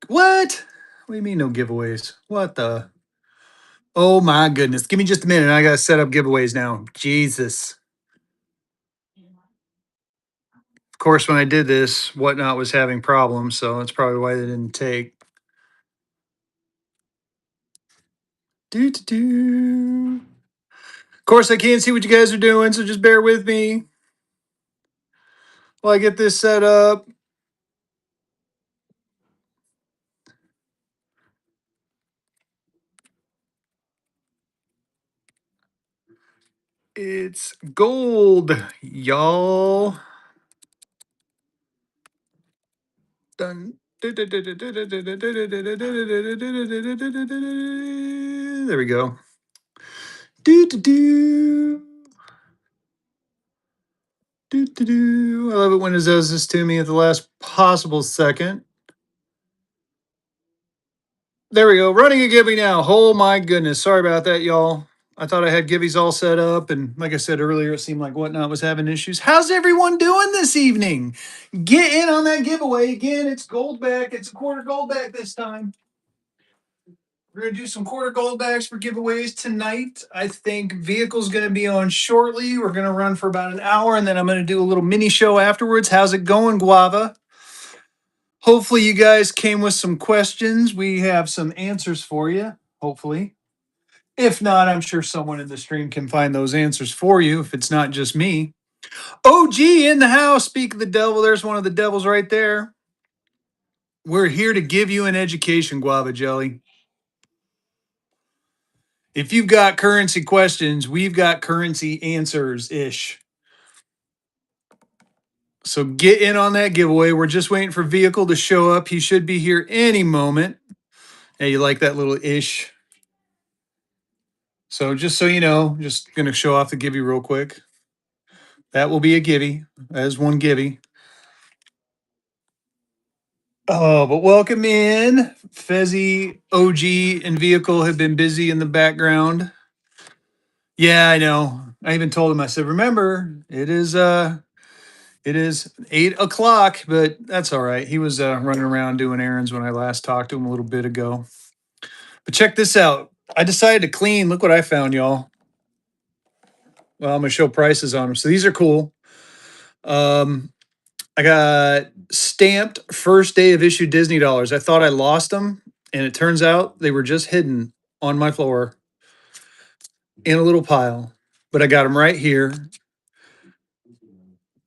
What? What do you mean no giveaways? What the? Oh my goodness. Give me just a minute. I got to set up giveaways now. Jesus. Of course, when I did this, Whatnot was having problems. So that's probably why they didn't take. Do, do, do. Of course, I can't see what you guys are doing. So just bear with me while I get this set up. It's gold, y'all. Done. There we go. Do do do. Do do do. I love it when it does this to me at the last possible second. There we go. Running a Gibby now. Oh my goodness. Sorry about that, y'all. I thought I had Gibbies all set up, and like I said earlier, it seemed like Whatnot was having issues. How's everyone doing this evening? Get in on that giveaway. Again, it's gold back. It's a quarter gold back this time. We're going to do some quarter gold backs for giveaways tonight. I think vehicle's going to be on shortly. We're going to run for about an hour, and then I'm going to do a little mini show afterwards. How's it going, Guava? Hopefully, you guys came with some questions. We have some answers for you, hopefully. If not, I'm sure someone in the stream can find those answers for you if it's not just me. OG in the house. Speak of the devil. There's one of the devils right there. We're here to give you an education, Guava Jelly. If you've got currency questions, we've got currency answers ish. So get in on that giveaway. We're just waiting for Vehicle to show up. He should be here any moment. Hey, you like that little ish? So just so you know, just going to show off the givey real quick. That will be a givey. That is one givey. Oh, but welcome in. Fezzy, OG, and Vehicle have been busy in the background. Yeah, I know. I even told him, I said, remember, it is 8 o'clock, but that's all right. He was running around doing errands when I last talked to him a little bit ago. But check this out. I decided to clean. Look what I found, y'all. Well, I'm gonna show prices on them. So these are cool. I got stamped first day of issue Disney dollars. I thought I lost them, and it turns out they were just hidden on my floor in a little pile. But I got them right here.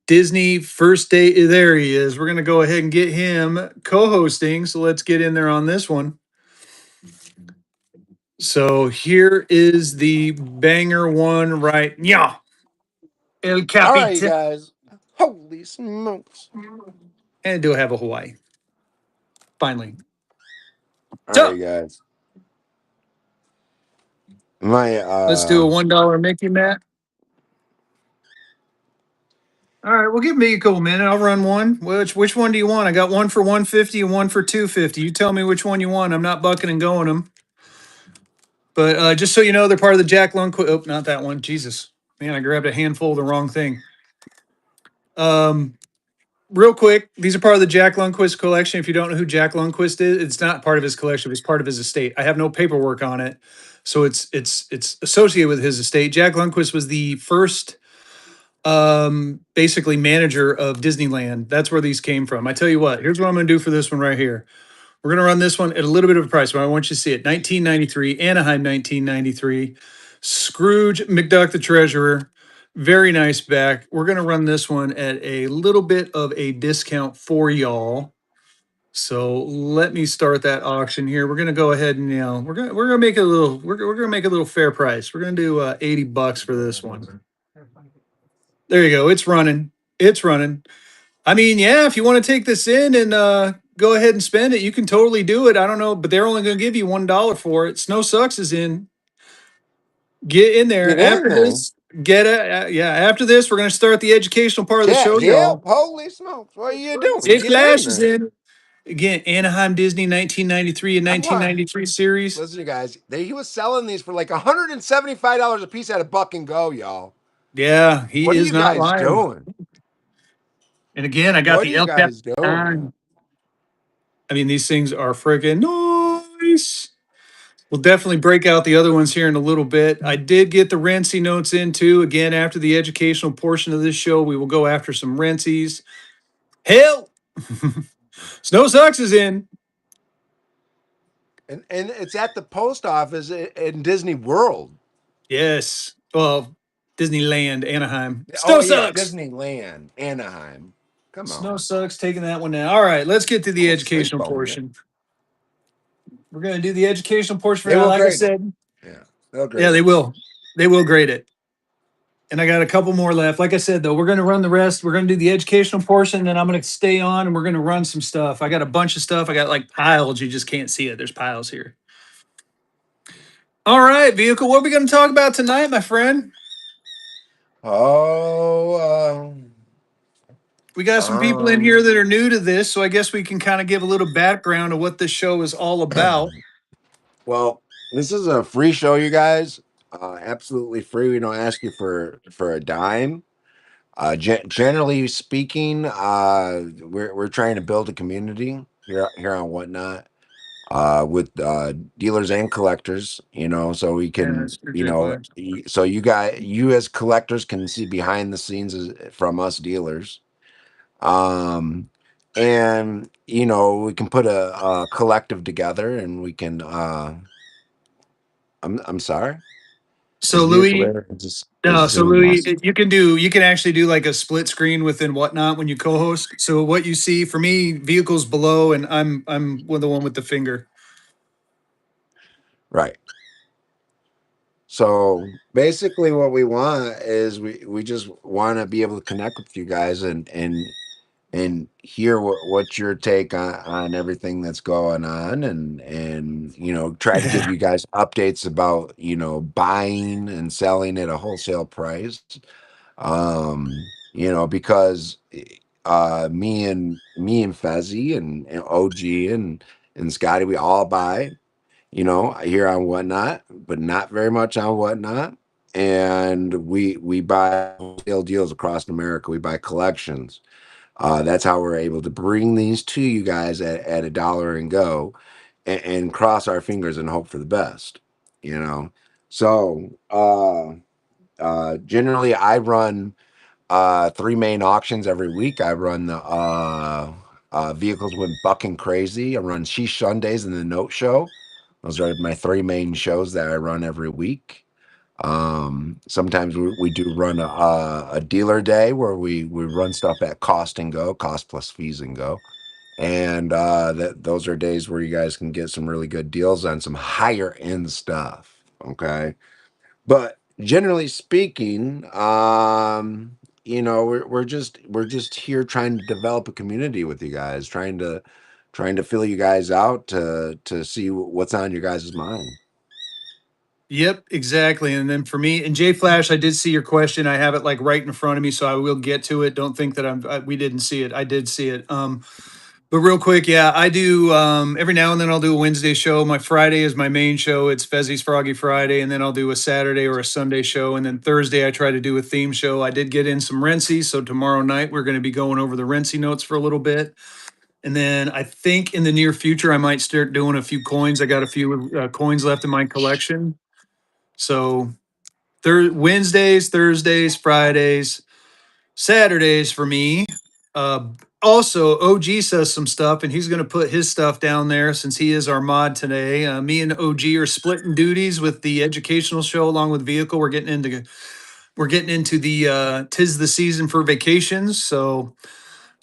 Disney first day. There he is. We're gonna go ahead and get him co-hosting. So let's get in there on this one. So here is the banger one, right? Yeah, El All right, you Capitan. guys. Holy smokes. And do have a Hawaii. Finally. All right, So you guys. My let's do a $1 Mickey, Matt. All right, we'll give me a couple minutes. I'll run one. Which one do you want? I got one for 150 and one for 250. You tell me which one you want. I'm not bucking and going them. But just so you know, they're part of the Jack Lundquist. Oh, not that one. Jesus, man, I grabbed a handful of the wrong thing. Um, Real quick, these are part of the Jack Lundquist collection. If you don't know who Jack Lundquist is, it's not part of his collection. It's part of his estate. I have no paperwork on it, so it's associated with his estate. Jack Lundquist was the first basically manager of Disneyland. That's where these came from. I tell you what, here's what I'm going to do for this one right here. We're going to run this one at a little bit of a price, but I want you to see it. 1993, Anaheim 1993. Scrooge McDuck the Treasurer. Very nice back. We're going to run this one at a little bit of a discount for y'all. So let me start that auction here. We're gonna go ahead and we're gonna make it a little we're gonna make it a little fair price. We're gonna do $80 for this one. There you go. It's running. It's running. I mean, yeah, if you want to take this in and go ahead and spend it, you can totally do it. I don't know, but they're only going to give you $1 for it. Snow Sucks is in. Get in there. get in After there. this, get it. Yeah, after this, we're going to start the educational part of the Chat, show, yep. y'all. Holy smokes. What are you doing? Six Get in Flash is there. in. Again, Anaheim Disney 1993 and I'm like, 1993 series. listen, you guys. He was selling these for like $175 a piece at a buck and go, y'all. Yeah, he What are is you not guys lying. doing? And again, I got What are the you El guys doing? Capitan. I mean, these things are freaking nice. We'll definitely break out the other ones here in a little bit. I did get the Rentsy notes in too. Again, after the educational portion of this show, we will go after some Rentsy's. Hell, Snow Sucks is in. And it's at the post office in Disney World. Yes. Well, Disneyland, Anaheim. Oh Snow yeah, Sucks. Disneyland, Anaheim. Come Snow on, Sucks taking that one down. All right, let's get to the oh educational typo here. portion. We're going to do the educational portion for They now. will Like I grade it. said, Yeah, they'll yeah, grade they it. will. They will grade it. And I got a couple more left. Like I said, though, we're going to run the rest. We're going to do the educational portion, then I'm going to stay on and we're going to run some stuff. I got a bunch of stuff. I got like piles. You just can't see it. There's piles here. All right, vehicle. What are we going to talk about tonight, my friend? Oh, We got some people in here um, that are new to this, so I guess we can kind of give a little background of what this show is all about. well, this is a free show, you guys. Absolutely free. We don't ask you for a dime. Generally speaking, we're trying to build a community here on Whatnot, with dealers and collectors. So we Yeah, can, that's for J Flash. so you as collectors can see behind the scenes from us dealers. Um, and we can put a collective together, and we can. I'm sorry. Is So vehicle Louis, there? Is no, is so doing Louis, awesome. you can actually do like a split screen within Whatnot when you co-host. So what you see for me, vehicles below, and I'm the one with the finger. Right. So basically, what we want is we just want to be able to connect with you guys, and hear what's your take on everything that's going on, and try to give Yeah. you guys updates about buying and selling at a wholesale price. Because me and Fezzy and OG and Scotty, we all buy, here on Whatnot, but not very much on Whatnot. And we buy wholesale deals across America. We buy collections. That's how we're able to bring these to you guys at a dollar and go, and cross our fingers and hope for the best. You know. So generally, I run three main auctions every week. I run the vehicles went bucking crazy. I run Sheesh Sundays and the Note Show. Those are my three main shows that I run every week. Sometimes we do run a dealer day where we run stuff at cost and go, cost plus fees and go. And those are days where you guys can get some really good deals on some higher end stuff. Okay. But generally speaking, we're just here trying to develop a community with you guys, trying to fill you guys out to see what's on your guys' mind. Yep, exactly. And then for me and J Flash, I did see your question. I have it like right in front of me, so I will get to it. Don't think that we didn't see it. I did see it. But real quick, yeah, I do. Every now and then I'll do a Wednesday show. My Friday is my main show. It's Fezzy's Froggy Friday, and then I'll do a Saturday or a Sunday show, and then Thursday I try to do a theme show. I did get in some Rentsy, so tomorrow night we're going to be going over the Rentsy notes for a little bit, and then I think in the near future I might start doing a few coins. I got a few coins left in my collection, so Wednesdays, Thursdays, Fridays, Saturdays for me. Uh, Also, OG says some stuff, and he's going to put his stuff down there since he is our mod today. Me and OG are splitting duties with the educational show along with vehicle. We're getting into the tis the season for vacations, so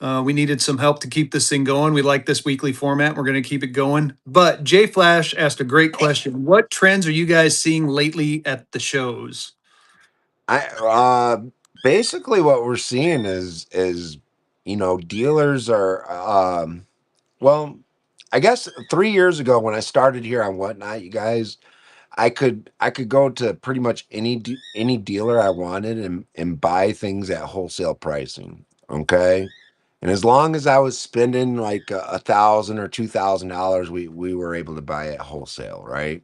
we needed some help to keep this thing going. We like this weekly format. We're going to keep it going. But Jay Flash asked a great question. What trends are you guys seeing lately at the shows? I Basically what we're seeing is dealers are well, I guess 3 years ago when I started here on Whatnot, you guys, I could go to pretty much any dealer I wanted and buy things at wholesale pricing. Okay. And as long as I was spending like $1,000 or $2,000, we were able to buy at wholesale, right?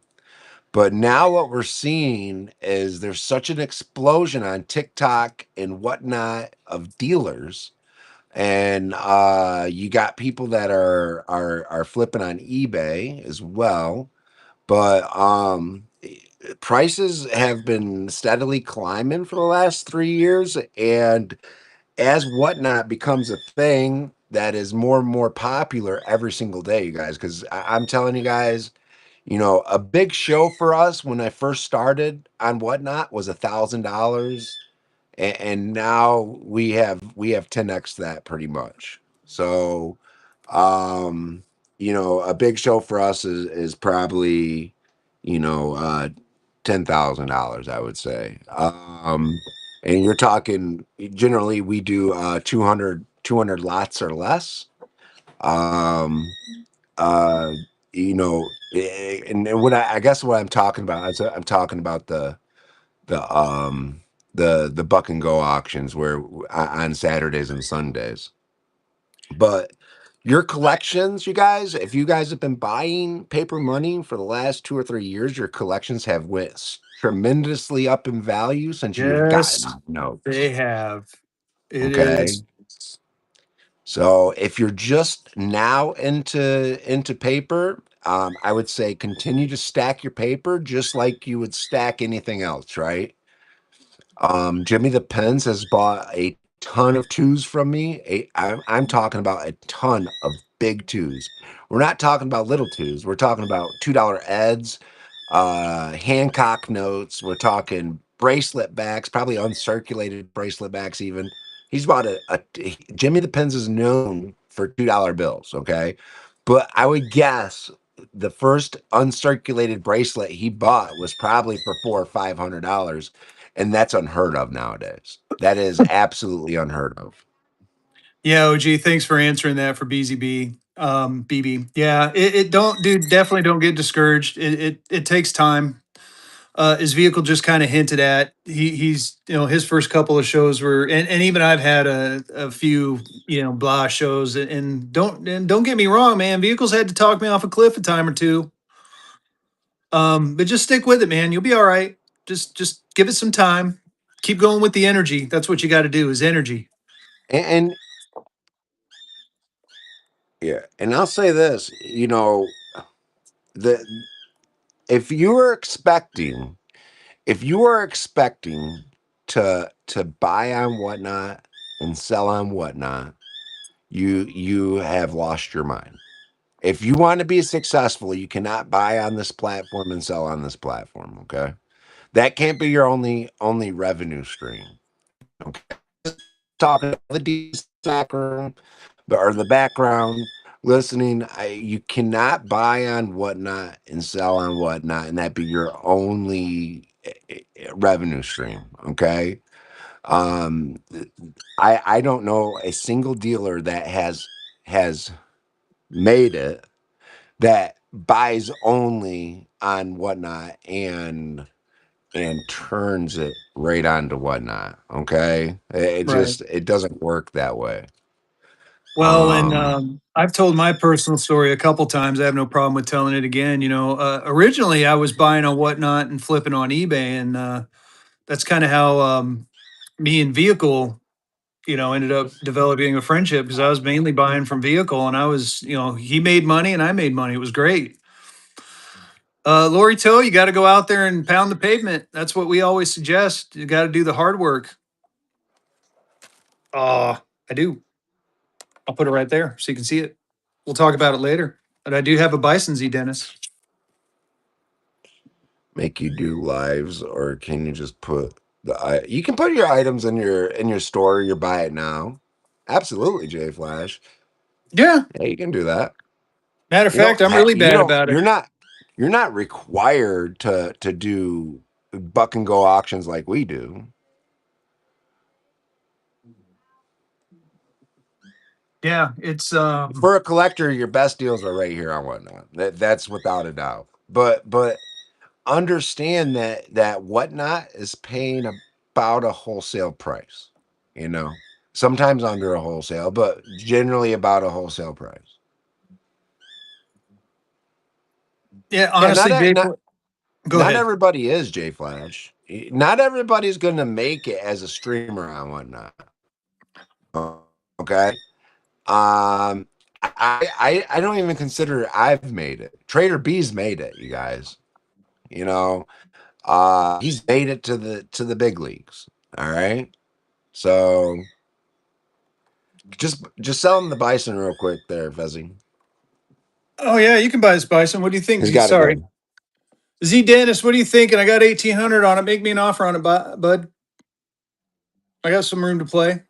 But now what we're seeing is there's such an explosion on TikTok and whatnot of dealers, and you got people that are flipping on eBay as well. But prices have been steadily climbing for the last 3 years, and as whatnot becomes a thing that is more and more popular every single day, you guys. Because I'm telling you guys, a big show for us when I first started on whatnot was $1,000, and now we have 10x that pretty much. So, um, a big show for us is probably, $10,000, I would say. And you're talking generally we do 200 lots or less. Um, uh, and what I guess what I'm talking about is I'm talking about the um the buck and go auctions where on Saturdays and Sundays. But your collections, you guys, if you guys have been buying paper money for the last 2 or 3 years, your collections have tremendously up in value since you've Yes, gotten they notes. have. It Okay. is. So if you're just now into paper, I would say continue to stack your paper just like you would stack anything else, right? Jimmy the Pens has bought a ton of twos from me. I'm talking about a ton of big twos. We're not talking about little twos. We're talking about $2 eds, Hancock notes. We're talking bracelet backs, probably uncirculated bracelet backs. Even he's bought Jimmy the Pens is known for $2 bills. Okay, but I would guess the first uncirculated bracelet he bought was probably for $400 or $500, and that's unheard of nowadays. That is absolutely unheard of. Yeah, OG, thanks for answering that for BZB. BB. Yeah, it don't, dude, definitely don't get discouraged. It takes time. His vehicle just kind of hinted at he's his first couple of shows were, and even I've had a few blah shows, and don't get me wrong, man, vehicles had to talk me off a cliff a time or two. But just stick with it, man. You'll be all right. Just give it some time. Keep going with the energy. That's what you got to do is energy. And yeah, and I'll say this, the if you are expecting if you are expecting to buy on whatnot and sell on whatnot, you have lost your mind. If you want to be successful, you cannot buy on this platform and sell on this platform. Okay, that can't be your only revenue stream. Okay, talking to the soccer or the background listening. You cannot buy on whatnot and sell on whatnot, and that be your only revenue stream. Okay. Um, I don't know a single dealer that has made it that buys only on whatnot and turns it right onto whatnot. Okay, Right. it doesn't work that way. Well, and Um, I've told my personal story a couple times. I have no problem with telling it again. Originally I was buying on whatnot and flipping on eBay, and that's kind of how me and vehicle, ended up developing a friendship because I was mainly buying from vehicle, and I was, he made money and I made money. It was great. Lori Toe, you got to go out there and pound the pavement. That's what we always suggest. You got to do the hard work. I do. I'll put it right there so you can see it. We'll talk about it later. But I do have a Bison Z, Dennis. make you do lives, or can you just put you can put your items in your store, your buy it now. Absolutely, J Flash. Yeah. Yeah, you can do that. Matter of fact, I'm really You bad don't about it. you're not required to do buck and go auctions like we do. Yeah, it's For a collector, your best deals are right here on whatnot. That's without a doubt. But understand that whatnot is paying about a wholesale price. You know, sometimes under a wholesale, but generally about a wholesale price. yeah, Yeah, honestly, Jake, go not ahead. everybody is J Flash. Not everybody's going to make it as a streamer on whatnot. Okay. Um, I don't even consider I've made it. Trader B's made it, you guys. You know, he's made it to the big leagues. All right. So just sell him the bison real quick there, Fezzy. Oh yeah, you can buy this bison. What do you think? He's got to Sorry, go. Z Dennis. What are you thinking? I got 1,800 on it. Make me an offer on it, bud. I got some room to play.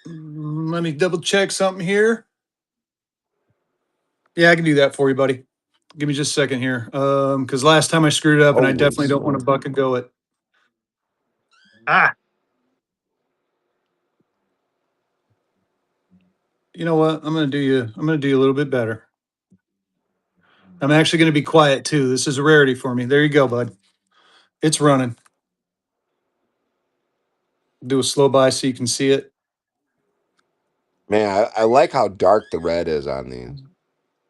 Let me double check something here. Yeah, I can do that for you, buddy. Give me just a second here. Because last time I screwed it up, and I Holy definitely don't want to smoke. buck and go it. Ah, you know what? I'm gonna do you. I'm gonna do you a little bit better. I'm actually gonna be quiet too. This is a rarity for me. There you go, bud. It's running. Do a slow buy so you can see it. Man, I like how dark the red is on these.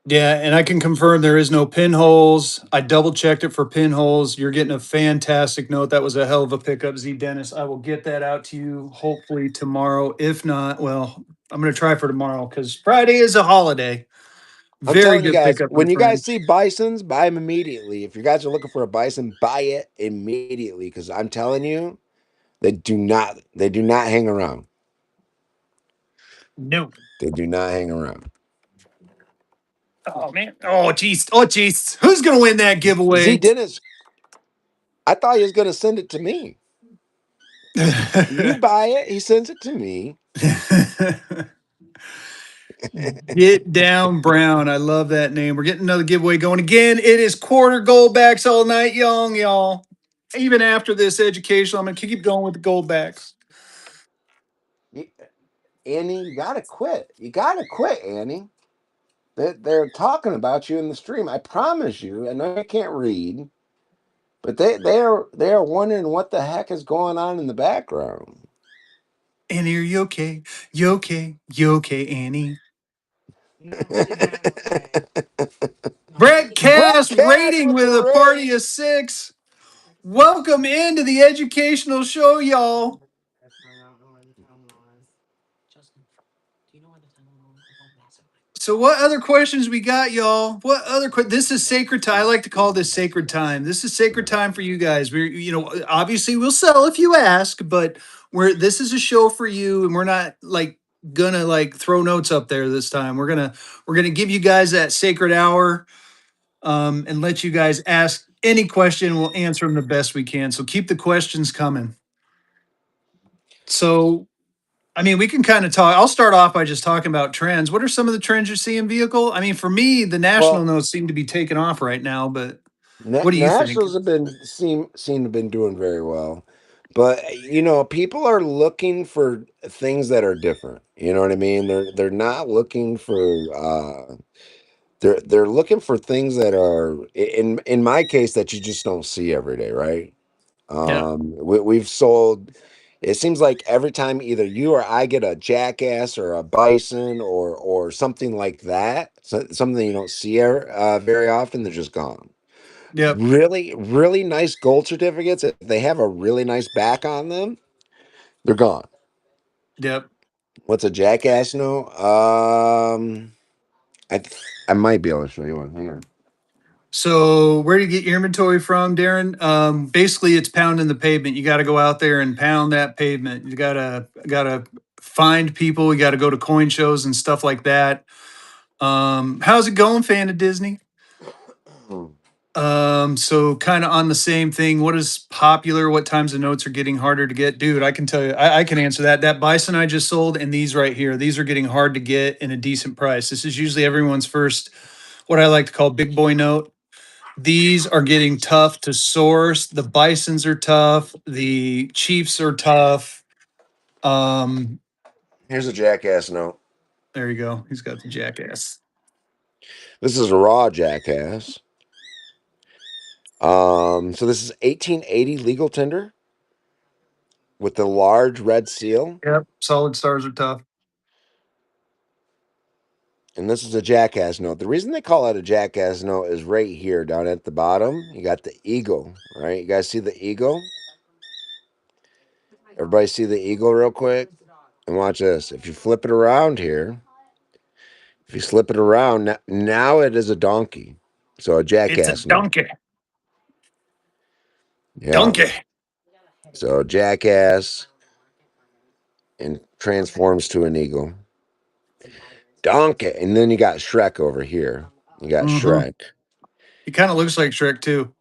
Yeah, and I can confirm there is no pinholes. I double checked it for pinholes. You're getting a fantastic note. That was a hell of a pickup, Z Dennis. I will get that out to you hopefully tomorrow. If not, well, I'm going to try for tomorrow because Friday is a holiday. I'm Very telling you good guys, pickup, my when you guys friend. see bisons, buy them immediately. If you guys are looking for a bison, buy it immediately because I'm telling you, they do not hang around. No. They do not hang around. Oh man. Oh jeez. Oh jeez. Who's going to win that Z giveaway? Dennis, I thought he was going to send it to me. You buy it, he sends it to me. Get down, Brown. I love that name. We're getting another giveaway going again. It is quarter gold backs all night, y'all. Even after this educational, I'm gonna keep going with the gold backs. Annie, you gotta quit. You gotta quit, Annie. They're talking about you in the stream. I promise you. I know you can't read, but they are wondering what the heck is going on in the background. Annie, are you okay? You okay? You okay, Annie? Brett Brett Cass Cash rating with the with a party raid. of six. Welcome into the educational show, y'all. So, what other questions we got, y'all? What other This is sacred time. I like to call this sacred time. This is sacred time for you guys. Obviously we'll sell if you ask, but this is a show for you, and we're not like gonna like throw notes up there this time. We're gonna give you guys that sacred hour, and let you guys ask any question. We'll answer them the best we can. So keep the questions coming. So I mean, we can kind of talk. I'll start off by just talking about trends. What are some of the trends you see in vehicle? I mean, for me, the national Well, notes seem to be taking off right now, but what do you think? Nationals have been seem to have been doing very well, but people are looking for things that are different. You know what I mean? They're not looking for they're looking for things that are in my case that you just don't see every day, right? Yeah. We've sold. It seems like every time either you or I get a jackass or a bison or something like that, something you don't see very often, they're just gone. Yep. Really, really nice gold certificates. If they have a really nice back on them, they're gone. Yep. What's a jackass? No. I I might be able to show you one. Hang on. So where do you get your inventory from, Darren? Basically, it's pounding the pavement. You got to go out there and pound that pavement. You gotta find people. You got to go to coin shows and stuff like that. How's it going, fan of Disney? So kind of on the same thing. What is popular? What times the notes are getting harder to get? Dude, I can tell you, I can answer that. That bison I just sold and these right here, these are getting hard to get in a decent price. This is usually everyone's first, what I like to call big boy note. These are getting tough to source. The bisons are tough. The chiefs are tough. Um, Here's a jackass note. there you go. He's got the jackass. This is a raw jackass. So this is 1880 legal tender with the large red seal, Yep. Solid stars are tough. and this is a jackass note. The reason they call it a jackass note is right here down at the bottom. You got the eagle, right? You guys see the eagle? Everybody see the eagle real quick? And watch this. If you flip it around here, if you slip it around, now it is a donkey. So a It's a jackass note. donkey. Yeah. Donkey. So jackass and transforms to an eagle. Donkey. And then you got Shrek over here. You got Mm-hmm. Shrek. He kind of looks like Shrek too.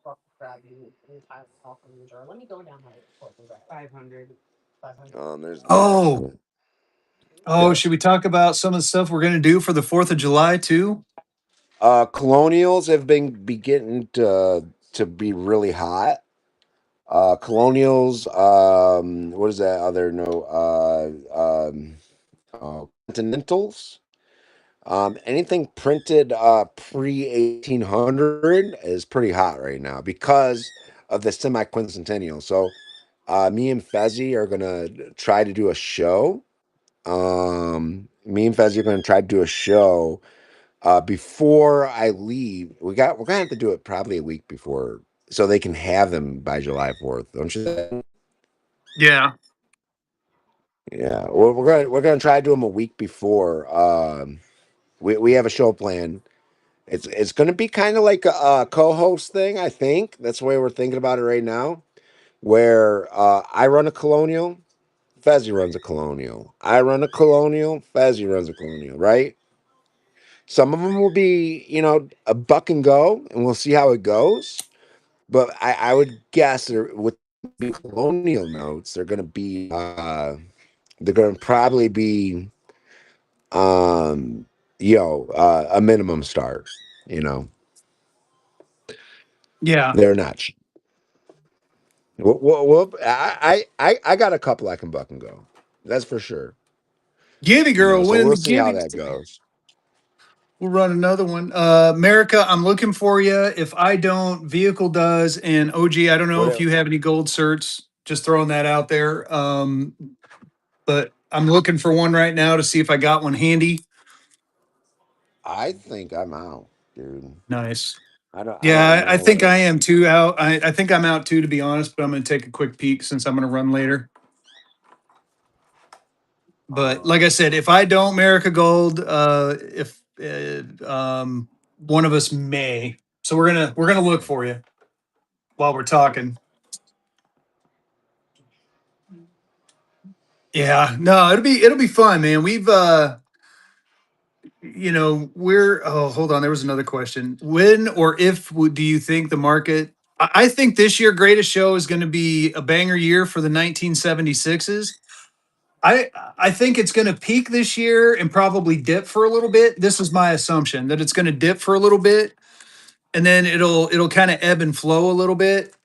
There's that. Oh, oh, Okay. should we talk about some of the stuff we're gonna do for the 4th of July too? Colonials have been beginning to be really hot. Colonials. What is that other no? Continentals. Anything printed pre 1800 is pretty hot right now because of the semi quincentennial. So, me and Fezzy are gonna try to do a show. Me and Fezzy are gonna try to do a show before I leave. We're gonna have to do it probably a week before, so they can have them by July 4th. Don't you think? Yeah, Yeah, we're gonna try to do them a week before. We have a show plan. It's going to be kind of like a co-host thing, I think. That's the way we're thinking about it right now. Where I run a colonial, Fezzy runs a colonial. I run a colonial, Fezzy runs a colonial. Right? Some of them will be, a buck and go, and we'll see how it goes. But I would guess with the colonial notes, they're going to probably be, um, a minimum start. You know, yeah. they're not. I got a couple I can buck and go. That's for sure. Gibby girl, So win we'll the see how Gibby. that goes. We'll run another one. America, I'm looking for you. If I don't, vehicle does. And OG, I don't know What if you have any gold certs. Just throwing that out there. But I'm looking for one right now to see if I got one handy. I think I'm out, dude. Nice. I don't Yeah, I think know. I am too out. I think I'm out too, to be honest, but I'm going to take a quick peek since I'm going to run later. But like I Um, said, if I don't America Gold, if one of us may, so we're gonna look for you while we're talking. Yeah, no, it'll be fun, man. We've we're oh hold on, there was another question. When or if do you think the market? I think this year greatest show is going to be a banger year for the 1976s. I think it's going to peak this year and probably dip for a little bit. This is my assumption that it's going to dip for a little bit and then it'll kind of ebb and flow a little bit.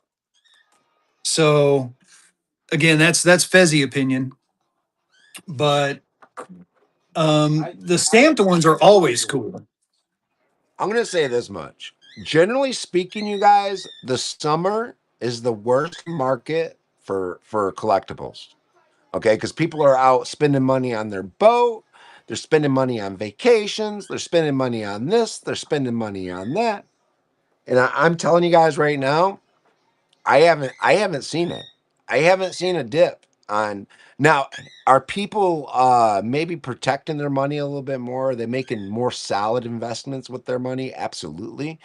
So again, that's Fezzy opinion, but the stamped ones are always cool. I'm gonna say this much. Generally speaking, you guys, the summer is the worst market for collectibles. Okay, because people are out spending money on their boat. They're spending money on vacations. They're spending money on this. They're spending money on that. And I'm telling you guys right now, I haven't seen it. I haven't seen a dip on now. Are people maybe protecting their money a little bit more? Are they making more solid investments with their money? Absolutely.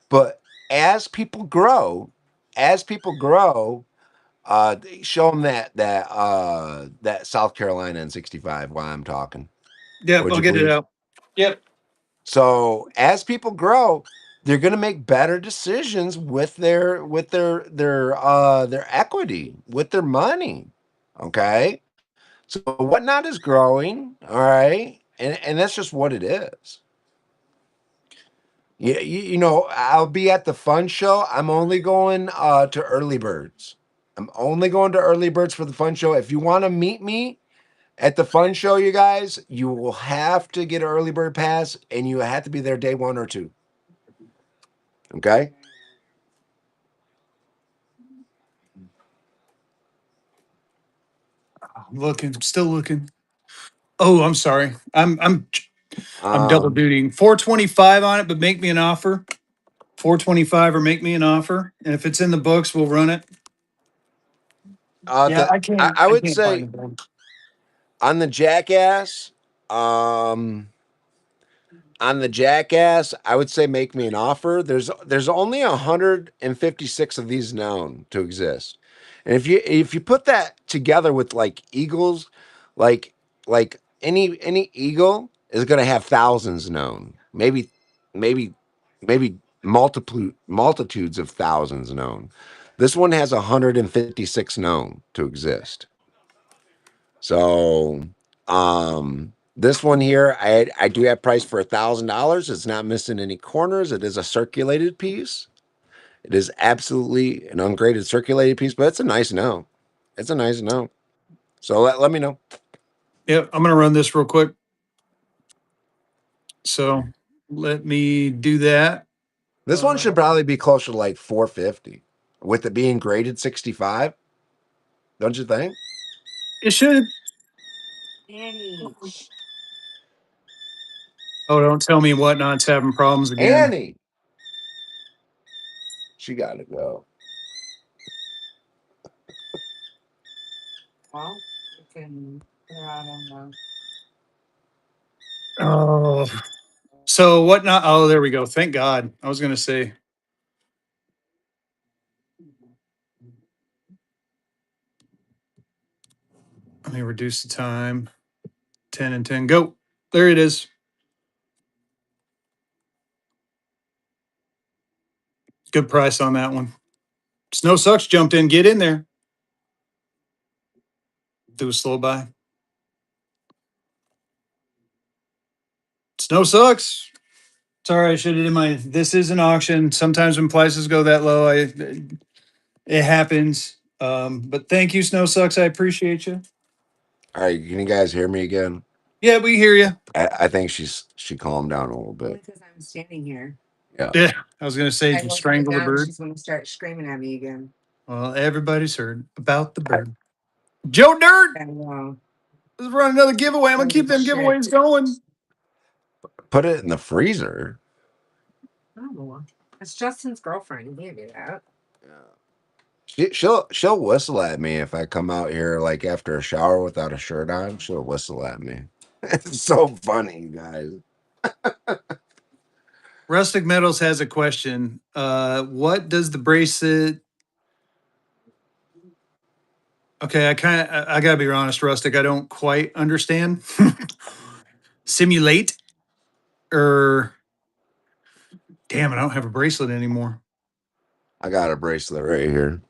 But as people grow, as people grow, show them that South Carolina in '65 while I'm talking. Yep, Would I'll you get it please? out. Yep. So as people grow, they're going to make better decisions with their equity, with their money. Okay, so whatnot is growing. All right, and that's just what it is. I'll be at the fun show. I'm only going to early birds. I'm only going to early birds for the fun show. If you want to meet me at the fun show, you guys, you will have to get an early bird pass, and you have to be there day 1 or 2. Okay. I'm looking, still looking. Oh, I'm sorry. I'm double Um, dutying. 425 on it, but make me an offer. 425 or make me an offer. And if it's in the books, we'll run it. Yeah, I I I would can't find say the board. on the Jackass, um, on the Jackass, I would say make me an offer. There's only 156 of these known to exist, and if you put that together with like eagles, like any eagle is going to have thousands known, maybe maybe multitudes of thousands known. This one has 156 known to exist. So, this one here, I do have priced for $1,000. It's not missing any corners. It is a circulated piece. It is absolutely an ungraded circulated piece, but it's a nice note. It's a nice note. So let me know. Yep, I'm gonna run this real quick. So let me do that. This one should probably be closer to like 450, with it being graded 65. Don't you think? It should. Oh, don't tell me Whatnot's having problems again. Annie, she got to go. Oh, so Whatnot. Oh, there we go. Thank God. I was gonna say. Let me reduce the time. 10 and 10. Go. There it is. Good price on that one. Snow Sucks jumped in. Get in there. Do a slow buy. Snow Sucks. Sorry, I should have did my. This is an auction. Sometimes when prices go that low, it happens. But thank you, Snow Sucks. I appreciate you. All right, can you guys hear me again? Yeah, we hear you. I think she calmed down a little bit. Because I'm standing here. Yeah. Yeah, I was gonna say I you will sit strangle the down, bird. she's going to start screaming at me again. Well, everybody's heard about the bird. Joe Dirt. I know. Let's run another giveaway. I'm gonna Holy keep them shit. giveaways going. Put it in the freezer. Oh, it's Justin's girlfriend. He gave me that. Yeah. She'll whistle at me if I come out here like after a shower without a shirt on. She'll whistle at me. It's so funny, you guys. Rustic Metals has a question. What does the bracelet? Okay, I gotta be honest, Rustic. I don't quite understand. Simulate or damn, I don't have a bracelet anymore. I got a bracelet right here.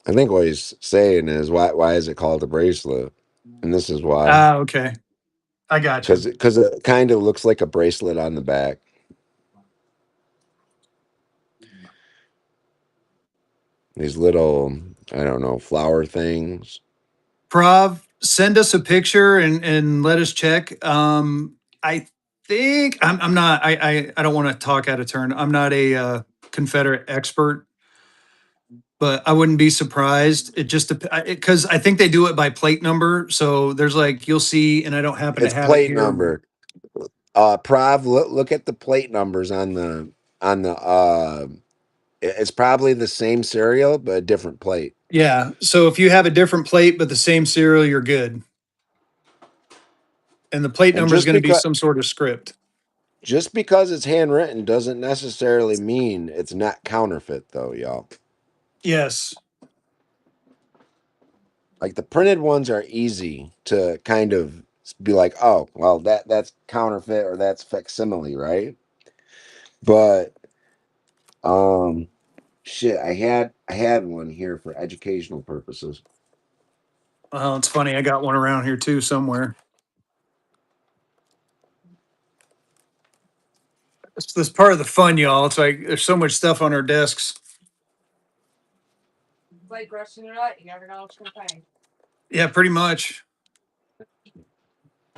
I think what he's saying is why is it called a bracelet? And this is why. Ah, okay. I got you. Because it kind of looks like a bracelet on the back. These little, I don't know, flower things. Prav, send us a picture and let us check. I think I'm not. I don't want to talk out of turn. I'm not a Confederate expert, but I wouldn't be surprised. It just because I think they do it by plate number. So there's like you'll see, and I don't happen to It's have it plate here. number. Prav, look at the plate numbers on the it's probably the same cereal, but a different plate. Yeah. So if you have a different plate but the same cereal, you're good. And the plate And number is going to be some sort of script. just because it's handwritten doesn't necessarily mean it's not counterfeit though, y'all. Yes. Like the printed ones are easy to kind of be like, oh, well, that's counterfeit or that's facsimile, right? But um shit, I had one here for educational purposes. Well, it's funny. I got one around here too somewhere. That's part of the fun, y'all. It's like there's so much stuff on our desks. It's like Russian roulette, you never know what you're gonna find. Yeah, pretty much.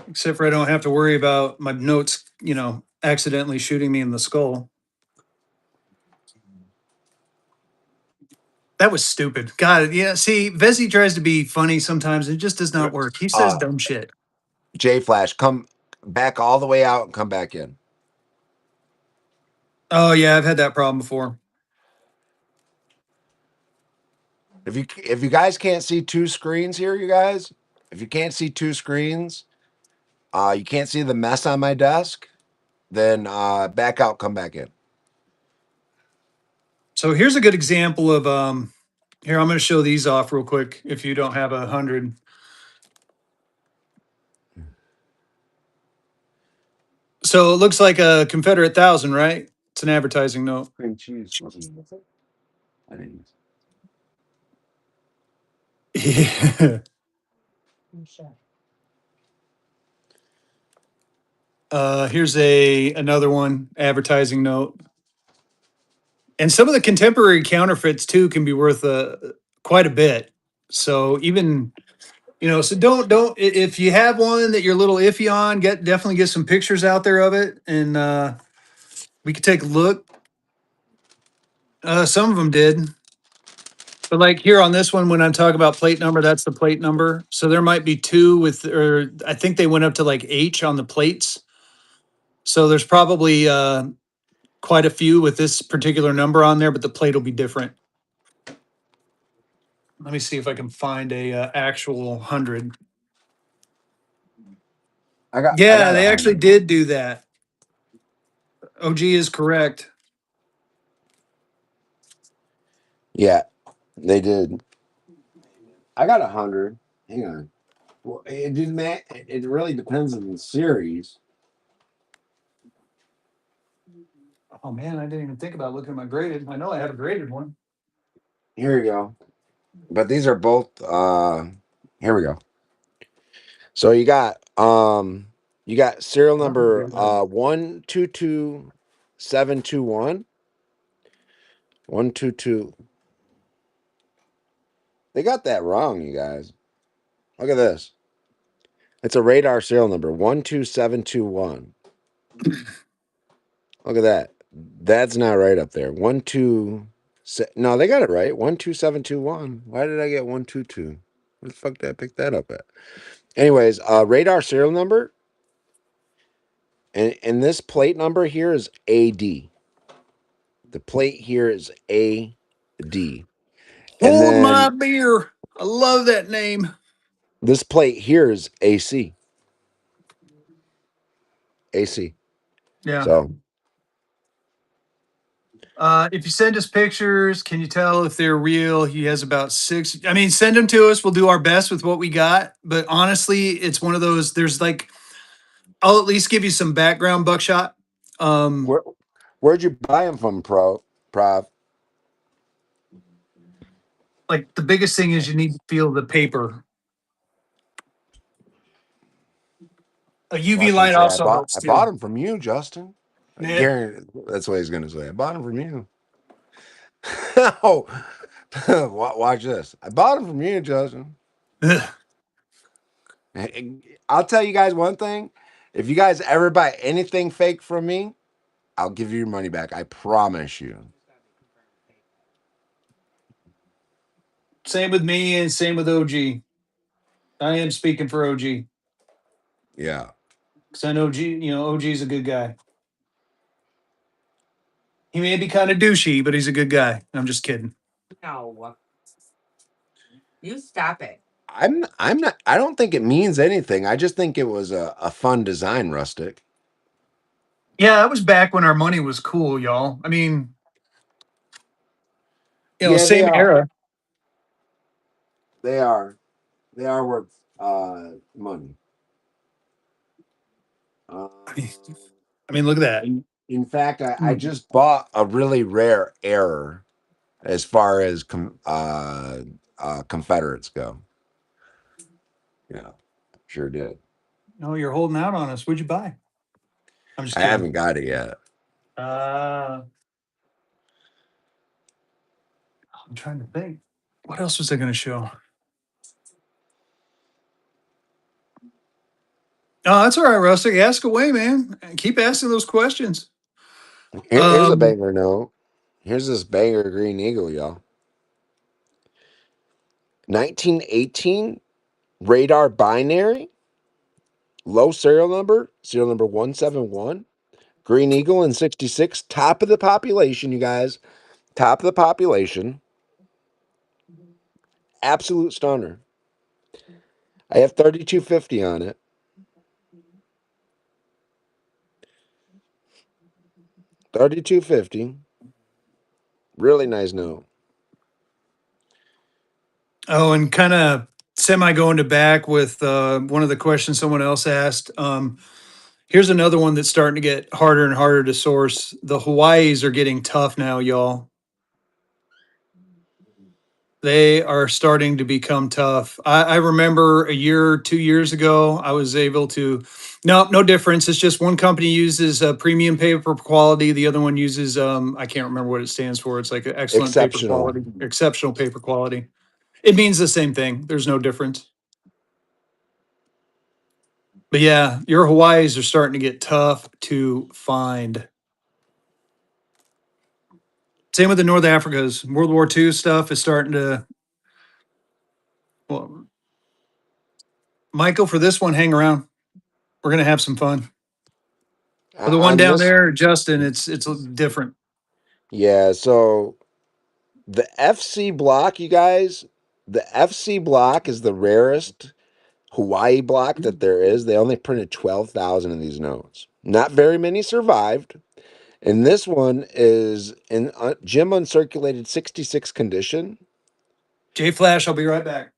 Except for I don't have to worry about my notes, accidentally shooting me in the skull. That was stupid. God, yeah. See, Vezi tries to be funny sometimes. It just does not work. He says Uh dumb shit. J Flash, come back all the way out and come back in. Oh yeah, I've had that problem before. If you guys can't see two screens here, you guys, if you can't see two screens, you can't see the mess on my desk, then back out, come back in. So here's a good example of here, I'm going to show these off real quick if you don't have 100. So it looks like a Confederate 1,000, right? It's an advertising note. Cream cheese wasn't with it. I didn't. Yeah. Here's a another one advertising note. And some of the contemporary counterfeits too can be worth quite a bit. So even so if you have one that you're a little iffy on, definitely get some pictures out there of it, and we could take a look. Some of them did, but like here on this one, when I'm talking about plate number, that's the plate number. So there might be two with, or I think they went up to like H on the plates. So there's probably quite a few with this particular number on there, but the plate will be different. Let me see if I can find a actual 100. I Yeah, got they actually 100. did do that. OG is correct. Yeah, they did. I got 100. Hang on. Well, it did, man. It really depends on the series. Oh man, I didn't even think about looking at my graded. I know I had a graded one. Here we go. But these are both. Here we go. So you got serial number 122721. 122. They got that wrong, you guys. Look at this. It's a radar serial number 12721. Look at that. That's not right up there. No, they got it right. 12721. Why did I get 122? Where the fuck did I pick that up at? Anyways, radar serial number, and this plate number here is AD. The plate here is AD. And Hold my then beer. I love that name. this plate here is AC. AC. Yeah. So If you send us pictures, can you tell if they're real? He has about six. I mean, send them to us. We'll do our best with what we got. But honestly, it's one of those. There's like, I'll at least give you some background, Buckshot. Um, where where'd you buy them from, Prov? like the biggest thing is you need to feel the paper. A UV Watch him light say, also helps I bought too. them from you, Justin. I Yeah. guarantee that's what he's gonna say. I bought them from you. Oh, watch this. I bought them from you, Justin. I'll tell you guys one thing. If you guys ever buy anything fake from me, I'll give you your money back. I promise you. Same with me and same with OG. I am speaking for OG Yeah. because I know OG is a good guy. He may be kind of douchey, but he's a good guy. I'm just kidding. No, you stop it. I'm not I don't think it means anything. I just think it was a fun design, Rustic. Yeah, that was back when our money was cool, y'all. I mean, Yeah, they same are. era. They are. They are worth money. Um, I mean, look at that. in fact, I just bought a really rare error as far as Confederates go. Yeah, sure did. No, you're holding out on us. What'd you buy? I'm just I kidding. haven't got it yet. I'm trying to think. What else was I going to show? Oh, that's all right, Rustic. Ask away, man. Keep asking those questions. Here's a Um, banger note. Here's this banger Green Eagle, y'all. 1918 radar binary, low serial number 171. Green Eagle in 66, top of the population, you guys. Top of the population. Absolute stunner. I have 3250 on it. 3250. Really nice note. Oh, and kind of semi going to back with one of the questions someone else asked. Here's another one that's starting to get harder and harder to source. The Hawaiis are getting tough now, y'all. They are starting to become tough. I remember a year, 2 years ago, I was able to. No, no difference. It's just one company uses premium paper quality. The other one uses I can't remember what it stands for. It's like excellent paper Exceptional. quality, exceptional paper quality. It means the same thing. There's no difference. But yeah, your Hawaiis are starting to get tough to find. Same with the North Africas. World War II stuff is starting to. Well, Michael, for this one, hang around. We're gonna have some fun. For the one On down this, there, Justin, it's different. yeah, so the FC block, you guys, the FC block is the rarest Hawaii block that there is. They only printed 12,000 of these notes. Not very many survived. And this one is in gym uncirculated 66 condition. J Flash, I'll be right back.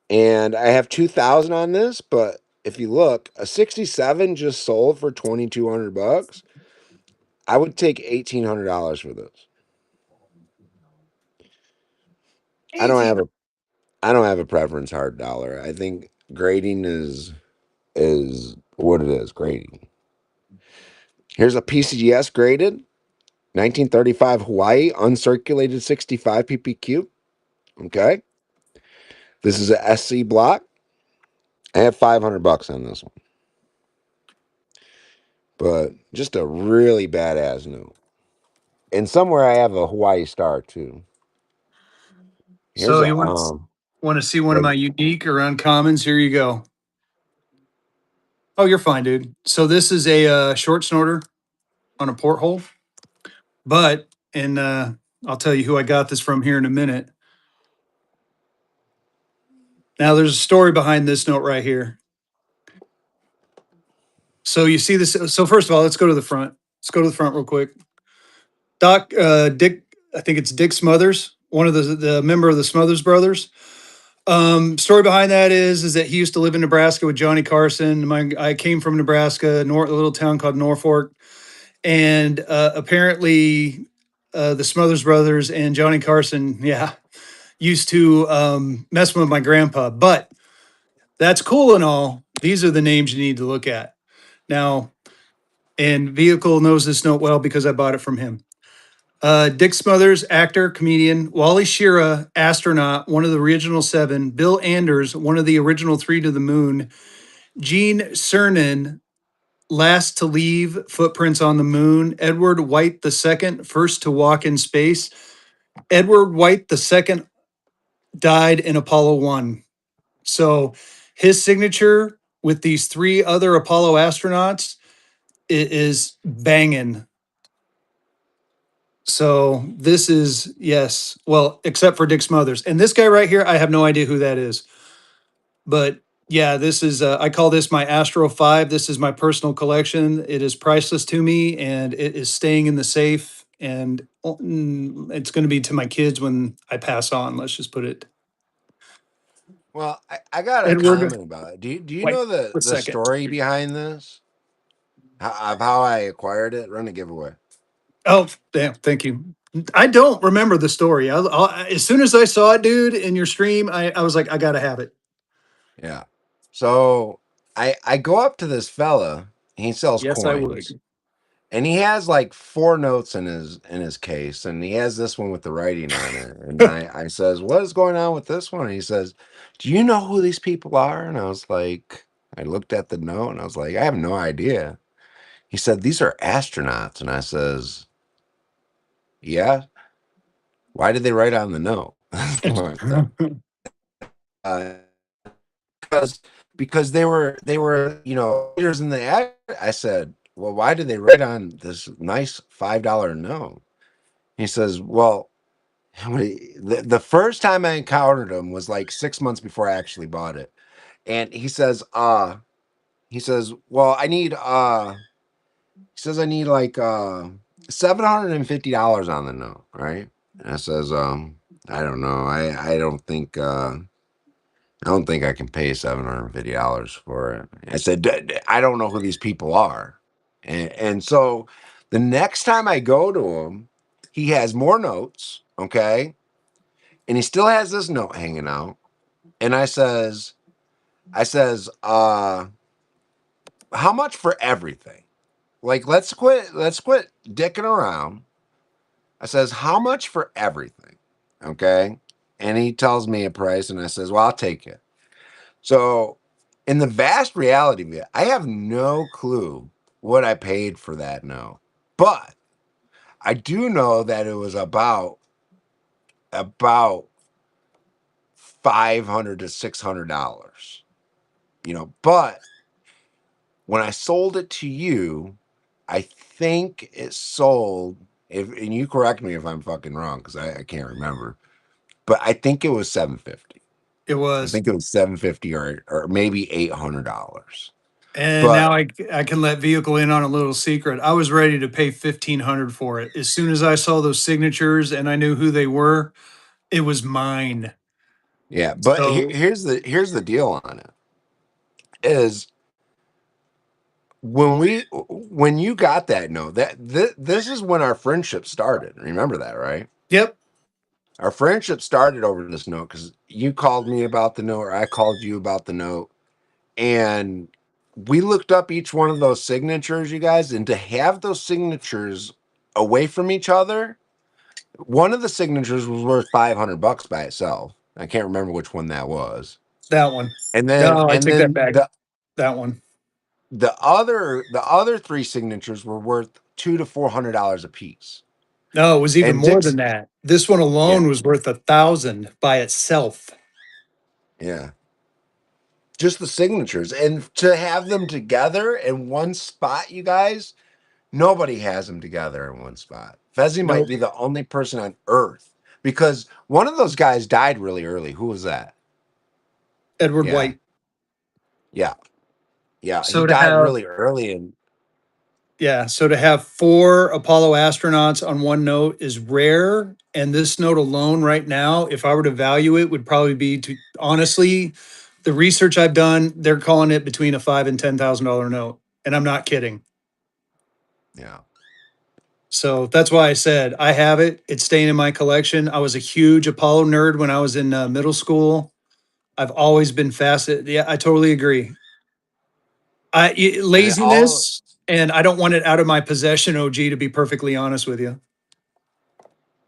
And I have 2,000 on this, but if you look, a 67 just sold for 2,200 bucks. I would take $1,800 for this. I don't have 18. a I don't have a preference hard dollar. I think grading is what it is, grading. Here's a PCGS graded 1935 Hawaii uncirculated 65 ppq. Okay. This is a SC block. I have 500 bucks on this one. But just a really badass note. And somewhere I have a Hawaii star too. Here's So a you want to see one of my unique or uncommons? Here you go. Oh, you're fine, dude. So this is a short snorter on a porthole, but and I'll tell you who I got this from here in a minute. Now there's a story behind this note right here. So you see this. So first of all, let's go to the front. Let's go to the front real quick. Dick, I think it's Dick Smothers, one of the member of the Smothers brothers. Story behind that is that he used to live in Nebraska with Johnny Carson. I came from Nebraska, a little town called Norfolk, and apparently the Smothers brothers and Johnny Carson, yeah, used to mess with my grandpa. But that's cool and all. These are the names you need to look at now. And Vehicle knows this note well because I bought it from him. Dick Smothers, actor, comedian. Wally Schirra, astronaut, one of the original seven. Bill Anders, one of the original three to the moon. Gene Cernan, last to leave footprints on the moon. Edward White II, first to walk in space. Edward White II died in Apollo 1. So his signature with these three other Apollo astronauts is banging. So this is, yes, well, except for Dick Smothers. And this guy right here, I have no idea who that is. But yeah, this is I call this my Astro 5. This is my personal collection. It is priceless to me and it is staying in the safe and it's going to be to my kids when I pass on. Let's just put it. Well, I got a Edward, comment about it. Do you wait know a the second. story behind this? Of how I acquired it? Run a giveaway. Oh, damn, thank you. I don't remember the story. As soon as I saw it, dude, in your stream, I was like, I got to have it. Yeah. So I go up to this fella. He sells Yes, I coins, would. and he has like four notes in his case, and he has this one with the writing on it. And I says, "What is going on with this one?" And he says, "Do you know who these people are?" And I was like, I looked at the note, and I was like, I have no idea. He said, "These are astronauts," and I says, "Yeah. Why did they write on the note?" uh, because they were leaders in the act. I said, well, why did they write on this nice $5 note? He says, well, The first time I encountered him was like 6 months before I actually bought it. And he says, well, he says I need like $750 on the note, right? And I says, I don't know. I don't think I can pay $750 for it. I said, I don't know who these people are. And so the next time I go to him, he has more notes, okay? And he still has this note hanging out. And I says, how much for everything? Like, let's quit dicking around. I says, how much for everything? Okay. And he tells me a price, and I says, well, I'll take it. So, in the vast reality of it, I have no clue what I paid for that note. But I do know that it was about 500 to $600. But when I sold it to you, I think it sold, if and you correct me if I'm fucking wrong, because I can't remember, but I think it was 750. It I was. think it was 750 or maybe $800. And now But I can let vehicle in on a little secret. I was ready to pay 1,500 for it. As soon as I saw those signatures and I knew who they were, it was mine. yeah, but So, here's the deal on it is when you got that note, this is when our friendship started. Remember that, right? yep, Our friendship started over this note because you called me about the note, or I called you about the note, and we looked up each one of those signatures, you guys, and to have those signatures away from each other, one of the signatures was worth $500 by itself. I can't remember which one that was. that one. And then No, I and take that then back. the That one. the other three signatures were worth $200 to $400 a piece. No, it was even And more than Dick's, that. This one yeah, alone was worth 1,000 by itself. yeah, just the signatures, and to have them together in one spot, you guys, nobody has them together in one spot. Fezzy might Nope. be the only person on earth because one of those guys died really early. Who was that? Edward Yeah, White. yeah, yeah. He So to died have really early, and Yeah, so to have four Apollo astronauts on one note is rare. And this note alone, right now, if I were to value it, would probably be to honestly, the research I've done, they're calling it between a five and $10,000 note, and I'm not kidding. yeah. So that's why I said I have it. It's staying in my collection. I was a huge Apollo nerd when I was in middle school. I've always been fascinated. Yeah, I totally agree. And all Laziness, and I don't want it out of my possession, OG, to be perfectly honest with you.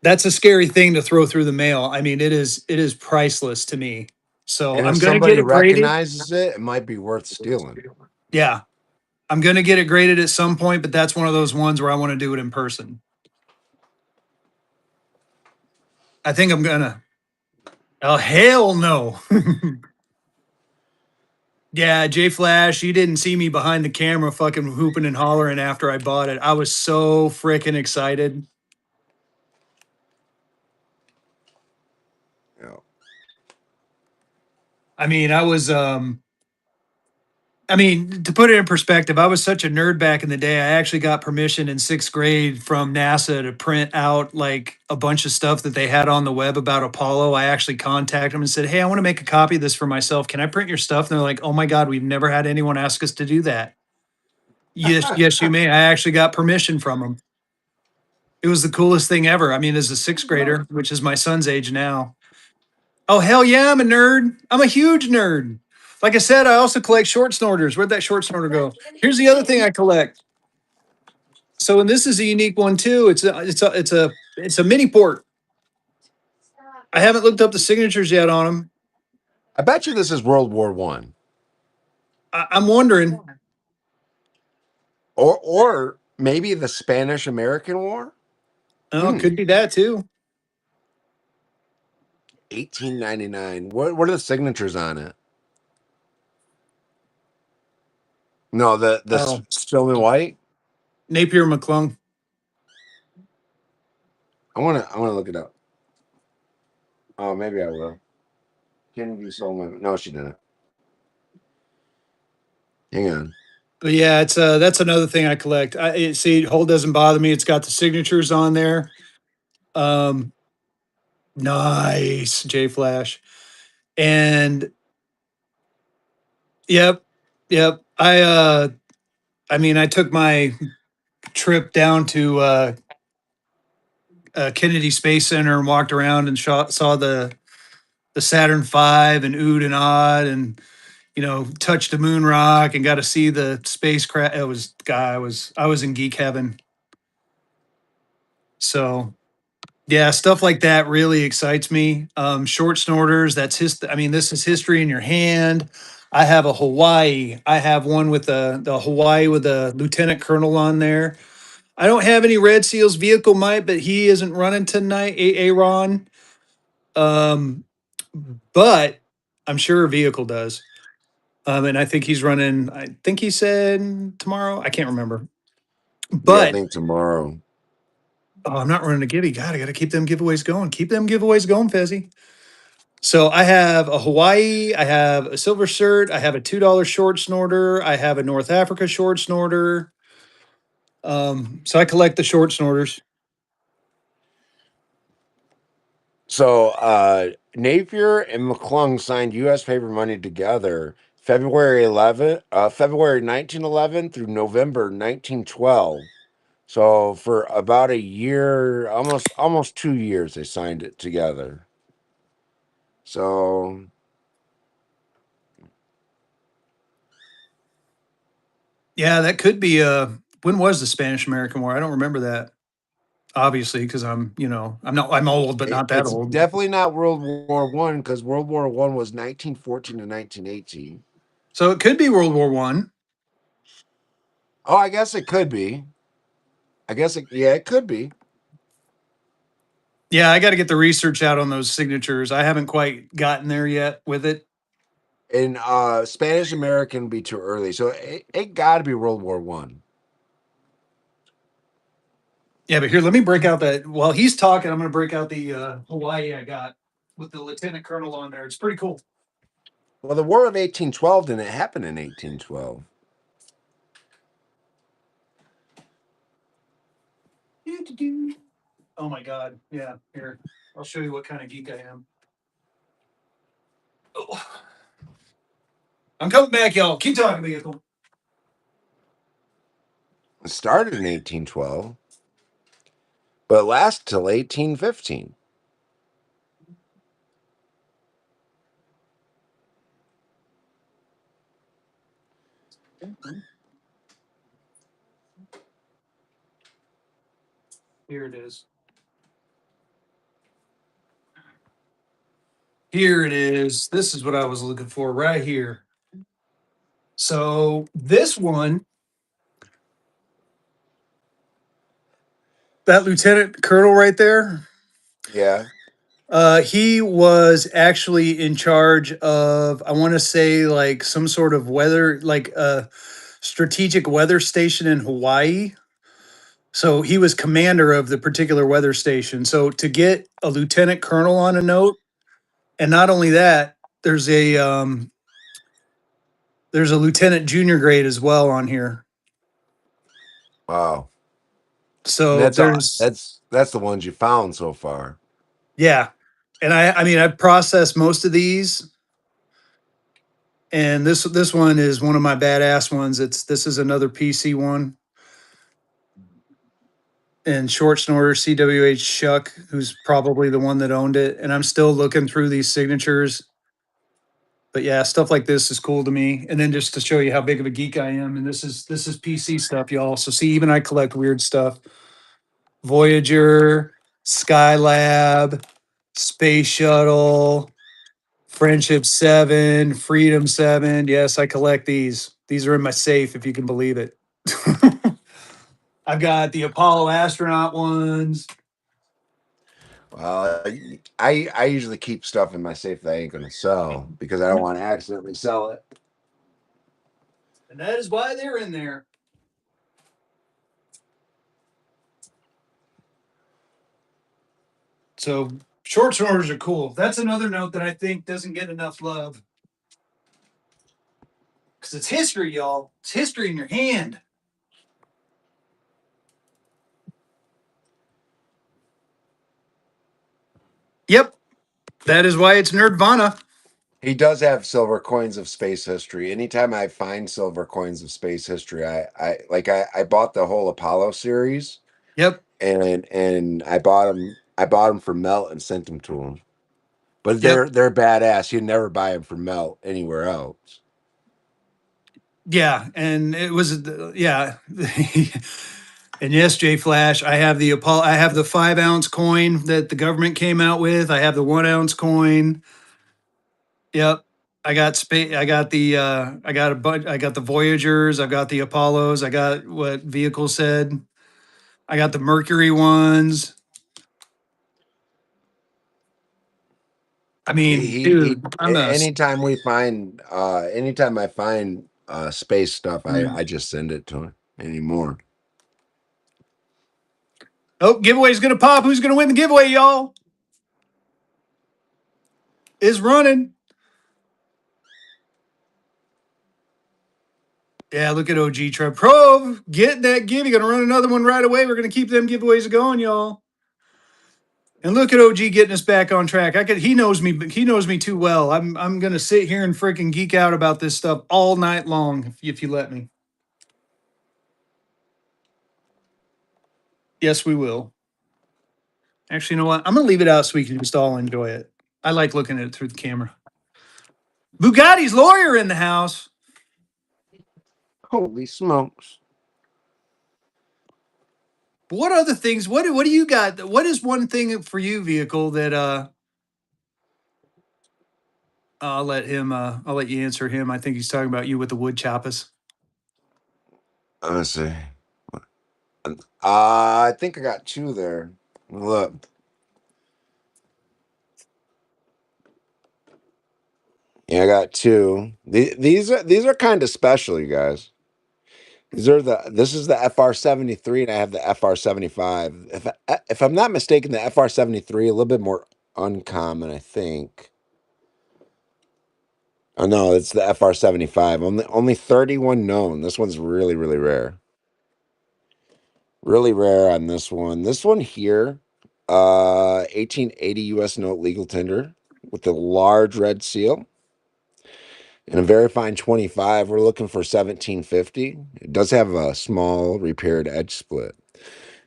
That's a scary thing to throw through the mail. I mean, it is priceless to me. So and if I'm gonna get somebody it graded. recognizes it, it might be worth stealing. Yeah, I'm gonna get it graded at some point, but that's one of those ones where I want to do it in person. I think I'm gonna. Oh hell no. Yeah, Jay Flash, you didn't see me behind the camera fucking hooping and hollering after I bought it. I was so freaking excited. Yeah. I mean, I mean, to put it in perspective, I was such a nerd back in the day. I actually got permission in sixth grade from NASA to print out like a bunch of stuff that they had on the web about Apollo. I actually contacted them and said, "Hey, I want to make a copy of this for myself. Can I print your stuff?" And they're like, "Oh my God, we've never had anyone ask us to do that." Yes, yes, you may. I actually got permission from them. It was the coolest thing ever. I mean, as a sixth grader, which is my son's age now. Oh, hell yeah, I'm a nerd. I'm a huge nerd. Like I said, I also collect short snorters. Where'd that short snorter go? Here's the other thing I collect. So, and this is a unique one too. It's a mini port. I haven't looked up the signatures yet on them. I bet you this is World War I, I'm wondering. or maybe the Spanish American War. Oh, it could be that too. 1899. What are the signatures on it? No, the Oh, Stillman White. Napier McClung. I want to look it up. Oh, maybe I will. Kennedy sold my. No, she didn't. Hang on. But yeah, it's that's another thing I collect. See, hold doesn't bother me. It's got the signatures on there. Um, nice J Flash, and yep, yep. I mean, I took my trip down to Kennedy Space Center and walked around and saw the Saturn V and Ood and Odd and touched a moon rock and got to see the spacecraft. It was guy. I was in geek heaven. So yeah, stuff like that really excites me. Short snorters. That's his. I mean, this is history in your hand. I have a Hawaii. I have one with the Hawaii with a lieutenant colonel on there. I don't have any Red Seals vehicle might, but he isn't running tonight. Aaron. Um, but I'm sure a vehicle does. And I think he's running. I think he said tomorrow. I can't remember. Yeah, I But think tomorrow. oh, I'm not running a givey. God, I got to keep them giveaways going. Keep them giveaways going, Fezzy. So I have a Hawaii. I have a silver shirt. I have a $2 short snorter. I have a North Africa short snorter. So I collect the short snorters. So Napier and McClung signed U.S. paper money together February 1911 through November 1912. So for about a year, almost 2 years, they signed it together. So Yeah, that could be. When was the Spanish American War? I don't remember that. Obviously, because I'm old, but not that it's old. definitely not World War I because World War I was 1914 to 1918. So it could be World War One. Oh, I guess it could be. Yeah, it could be. Yeah, I got to get the research out on those signatures. I haven't quite gotten there yet with it. And Spanish American be too early, so it got to be World War I. Yeah, but here, let me break out that. While he's talking, I'm going to break out the Hawaii I got with the lieutenant colonel on there. It's pretty cool. Well, the War of 1812 didn't happen in 1812. Oh my God. Yeah, here. I'll show you what kind of geek I am. Oh, I'm coming back, y'all. Keep talking, vehicle. It started in 1812, but lasted till 1815. Here it is. Here it is. This is what I was looking for right here. So this one, that lieutenant colonel right there, Yeah. he was actually in charge of, I want to say, like some sort of weather, like a strategic weather station in Hawaii. So he was commander of the particular weather station. So to get a lieutenant colonel on a note, and not only that, there's a lieutenant junior grade as well on here. Wow. And So that's all. there's That's the ones you found so far. yeah, and I mean I've processed most of these, and this one is one of my badass ones. This is another PC one, and short snorter CWH Shuck, who's probably the one that owned it, and I'm still looking through these signatures. But yeah, stuff like this is cool to me. And then just to show you how big of a geek I am, and this is PC stuff, y'all. So see, even I collect weird stuff. Voyager, Skylab, Space Shuttle, Friendship 7, Freedom 7. Yes, I collect these. These are in my safe, if you can believe it. I've got the Apollo astronaut ones. Well, I usually keep stuff in my safe that I ain't gonna sell because I don't want to accidentally sell it. And that is why they're in there. So Short snorters are cool. That's another note that I think doesn't get enough love because it's history, y'all. It's history in your hand. Yep, that is why it's Nerdvana. He does have silver coins of space history. Anytime I find silver coins of space history, I bought the whole Apollo series, Yep, and I bought them for Melt and sent them to him. But yep, they're badass. You'd never buy them from Melt anywhere else. yeah, and it was yeah. And yes, Jay Flash, I have the Apollo. I have the 5 ounce coin that the government came out with. I have the 1 ounce coin. Yep. I got space. I got the. I got a bunch. I got the Voyagers. I got the Apollos. I got what vehicle said. I got the Mercury ones. I mean, dude, I'm a. Anytime I find space stuff, I just send it to him anymore. Oh, giveaway's gonna pop. Who's gonna win the giveaway, y'all? Is running. Yeah, look at OG Trev Prove. Get that give. You're gonna run another one right away. We're gonna keep them giveaways going, y'all. And look at OG getting us back on track. I could he knows me, he knows me too well. I'm gonna sit here and freaking geek out about this stuff all night long if you let me. Yes, we will. Actually, you know what? I'm gonna leave it out so we can just all enjoy it. I like looking at it through the camera. Bugatti's lawyer in the house. Holy smokes! What other things? What do you got? What is one thing for you, vehicle, that I'll let him I'll let you answer him. I think he's talking about you with the wood choppers. Let's see. I think I got two there. Look, yeah, I got two. These are kind of special, you guys. This is the FR73 and I have the FR75. If I'm not mistaken, the FR73 a little bit more uncommon, I think. Oh no, it's the FR75. Only 31 known. This one's really really rare. Really rare on this one. This one here, 1880 U.S. note legal tender with the large red seal and a very fine 25. We're looking for 1750. It does have a small repaired edge split.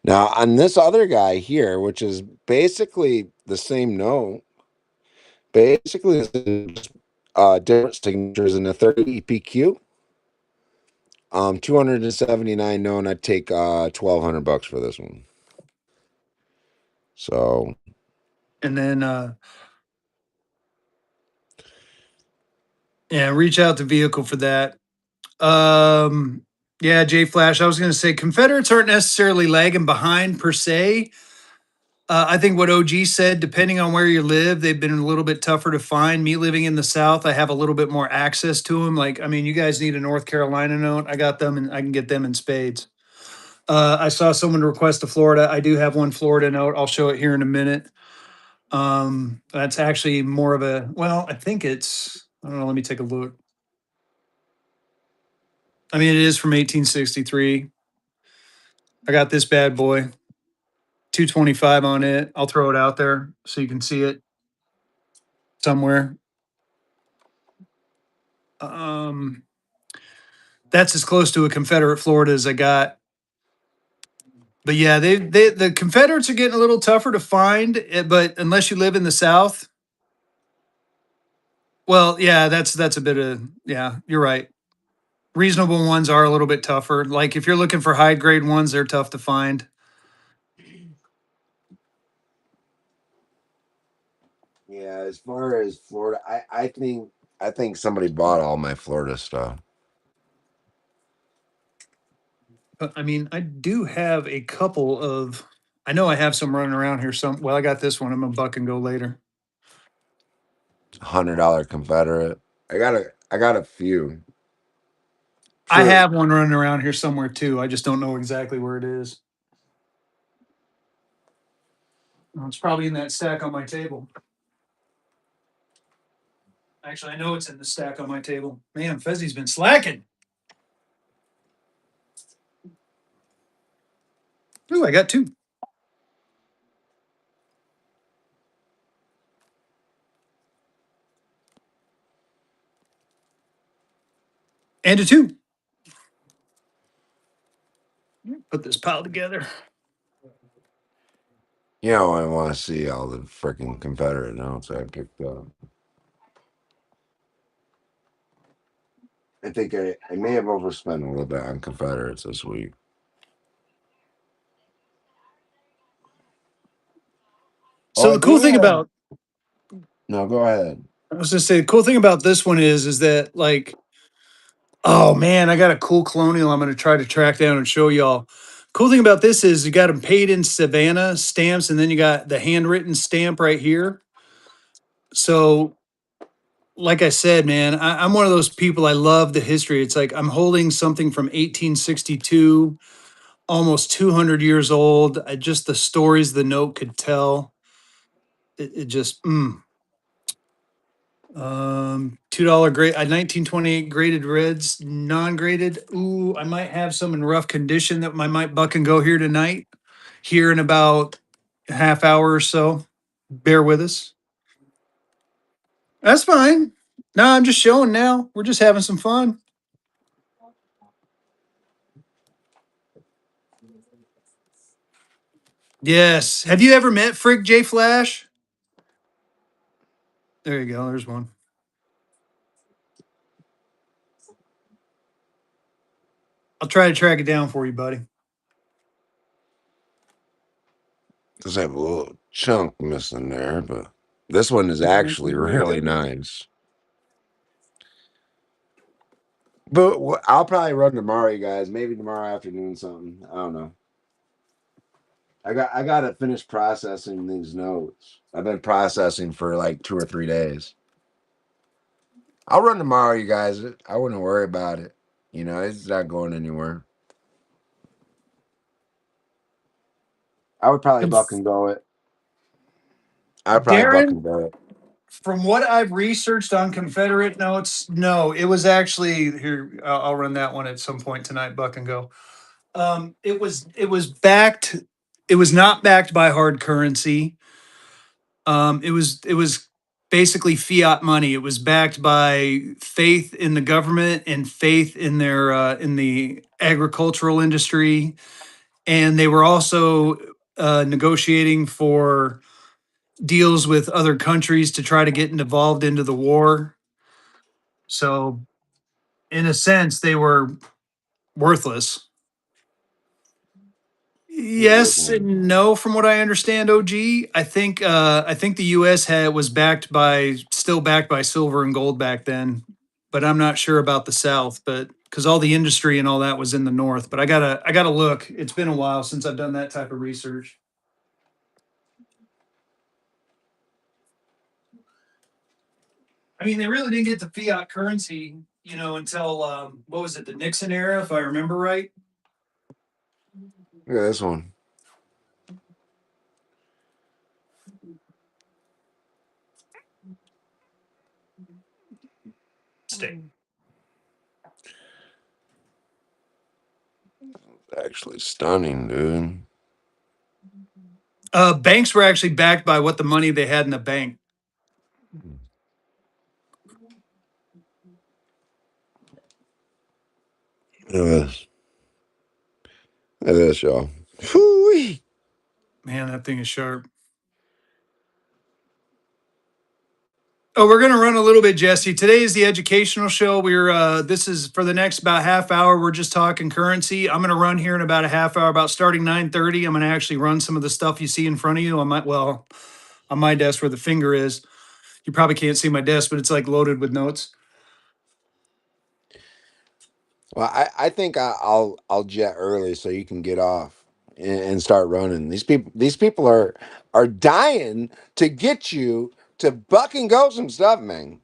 Now on this other guy here, which is basically the same note, basically different signatures in a 30 EPQ. 279 known. I'd take $1,200 for this one. So And then yeah, reach out to vehicle for that. Um yeah, Jay Flash. I was gonna say Confederates aren't necessarily lagging behind per se. I think what OG said, depending on where you live, they've been a little bit tougher to find. Me living in the South, I have a little bit more access to them. Like, I mean, you guys need a North Carolina note. I got them and I can get them in spades. I saw someone request a Florida. I do have one Florida note. I'll show it here in a minute. That's actually more of a, well, I think it's, I don't know, let me take a look. I mean, it is from 1863. I got this bad boy, 225 on it. I'll throw it out there so you can see it somewhere. Um, that's as close to a Confederate Florida as I got. But yeah, they the Confederates are getting a little tougher to find. But unless you live in the South, well, yeah, that's a bit of, yeah. You're right. Reasonable ones are a little bit tougher. Like if you're looking for high grade ones, they're tough to find. yeah, as far as Florida, I think somebody bought all my Florida stuff. But I mean, I do have a couple of. I know I have some running around here. Some. Well, I got this one. I'm gonna buck and go later. $100 Confederate. I got a few. I True. have one running around here somewhere too. I just don't know exactly where it is. Oh, it's probably in that stack on my table. Actually, I know it's in the stack on my table. Man, Fezzy's been slacking. Ooh, I got two. And a two. Put this pile together. You know, I want to see all the freaking Confederate notes I picked up. I think I may have overspent a little bit on Confederates this week. Oh, So I the cool do thing have. about No, go ahead. I was just say the cool thing about this one is that like, oh man, I got a cool colonial I'm gonna try to track down and show y'all. Cool thing about this is you got them paid in Savannah stamps, and then you got the handwritten stamp right here. So like I said, man, I'm one of those people. I love the history. It's like I'm holding something from 1862, almost 200 years old. Just the stories the note could tell. It just, $2 grade, 1928 graded reds, non-graded. Ooh, I might have some in rough condition that I might buck and go here tonight. Here in about a half hour or so. Bear with us. That's fine. No, I'm just showing now. We're just having some fun. Yes. Have you ever met Frick J Flash? There you go. There's one. I'll try to track it down for you, buddy. Does have a little chunk missing there, but this one is actually really nice. But I'll probably run tomorrow, you guys. Maybe tomorrow afternoon, something. I don't know. I got to finish processing these notes. I've been processing for like 2 or 3 days. I'll run tomorrow, you guys. I wouldn't worry about it. You know, it's not going anywhere. I would probably buck and go it. I'd probably buck Darren, and go it. from what I've researched on Confederate notes, no, it was actually here. I'll run that one at some point tonight. Buck and go. It was backed. It was not backed by hard currency. It was basically fiat money. It was backed by faith in the government and faith in their in the agricultural industry, and they were also negotiating for deals with other countries to try to get involved into the war. So, in a sense, they were worthless. Look at this Yes one. and no, from what I understand. OG, I think the U.S. had was backed by still backed by silver and gold back then, but I'm not sure about the South. But because all the industry and all that was in the North, but I gotta look. It's been a while since I've done that type of research. I mean, they really didn't get to fiat currency, until what was it, the Nixon era, if I remember right. Look at this one. Stay. Actually stunning, dude. Banks were actually backed by what the money they had in the bank. Look at this. Look at this, y'all. Whoo-wee. Man, that thing is sharp. Oh, we're gonna run a little bit, Jesse. Today is the educational show. We're this is for the next about half hour. We're just talking currency. I'm gonna run here in about a half hour, about starting 9:30. I'm gonna actually run some of the stuff you see in front of you on my desk where the finger is. You probably can't see my desk, but it's like loaded with notes. Well, I think I'll jet early so you can get off and start running. These people are dying to get you to buck and go some stuff, man.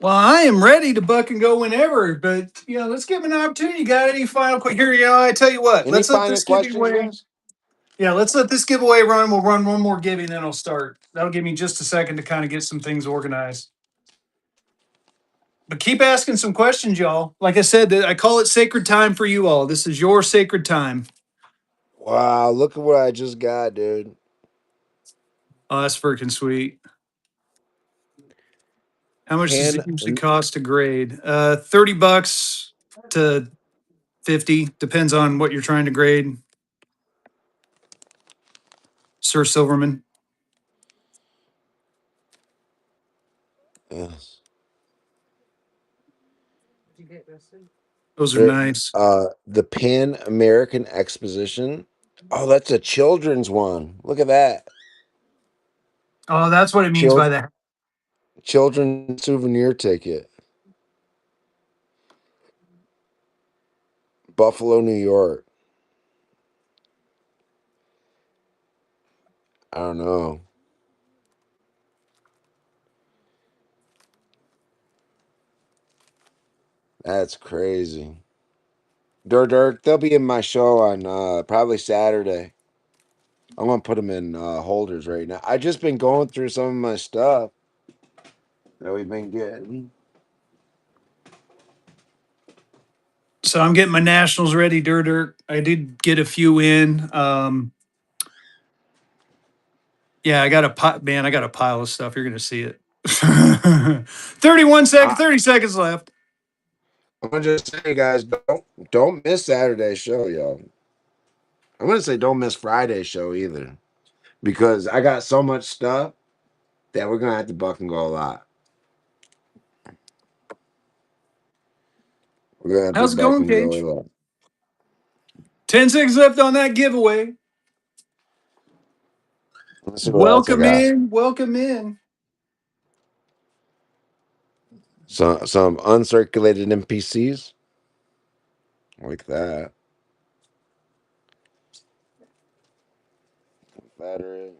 Well, I am ready to buck and go whenever, but let's give him an opportunity. You got any final here? I tell you what, Any let's let final this give you questions, away. guys? Yeah, let's let this giveaway run. We'll run one more giving, then I'll start. That'll give me just a second to kind of get some things organized. But keep asking some questions, y'all. Like I said, I call it sacred time for you all. This is your sacred time. Wow, look at what I just got, dude. Oh, that's freaking sweet. How much does it Pan usually cost to grade? $30 to 50, depends on what you're trying to grade. Sir Silverman. yes. Did you get listed? Those are nice. The Pan American Exposition. Oh, that's a children's one. Look at that. Oh, that's what it means by Child that. children's souvenir ticket. Buffalo, New York. I don't know. That's crazy. Dirk, they'll be in my show on probably Saturday. I'm gonna put them in holders right now. I just been going through some of my stuff that we've been getting. So I'm getting my nationals ready, Dirt. I did get a few in. Yeah, I got man, I got a pile of stuff. You're gonna see it. I, 30 seconds left. I'm gonna just say, guys, don't miss Saturday's show, y'all. I'm gonna say don't miss Friday's show either because I got so much stuff that we're gonna have to buck and go a lot. We're gonna have to How's it buck going, and go a Cage? lot. 10 seconds left on that giveaway. Let's see what else I Welcome got. in. Welcome in. Some uncirculated NPCs like that. Confederate.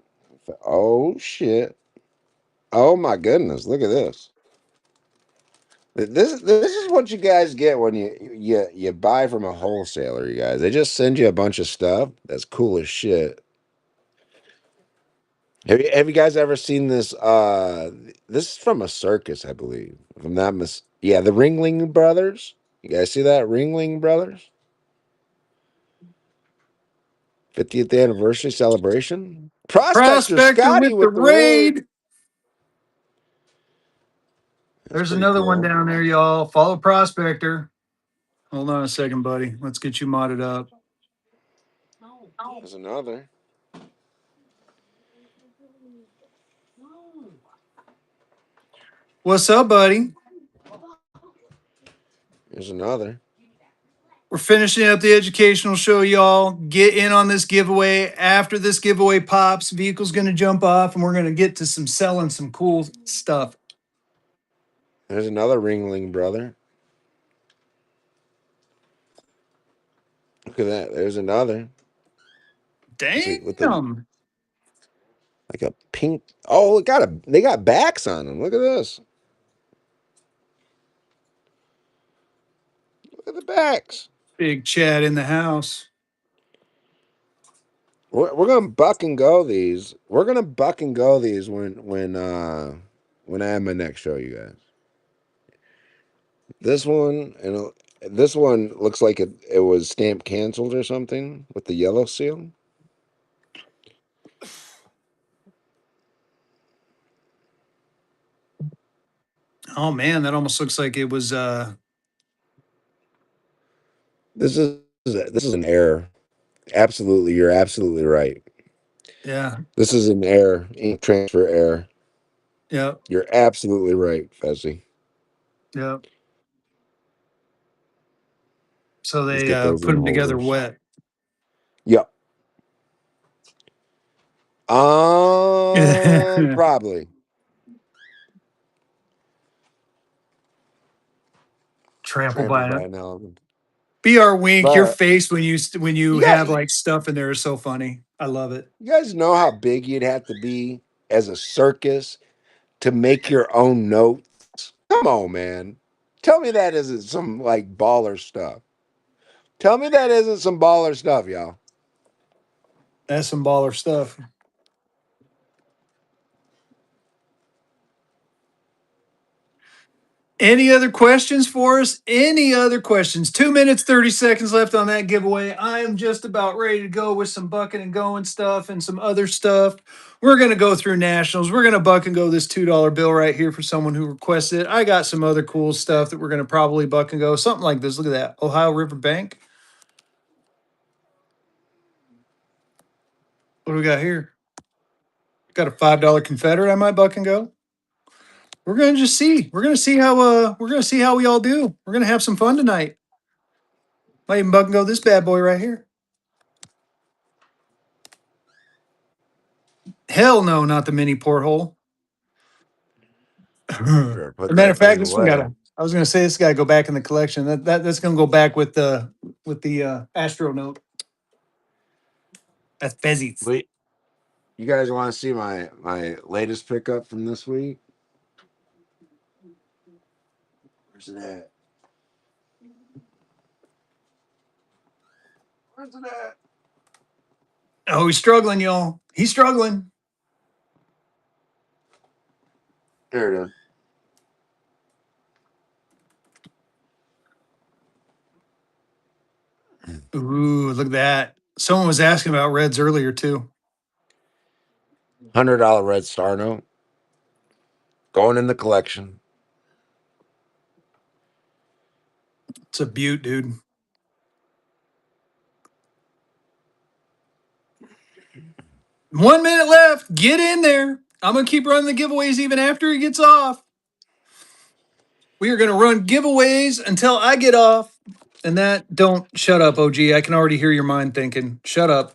Oh shit. Oh my goodness. Look at this. This is what you guys get when you buy from a wholesaler, you guys. They just send you a bunch of stuff that's cool as shit. Have you guys ever seen this this is from a circus, I believe. If I'm not yeah, the Ringling Brothers. You guys see that? Ringling Brothers? 50th anniversary celebration. Prospector Prospector Scotty with the with the raid. raid. That's There's pretty another one cool. down there, y'all. Follow Prospector. Hold on a second, buddy. Let's get you modded up. No. There's another. No. What's up, buddy? There's another. We're finishing up the educational show, y'all. Get in on this giveaway. After this giveaway pops, vehicle's going to jump off and we're going to get to some selling some cool stuff. There's another Ringling brother. Look at that. There's another. With the Damn. like a pink. Oh, they got backs on them. Look at this. Look at the backs. Big Chad in the house. We're gonna buck and go these. We're gonna buck and go these when I have my next show, you guys. This one and this one looks like it was stamped canceled or something with the yellow seal. Oh man, that almost looks like it was This is an error. Absolutely, you're absolutely right. yeah. This is an error, ink transfer error. Yeah. You're absolutely right, Fezzy. Yeah. So Let's they get those put in them together holders. wet. Yep. Probably Trampled trampled by by it. an elephant. BR Wink, your But face when you you have guys, like stuff in there is so funny. I love it. you guys know how big you'd have to be as a circus to make your own notes. Come on, man. Tell me that isn't some like baller stuff. Tell me that isn't some baller stuff, y'all. That's some baller stuff. Any other questions for us? Any other questions? 2 minutes, 30 seconds left on that giveaway. I am just about ready to go with some bucking and going stuff and some other stuff. We're going to go through nationals. We're going to buck and go this $2 bill right here for someone who requested it. I got some other cool stuff that we're going to probably buck and go. Something like this. Look at that. Ohio River Bank. What do we got here? Got a $5 Confederate I might buck and go. We're going to just see. We're going to see how we all do. We're going to have some fun tonight. Might even buck and go this bad boy right here. Hell no, not the mini porthole. As Sure, a put matter of that fact, thing this one got away. to. I was going to say this got to go back in the collection. That's going to go back with the Astro note. That's Fezzy's. Wait, you guys want to see my latest pickup from this week? Where's it at? Where's it at? Oh, he's struggling, y'all. He's struggling. There it is. Ooh, look at that. Someone was asking about reds earlier too. $100 red star note going in the collection. It's a beaut, dude. 1 minute left. Get in there. I'm gonna keep running the giveaways even after he gets off. We are gonna run giveaways until I get off. And that don't shut up, OG. I can already hear your mind thinking. Shut up.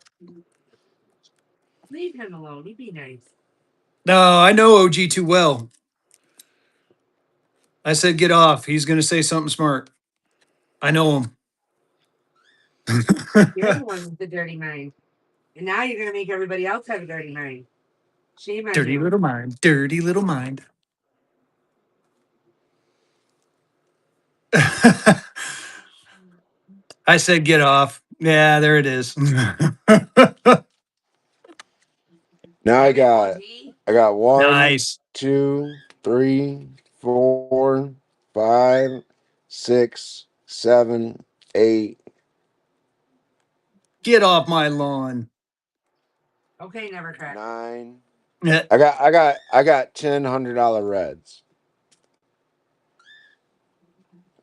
Leave him alone. He'd be nice. No, I know OG too well. I said get off. He's gonna say something smart. I know him. You're the one with the dirty mind. And now you're gonna make everybody else have a dirty mind. Shame on Dirty you. little mind. Dirty little mind. I said get off. Yeah, there it is. Now I Get it, got OG? I got one, Nice. 2, 3, 4, 5, 6, 7, 8, Get off my lawn. Okay, never crack. 9. Yeah. I got 10 $100 reds.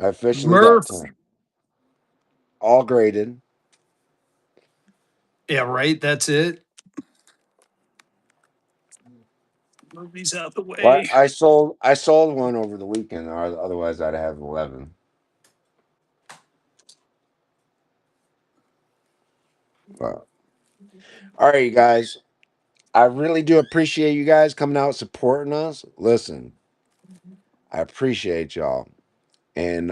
I officially got Murph. 10. All graded. Yeah, right. That's it. Move these out the Well, way. I sold one over the weekend, or otherwise I'd have 11. But, all right, you guys. I really do appreciate you guys coming out supporting us. Listen, I appreciate y'all. And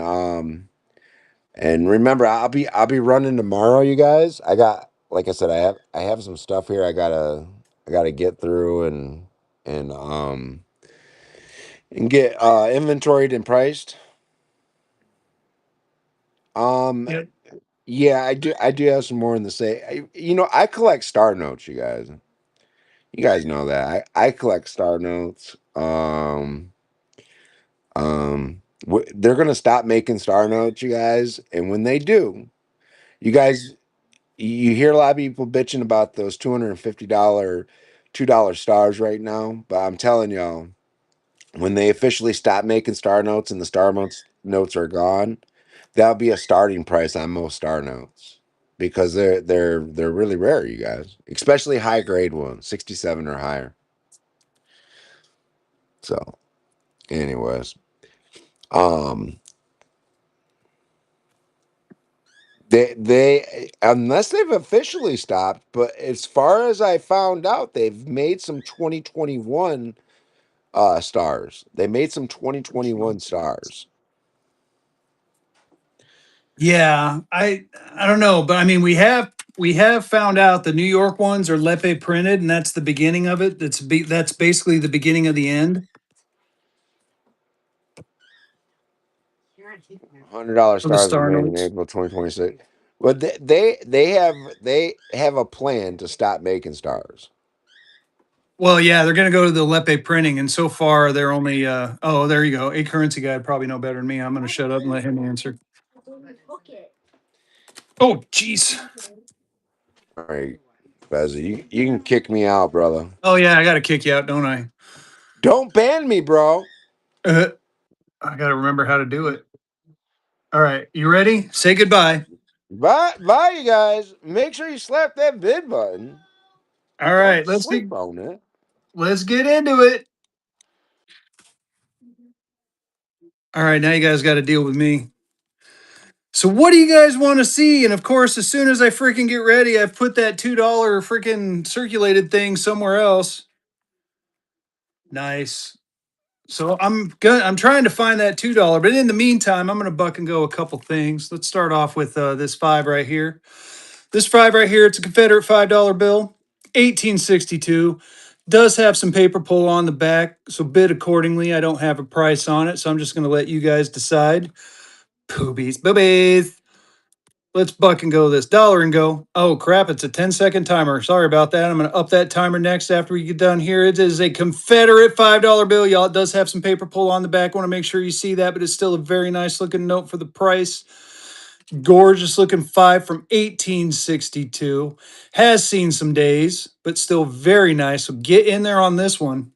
remember, I'll be running tomorrow, you guys. I got, like I said, I have some stuff here I gotta get through and get inventoried and priced. Um Yep. yeah, I do have some more in the say. I collect star notes, you guys. You guys know that. I collect star notes. They're gonna stop making star notes, you guys, and when they do, you guys, you hear a lot of people bitching about those $250, $2 stars right now, but I'm telling y'all, when they officially stop making star notes and the notes are gone, that'll be a starting price on most star notes because they're really rare, you guys, especially high grade ones, 67 or higher. So, anyways, um, they unless they've officially stopped, but as far as I found out, they've made some 2021 stars. They made some 2021 stars. Yeah, I don't know, but I mean we have found out the New York ones are Lepe printed, and that's the beginning of it. That's basically the beginning of the end You're not keeping it. $100 of the stars were star made in notes. April 2026. But they have a plan to stop making stars. Well, yeah, they're going to go to the Lepe printing, and so far they're only. Oh, there you go. A currency guy would probably know better than me. I'm going to shut up and let him answer. Oh, jeez. All right, Fezzy, you can kick me out, brother. Oh yeah, I got to kick you out, don't I? Don't ban me, bro. Uh, I got to remember how to do it. All right, you ready? Say goodbye. Bye, you guys. Make sure you slap that bid button. All Don't right, sleep on it. let's get into it. All right, now you guys got to deal with me. So what do you guys want to see? And of course, as soon as I freaking get ready, I put that $2 freaking circulated thing somewhere else. Nice. So I'm trying to find that $2, but in the meantime, I'm gonna buck and go a couple things. Let's start off with this five right here. This five right here, it's a Confederate $5 bill, 1862. Does have some paper pull on the back, so bid accordingly. I don't have a price on it, so I'm just gonna let you guys decide. Boobies, boobies. Let's buck and go this dollar and go. Oh crap, it's a 10-second timer. Sorry about that. I'm gonna up that timer next after we get done here. It is a Confederate $5 bill, y'all. It does have some paper pull on the back. Want to make sure you see that, but it's still a very nice looking note for the price. Gorgeous looking five from 1862. Has seen some days, but still very nice. So get in there on this one.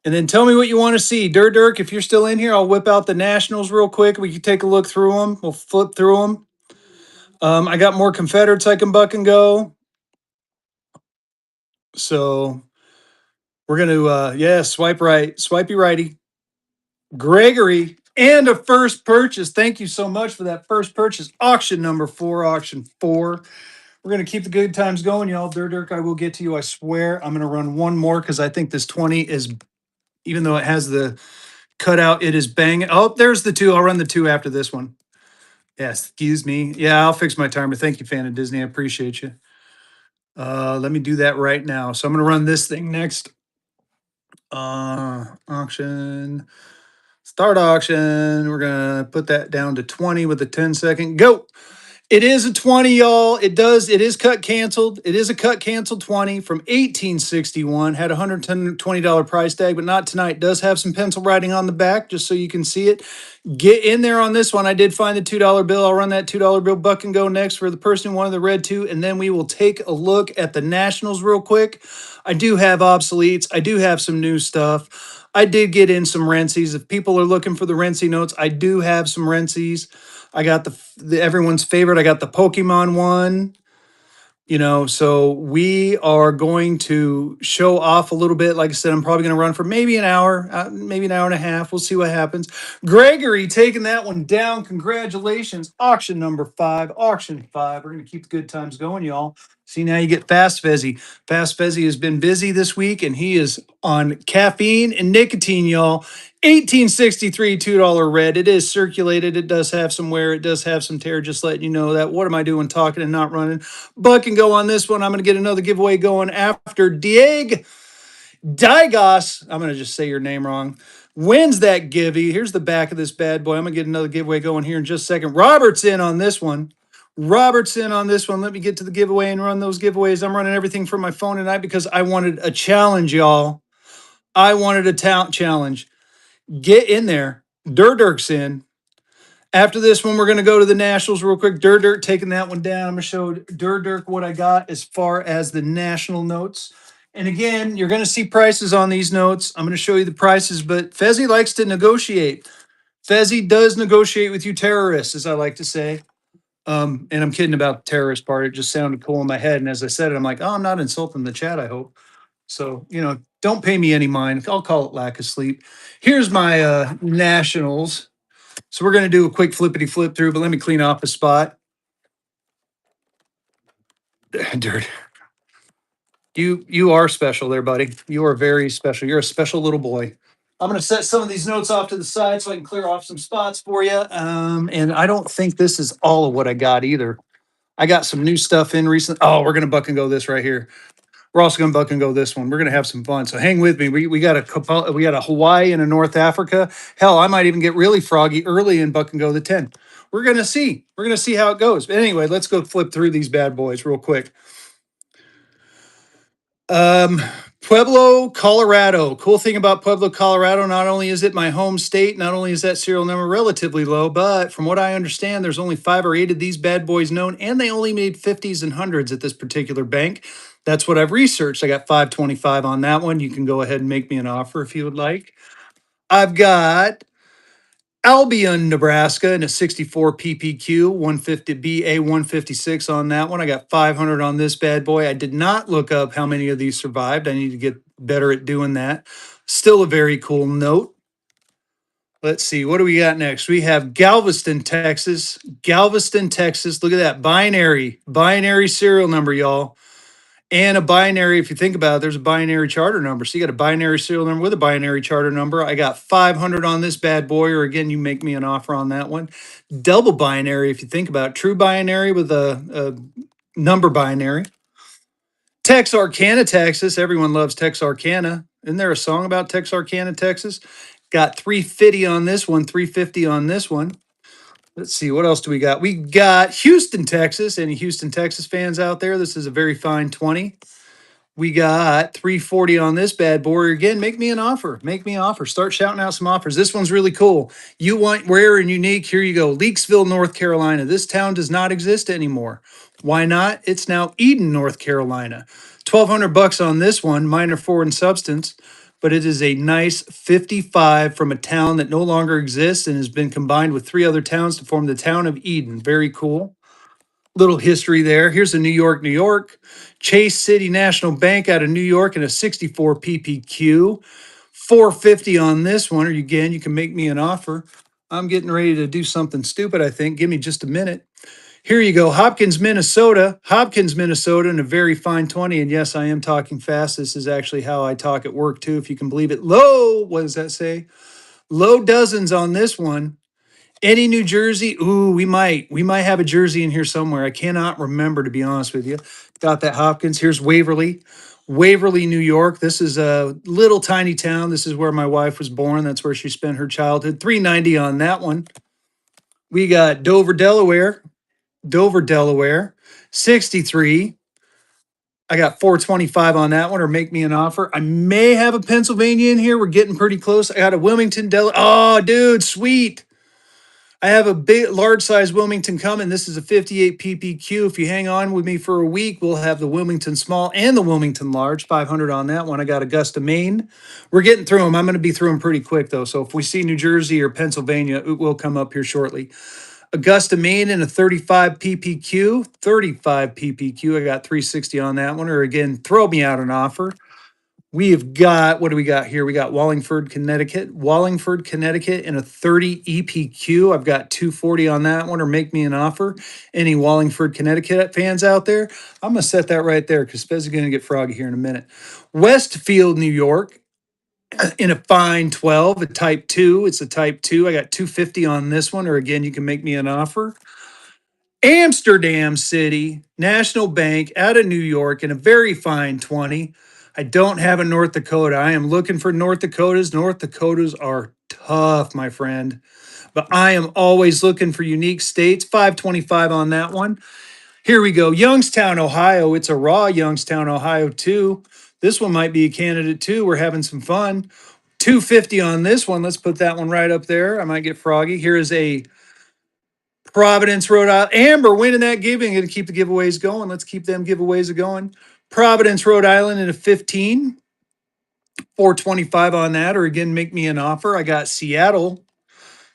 And then tell me what you want to see. Dirk, if you're still in here, I'll whip out the Nationals real quick. We can take a look through them. We'll flip through them. I got more Confederates I can buck and go. So we're going to, yeah, swipe right, swipey righty. Gregory and a first purchase. Thank you so much for that first purchase. Auction number 4, auction 4. We're going to keep the good times going, y'all. Dirk, I will get to you. I swear I'm going to run one more because I think this 20 is, even though it has the cutout, it is banging. Oh, there's the 2. I'll run the 2 after this one. Yes, excuse me. Yeah, I'll fix my timer. Thank you, fan of Disney. I appreciate you. Let me do that right now. So I'm going to run this thing next. Auction. Start auction. We're going to put that down to 20 with a 10-second. Go. It is a 20, y'all. It is cut canceled. It is a cut canceled 20 from 1861. Had a $120 price tag, but not tonight. Does have some pencil writing on the back, just so you can see it. Get in there on this one. I did find the $2 bill. I'll run that $2 bill buck and go next for the person who wanted the red 2. And then we will take a look at the Nationals real quick. I do have obsoletes. I do have some new stuff. I did get in some Rensies. If people are looking for the Rensie notes, I do have some Rensies. I got the everyone's favorite. I got the Pokemon one. So we are going to show off a little bit. Like I said, I'm probably going to run for maybe an hour, maybe an hour and a half. We'll see what happens. Gregory taking that one down. Congratulations. Auction number 5, auction 5. We're going to keep the good times going, y'all. See, now you get Fast Fezzy. Fast Fezzy has been busy this week, and he is on caffeine and nicotine, y'all. 1863 $2 red. It is circulated. It does have some wear. It does have some tear. Just letting you know that. What am I doing talking and not running? Buck and go on this one. I'm going to get another giveaway going after Diego Digos. I'm going to just say your name wrong. Wins that givey. Here's the back of this bad boy. I'm going to get another giveaway going here in just a second. Robert's in on this one. Robert's in on this one. Let me get to the giveaway and run those giveaways. I'm running everything from my phone tonight because I wanted a challenge, y'all. I wanted a talent challenge. Get in there. Dirk's in. After this one, we're going to go to the Nationals real quick. Dirk taking that one down. I'm going to show Dirk what I got as far as the national notes. And again, you're going to see prices on these notes. I'm going to show you the prices, but Fezzy likes to negotiate. Fezzy does negotiate with you terrorists, as I like to say. And I'm kidding about the terrorist part. It just sounded cool in my head. And as I said it, I'm like, oh, I'm not insulting the chat, I hope. So, don't pay me any mind. I'll call it lack of sleep. Here's my nationals. So we're going to do a quick flippity flip through, but let me clean off a spot. Dirt. You are special there, buddy. You are very special. You're a special little boy. I'm going to set some of these notes off to the side so I can clear off some spots for you. And I don't think this is all of what I got either. I got some new stuff in recently. Oh, we're going to buck and go this right here. We're also going to buck and go this one. We're going to have some fun. So hang with me. We got a Hawaii and a North Africa. Hell, I might even get really froggy early and buck and go the 10. We're gonna see. We're gonna see how it goes. But anyway, let's go flip through these bad boys real quick. Um, Pueblo, Colorado. Cool thing about Pueblo, Colorado, not only is it my home state, not only is that serial number relatively low, but from what I understand, there's only 5 or 8 of these bad boys known, and they only made 50s and hundreds at this particular bank. That's what I've researched. I got 525 on that one. You can go ahead and make me an offer if you would like. I've got Albion, Nebraska, in a 64 PPQ, 150 BA 156 on that one. I got 500 on this bad boy. I did not look up how many of these survived. I need to get better at doing that. Still a very cool note. Let's see, what do we got next? We have Galveston, Texas. Galveston, Texas. Look at that binary serial number, y'all. And a binary, if you think about it, there's a binary charter number. So you got a binary serial number with a binary charter number. I got 500 on this bad boy, or again, you make me an offer on that one. Double binary, if you think about it, true binary with a number binary. Texarkana, Texas. Everyone loves Texarkana. Isn't there a song about Texarkana, Texas? Got 350 on this one, 350 on this one. Let's see, what else do we got? We got Houston, Texas. Any Houston, Texas fans out there? This is a very fine 20. We got 340 on this bad boy. Again, make me an offer. Make me an offer. Start shouting out some offers. This one's really cool. You want rare and unique. Here you go. Leakesville, North Carolina. This town does not exist anymore. Why not? It's now Eden, North Carolina. 1,200 bucks on this one, minor foreign substance, but it is a nice 55 from a town that no longer exists and has been combined with 3 other towns to form the town of Eden. Very cool. Little history there. Here's a New York, New York. Chase City National Bank out of New York in a 64 PPQ. 450 on this one. Or again, you can make me an offer. I'm getting ready to do something stupid, I think. Give me just a minute. Here you go. Hopkins, Minnesota. Hopkins, Minnesota, in a very fine 20. And yes, I am talking fast. This is actually how I talk at work, too, if you can believe it. Low, what does that say? Low dozens on this one. Any New Jersey? Ooh, we might have a Jersey in here somewhere. I cannot remember, to be honest with you. Got that Hopkins. Here's Waverly, New York. This is a little tiny town. This is where my wife was born. That's where she spent her childhood. 390 on that one. We got Dover, Delaware. 63. I got 425 on that one, or make me an offer. I may have a Pennsylvania in here. We're getting pretty close. I got a Wilmington, Delaware. Oh, dude, sweet. I have a big, large size Wilmington coming. This is a 58 PPQ. If you hang on with me for a week, we'll have the Wilmington small and the Wilmington large. 500 on that one. I got Augusta, Maine. We're getting through them. I'm going to be through them pretty quick though. So if we see New Jersey or Pennsylvania, it will come up here shortly. Augusta, Maine in a 35 PPQ. 35 PPQ. I got 360 on that one. Or again, throw me out an offer. We have got, what do we got here? We got Wallingford, Connecticut. Wallingford, Connecticut in a 30 EPQ. I've got 240 on that one, or make me an offer. Any Wallingford, Connecticut fans out there? I'm going to set that right there because Fezzy's going to get froggy here in a minute. Westfield, New York in a fine 12, a type 2. It's a type 2. I got 250 on this one, or again, you can make me an offer. Amsterdam City, National Bank out of New York in a very fine 20. I don't have a North Dakota. I am looking for North Dakotas. North Dakotas are tough, my friend. But I am always looking for unique states. 525 on that one. Here we go. Youngstown, Ohio. It's a raw Youngstown, Ohio, too. This one might be a candidate, too. We're having some fun. 250 on this one. Let's put that one right up there. I might get froggy. Here is a Providence, Rhode Island. Amber winning that giving. Going to keep the giveaways going. Let's keep them giveaways going. Providence, Rhode Island in a 15. 425 on that. Or again, make me an offer. I got Seattle.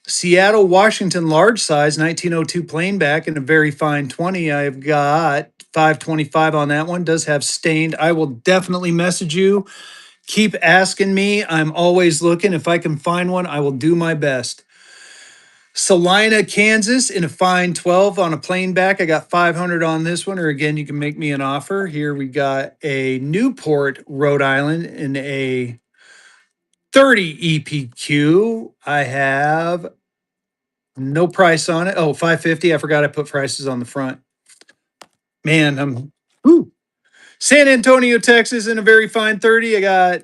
Seattle, Washington, large size, 1902 plain back in a very fine 20. I've got 525 on that one. Does have stained. I will definitely message you. Keep asking me. I'm always looking. If I can find one, I will do my best. Salina, Kansas in a fine 12 on a plain back. I got 500 on this one, or again, you can make me an offer. Here we got a Newport, Rhode Island in a 30 EPQ. I have no price on it. Oh, 550. I forgot I put prices on the front. Man, San Antonio, Texas in a very fine 30. I got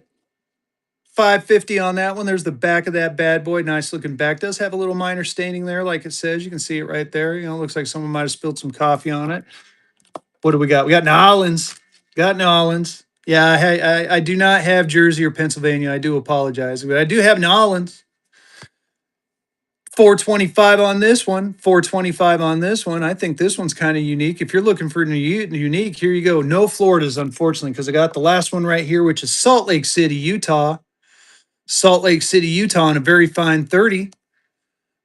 550 on that one. There's the back of that bad boy. Nice looking back. Does have a little minor staining there, like it says. You can see it right there. You know, looks like someone might have spilled some coffee on it. What do we got? We got Nolans. Got Nolans. Yeah, I do not have Jersey or Pennsylvania. I do apologize, but I do have Nolans. 425 on this one. 425 on this one. I think this one's kind of unique. If you're looking for unique, here you go. No Floridas, unfortunately, because I got the last one right here, which is Salt Lake City, Utah. Salt Lake City, Utah, and a very fine 30.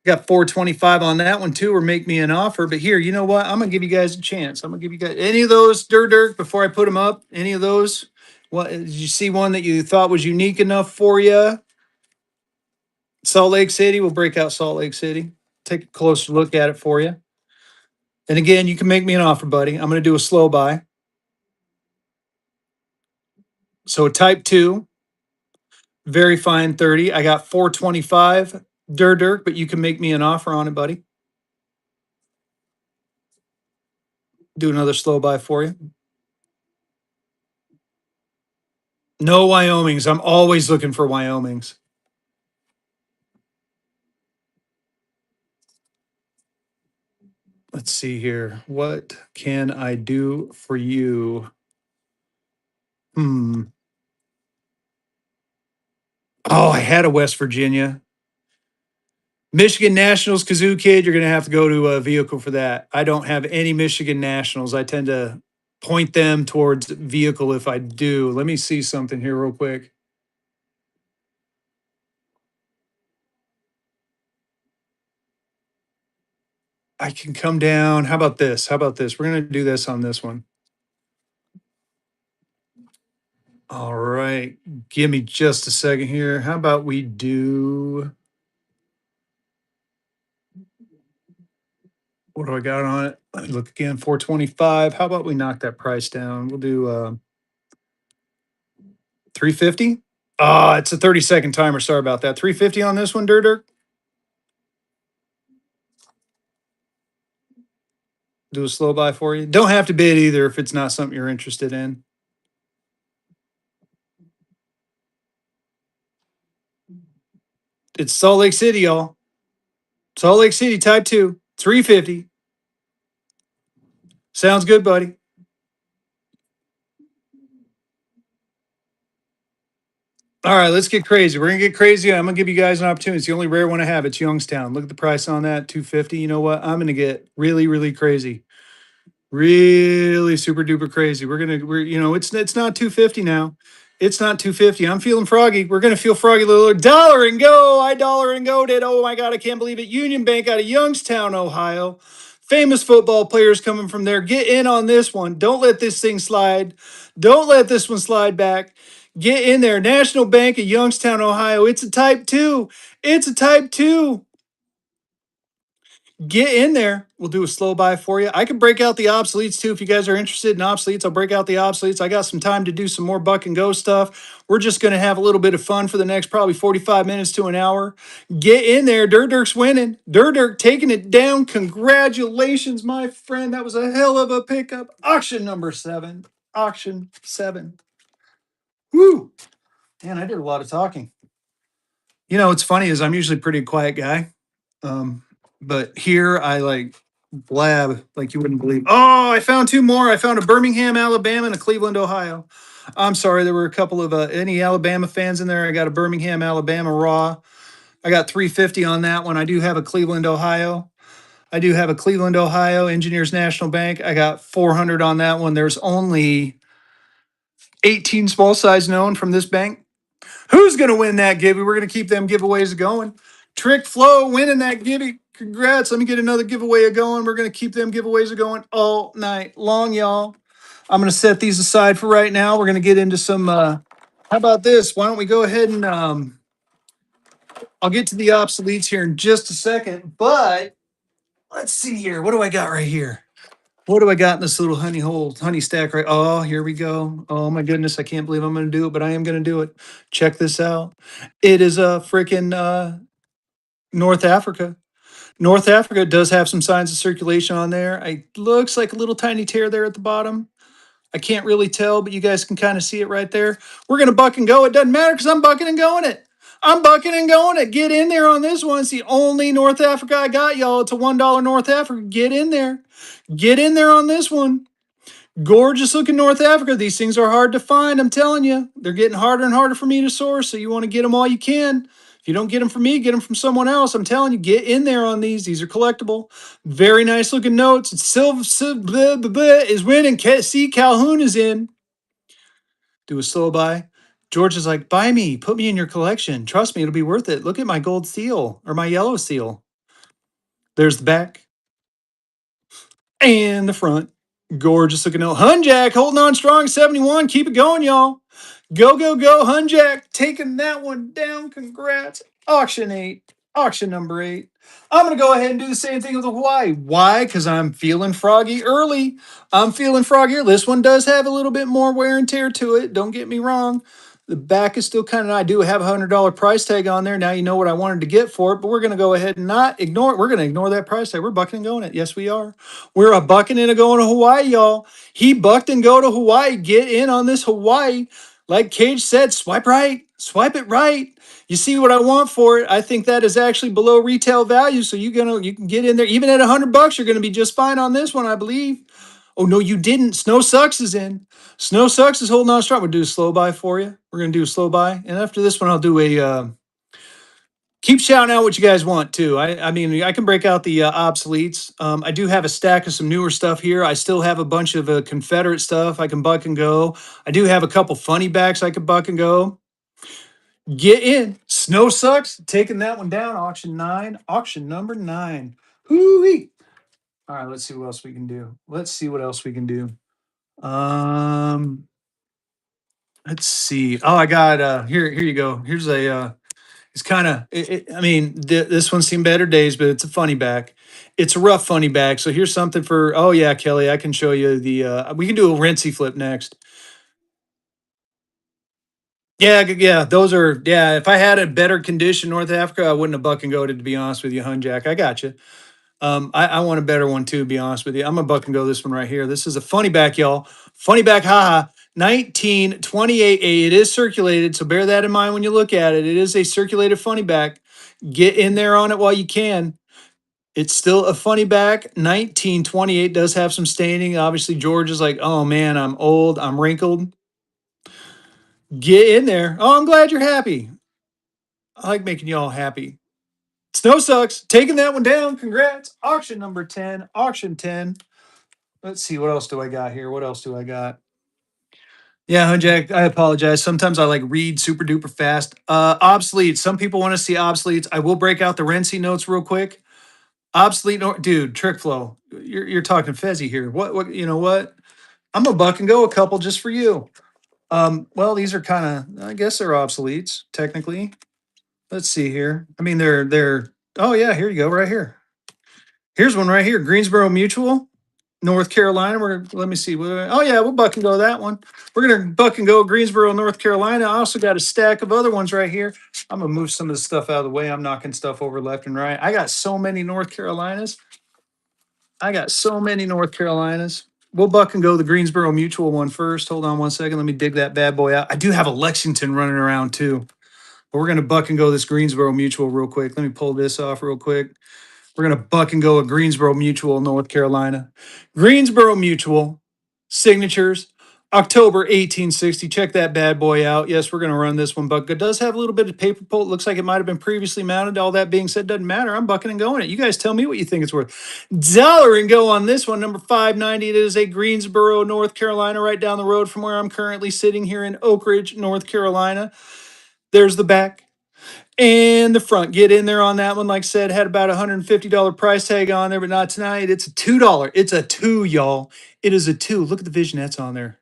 Got 425 on that one too, or make me an offer. But here, you know what? I'm gonna give you guys a chance. I'm gonna give you guys any of those dirt before I put them up. Any of those? What did you see one that you thought was unique enough for you? Salt Lake City. We'll break out Salt Lake City. Take a closer look at it for you. And again, you can make me an offer, buddy. I'm gonna do a slow buy. So a type 2, very fine 30. I got 425 dirt, but you can make me an offer on it, buddy. Do another slow buy for you. No Wyomings. I'm always looking for Wyomings. Let's see here. What can I do for you? Hmm. Oh, I had a West Virginia. Michigan Nationals, Kazoo Kid, you're going to have to go to a vehicle for that. I don't have any Michigan Nationals. I tend to point them towards vehicle if I do. Let me see something here real quick. I can come down. How about this? How about this? We're going to do this on this one. All right. Give me just a second here. How about we do, what do I got on it? Let me look again. 425. How about we knock that price down? We'll do 350. It's a 30-second timer. Sorry about that. 350 on this one, Dirt. Do a slow buy for you. Don't have to bid either if it's not something you're interested in. It's Salt Lake City, y'all. Salt Lake City, type 2, 350. Sounds good, buddy. All right, let's get crazy. We're gonna get crazy. I'm gonna give you guys an opportunity. It's the only rare one I have. It's Youngstown. Look at the price on that, 250. You know what? I'm gonna get really, really crazy. Really super duper crazy. We're it's not 250 now. It's not 250. I'm feeling froggy. We're gonna feel froggy a little dollar and go. I dollar and go did. Oh my god, I can't believe it. Union Bank out of Youngstown, Ohio. Famous football players coming from there. Get in on this one. Don't let this thing slide. Don't let this one slide back. Get in there. National Bank of Youngstown, Ohio. It's a type 2. It's a type 2. Get in there. We'll do a slow buy for you. I can break out the obsoletes too. If you guys are interested in obsoletes, I'll break out the obsoletes. I got some time to do some more buck and go stuff. We're just going to have a little bit of fun for the next probably 45 minutes to an hour. Get in there. Dirk's winning. Dirk taking it down. Congratulations, my friend. That was a hell of a pickup. Auction number 7. Auction 7. Woo. Man, I did a lot of talking. You know, what's funny is I'm usually a pretty quiet guy. Um, but here I like blab like you wouldn't believe. Oh, I found 2 more. I found a Birmingham, Alabama, and a Cleveland, Ohio. I'm sorry, there were a couple of any Alabama fans in there. I got a Birmingham, Alabama raw. I got 350 on that one. I do have a Cleveland, Ohio. I do have a Cleveland, Ohio Engineers National Bank. I got 400 on that one. There's only 18 small size known from this bank. Who's going to win that gibby? We're going to keep them giveaways going. Trick Flow winning that gibby. Congrats. Let me get another giveaway going. We're going to keep them giveaways going all night long, y'all. I'm going to set these aside for right now. We're going to get into some, how about this? Why don't we go ahead and, I'll get to the obsoletes here in just a second, but let's see here. What do I got right here? What do I got in this little honey stack right? Oh, here we go. Oh my goodness, I can't believe I'm going to do it, but I am going to do it. Check this out. It is a freaking North Africa. North Africa does have some signs of circulation on there. It looks like a little tiny tear there at the bottom. I can't really tell, but you guys can kind of see it right there. We're going to buck and go. It doesn't matter because I'm bucking and going it. I'm bucking and going it. Get in there on this one. It's the only North Africa I got, y'all. It's a $1 North Africa. Get in there. Get in there on this one. Gorgeous looking North Africa. These things are hard to find. I'm telling you, they're getting harder and harder for me to source. So you want to get them while you can. If you don't get them from me, get them from someone else. I'm telling you, get in there on these. These are collectible. Very nice looking notes. It's blah, blah, blah, is winning. C. Calhoun is in. Do a slow buy. George is like, buy me, put me in your collection. Trust me, it'll be worth it. Look at my gold seal or my yellow seal. There's the back and the front. Gorgeous looking note. Hunjack holding on strong, 71. Keep it going, y'all. Go, go, go. Hunjack taking that one down. Congrats. Auction 8. Auction number 8. I'm going to go ahead and do the same thing with the Hawaii. Why? Because I'm feeling froggy early. I'm feeling froggy. This one does have a little bit more wear and tear to it. Don't get me wrong. The back is still kind of, I do have a $100 price tag on there. Now you know what I wanted to get for it, but we're going to go ahead and not ignore it. We're going to ignore that price tag. We're bucking and going it. Yes, we are. We're a bucking and a going to Hawaii, y'all. He bucked and go to Hawaii. Get in on this Hawaii. Like Cage said, swipe right, swipe it right. You see what I want for it. I think that is actually below retail value. So you can get in there. Even at $100, you're gonna be just fine on this one, I believe. Oh no, you didn't. Snow Sucks is in. Snow Sucks is holding on strong. We'll do a slow buy for you. We're gonna do a slow buy. And after this one, I'll do a keep shouting out what you guys want too. I mean, I can break out the obsoletes. I do have a stack of some newer stuff here. I still have a bunch of Confederate stuff I can buck and go. I do have a couple funny backs I could buck and go. Get in. Snow Sucks. Taking that one down. Auction 9. Auction number 9. Hoo-wee. All right, let's see what else we can do. Let's see what else we can do. Um, let's see. Oh, I got here you go. Here's a it's kind of, I mean, this one's seen better days, but it's a funny back. It's a rough funny back. So here's something for, oh yeah, Kelly, I can show you we can do a Rinsey flip next. Yeah, yeah, those are, yeah, if I had a better condition North Africa, I wouldn't have buck and goated, to be honest with you, Hunjack. I got you. I want a better one too, to be honest with you. I'm a buck and go this one right here. This is a funny back, y'all. Funny back, haha. 1928A. It is circulated, so bear that in mind when you look at it. It is a circulated funny back. Get in there on it while you can. It's still a funny back. 1928 does have some staining. Obviously, George is like, oh man, I'm old, I'm wrinkled. Get in there. Oh, I'm glad you're happy. I like making you all happy. Snow Sucks. Taking that one down. Congrats. Auction number 10. Auction 10. Let's see. What else do I got here? What else do I got? Yeah, Jack, I apologize. Sometimes I like read super duper fast. Obsolete. Some people want to see obsoletes. I will break out the Renzi notes real quick. Obsolete, dude, trick flow. You're talking Fezzy here. What, you know what? I'm a buck and go a couple just for you. Well, these are kind of, I guess they're obsoletes, technically. Let's see here. I mean, they're, oh yeah, here you go, right here. Here's one right here, Greensboro Mutual, North Carolina. Let me see. Oh yeah, we'll buck and go that one. We're gonna buck and go Greensboro, North Carolina. I also got a stack of other ones right here. I'm gonna move some of the stuff out of the way. I'm knocking stuff over left and right. I got so many North Carolinas. We'll buck and go the Greensboro Mutual one first. Hold on one second. Let me dig that bad boy out. I do have a Lexington running around too. But we're gonna buck and go this Greensboro Mutual real quick. Let me pull this off real quick. We're going to buck and go a Greensboro Mutual, North Carolina. Greensboro Mutual, signatures, October 1860. Check that bad boy out. Yes, we're going to run this one, but it does have a little bit of paper pull. It looks like it might have been previously mounted. All that being said, doesn't matter. I'm bucking and going it. You guys tell me what you think it's worth. Dollar and go on this one, number 590. It is a Greensboro, North Carolina, right down the road from where I'm currently sitting here in Oak Ridge, North Carolina. There's the back. And the front, get in there on that one. Like I said, had about $150 price tag on there, but not tonight. It's a $2. It's a 2, y'all. It is a 2. Look at the vignettes on there.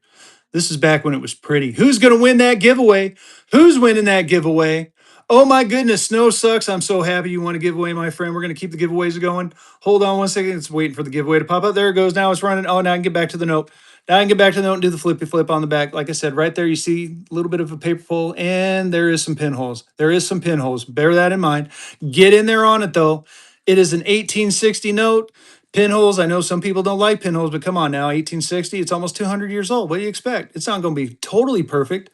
This is back when it was pretty. Who's going to win that giveaway? Who's winning that giveaway? Oh my goodness, Snow Sucks. I'm so happy you want to give away, my friend. We're going to keep the giveaways going. Hold on one second. It's waiting for the giveaway to pop up. There it goes. Now it's running. Oh, now I can get back to the note. Now I can get back to the note and do the flippy flip on the back. Like I said, right there, you see a little bit of a paper pull, and there is some pinholes. There is some pinholes. Bear that in mind. Get in there on it, though. It is an 1860 note. Pinholes, I know some people don't like pinholes, but come on now, 1860, it's almost 200 years old. What do you expect? It's not going to be totally perfect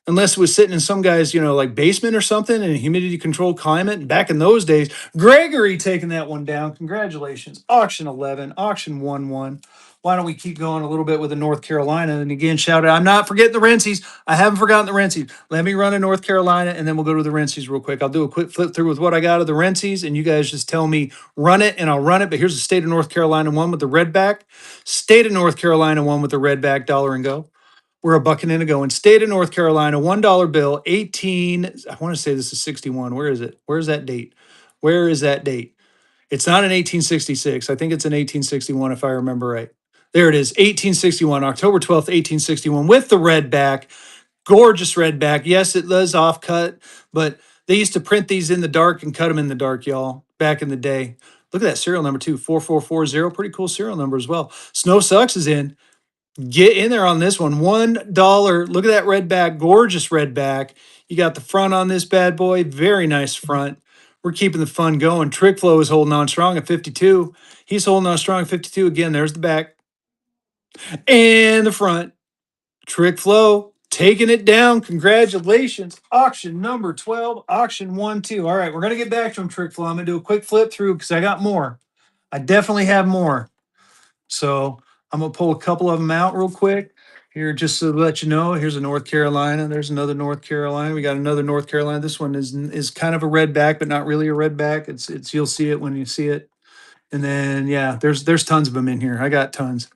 unless it was sitting in some guy's, like basement or something in a humidity controlled climate. And back in those days, Gregory taking that one down. Congratulations. Auction 11, auction 1-1. Why don't we keep going a little bit with the North Carolina? And again, shout out. I'm not forgetting the Rensies. I haven't forgotten the Rensies. Let me run a North Carolina and then we'll go to the Rensies real quick. I'll do a quick flip through with what I got of the Rensies and you guys just tell me run it and I'll run it. But here's the state of North Carolina one with the red back, state of North Carolina one with the red back, dollar and go. We're a bucking in a going. State of North Carolina, $1 bill, 18. I want to say this is 61. Where is it? Where's that date? Where is that date? It's not an 1866. I think it's an 1861 if I remember right. There it is, 1861, October 12th, 1861, with the red back. Gorgeous red back. Yes, it was off cut, but they used to print these in the dark and cut them in the dark, y'all, back in the day. Look at that serial number too, 4440. Pretty cool serial number as well. Snow Sucks is in. Get in there on this one. $1. Look at that red back, gorgeous red back. You got the front on this bad boy, very nice front. We're keeping the fun going. Trick Flow is holding on strong at 52. He's holding on strong at 52 again. There's the back and the front. Trick Flow taking it down. Congratulations. Auction number 12, auction 1-2. All right, we're going to get back to him, Trick Flow. I'm going to do a quick flip through because I got more. I definitely have more. So I'm gonna pull a couple of them out real quick here, just to let you know. Here's a North Carolina. There's another North Carolina. We got another North Carolina. This one is kind of a red back, but not really a red back. It's you'll see it when you see it. And then yeah, there's tons of them in here. I got tons.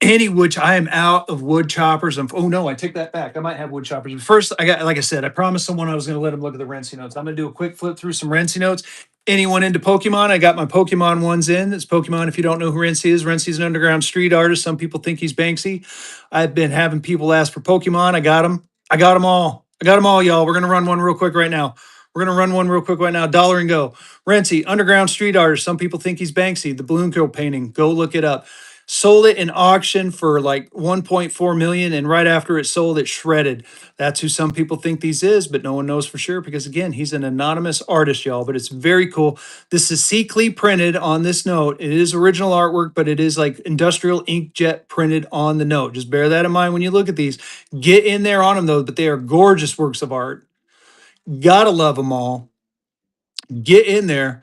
Any which I am out of wood choppers. Oh no, I take that back. I might have wood choppers. But first, I got, like I said, I promised someone I was going to let them look at the Rency notes. I'm going to do a quick flip through some Rency notes. Anyone into Pokemon? I got my Pokemon ones in. It's Pokemon. If you don't know who Rency is, Rency's an underground street artist. Some people think he's Banksy. I've been having people ask for Pokemon. I got them. I got them all. I got them all, y'all. We're going to run one real quick right now. We're going to run one real quick right now. Dollar and go. Rency, underground street artist. Some people think he's Banksy. The Balloon Girl painting. Go look it up. Sold it in auction for like 1.4 million, and right after it sold, it shredded. That's who some people think these is, but no one knows for sure because again, he's an anonymous artist, y'all. But it's very cool. This is Seekly printed on this note. It is original artwork, but it is like industrial inkjet printed on the note. Just bear that in mind when you look at these. Get in there on them though, but they are gorgeous works of art. Gotta love them all. Get in there.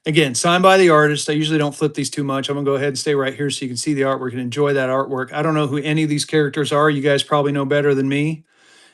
Again, signed by the artist. I usually don't flip these too much. I'm gonna go ahead and stay right here so you can see the artwork and enjoy that artwork. I don't know who any of these characters are. You guys probably know better than me.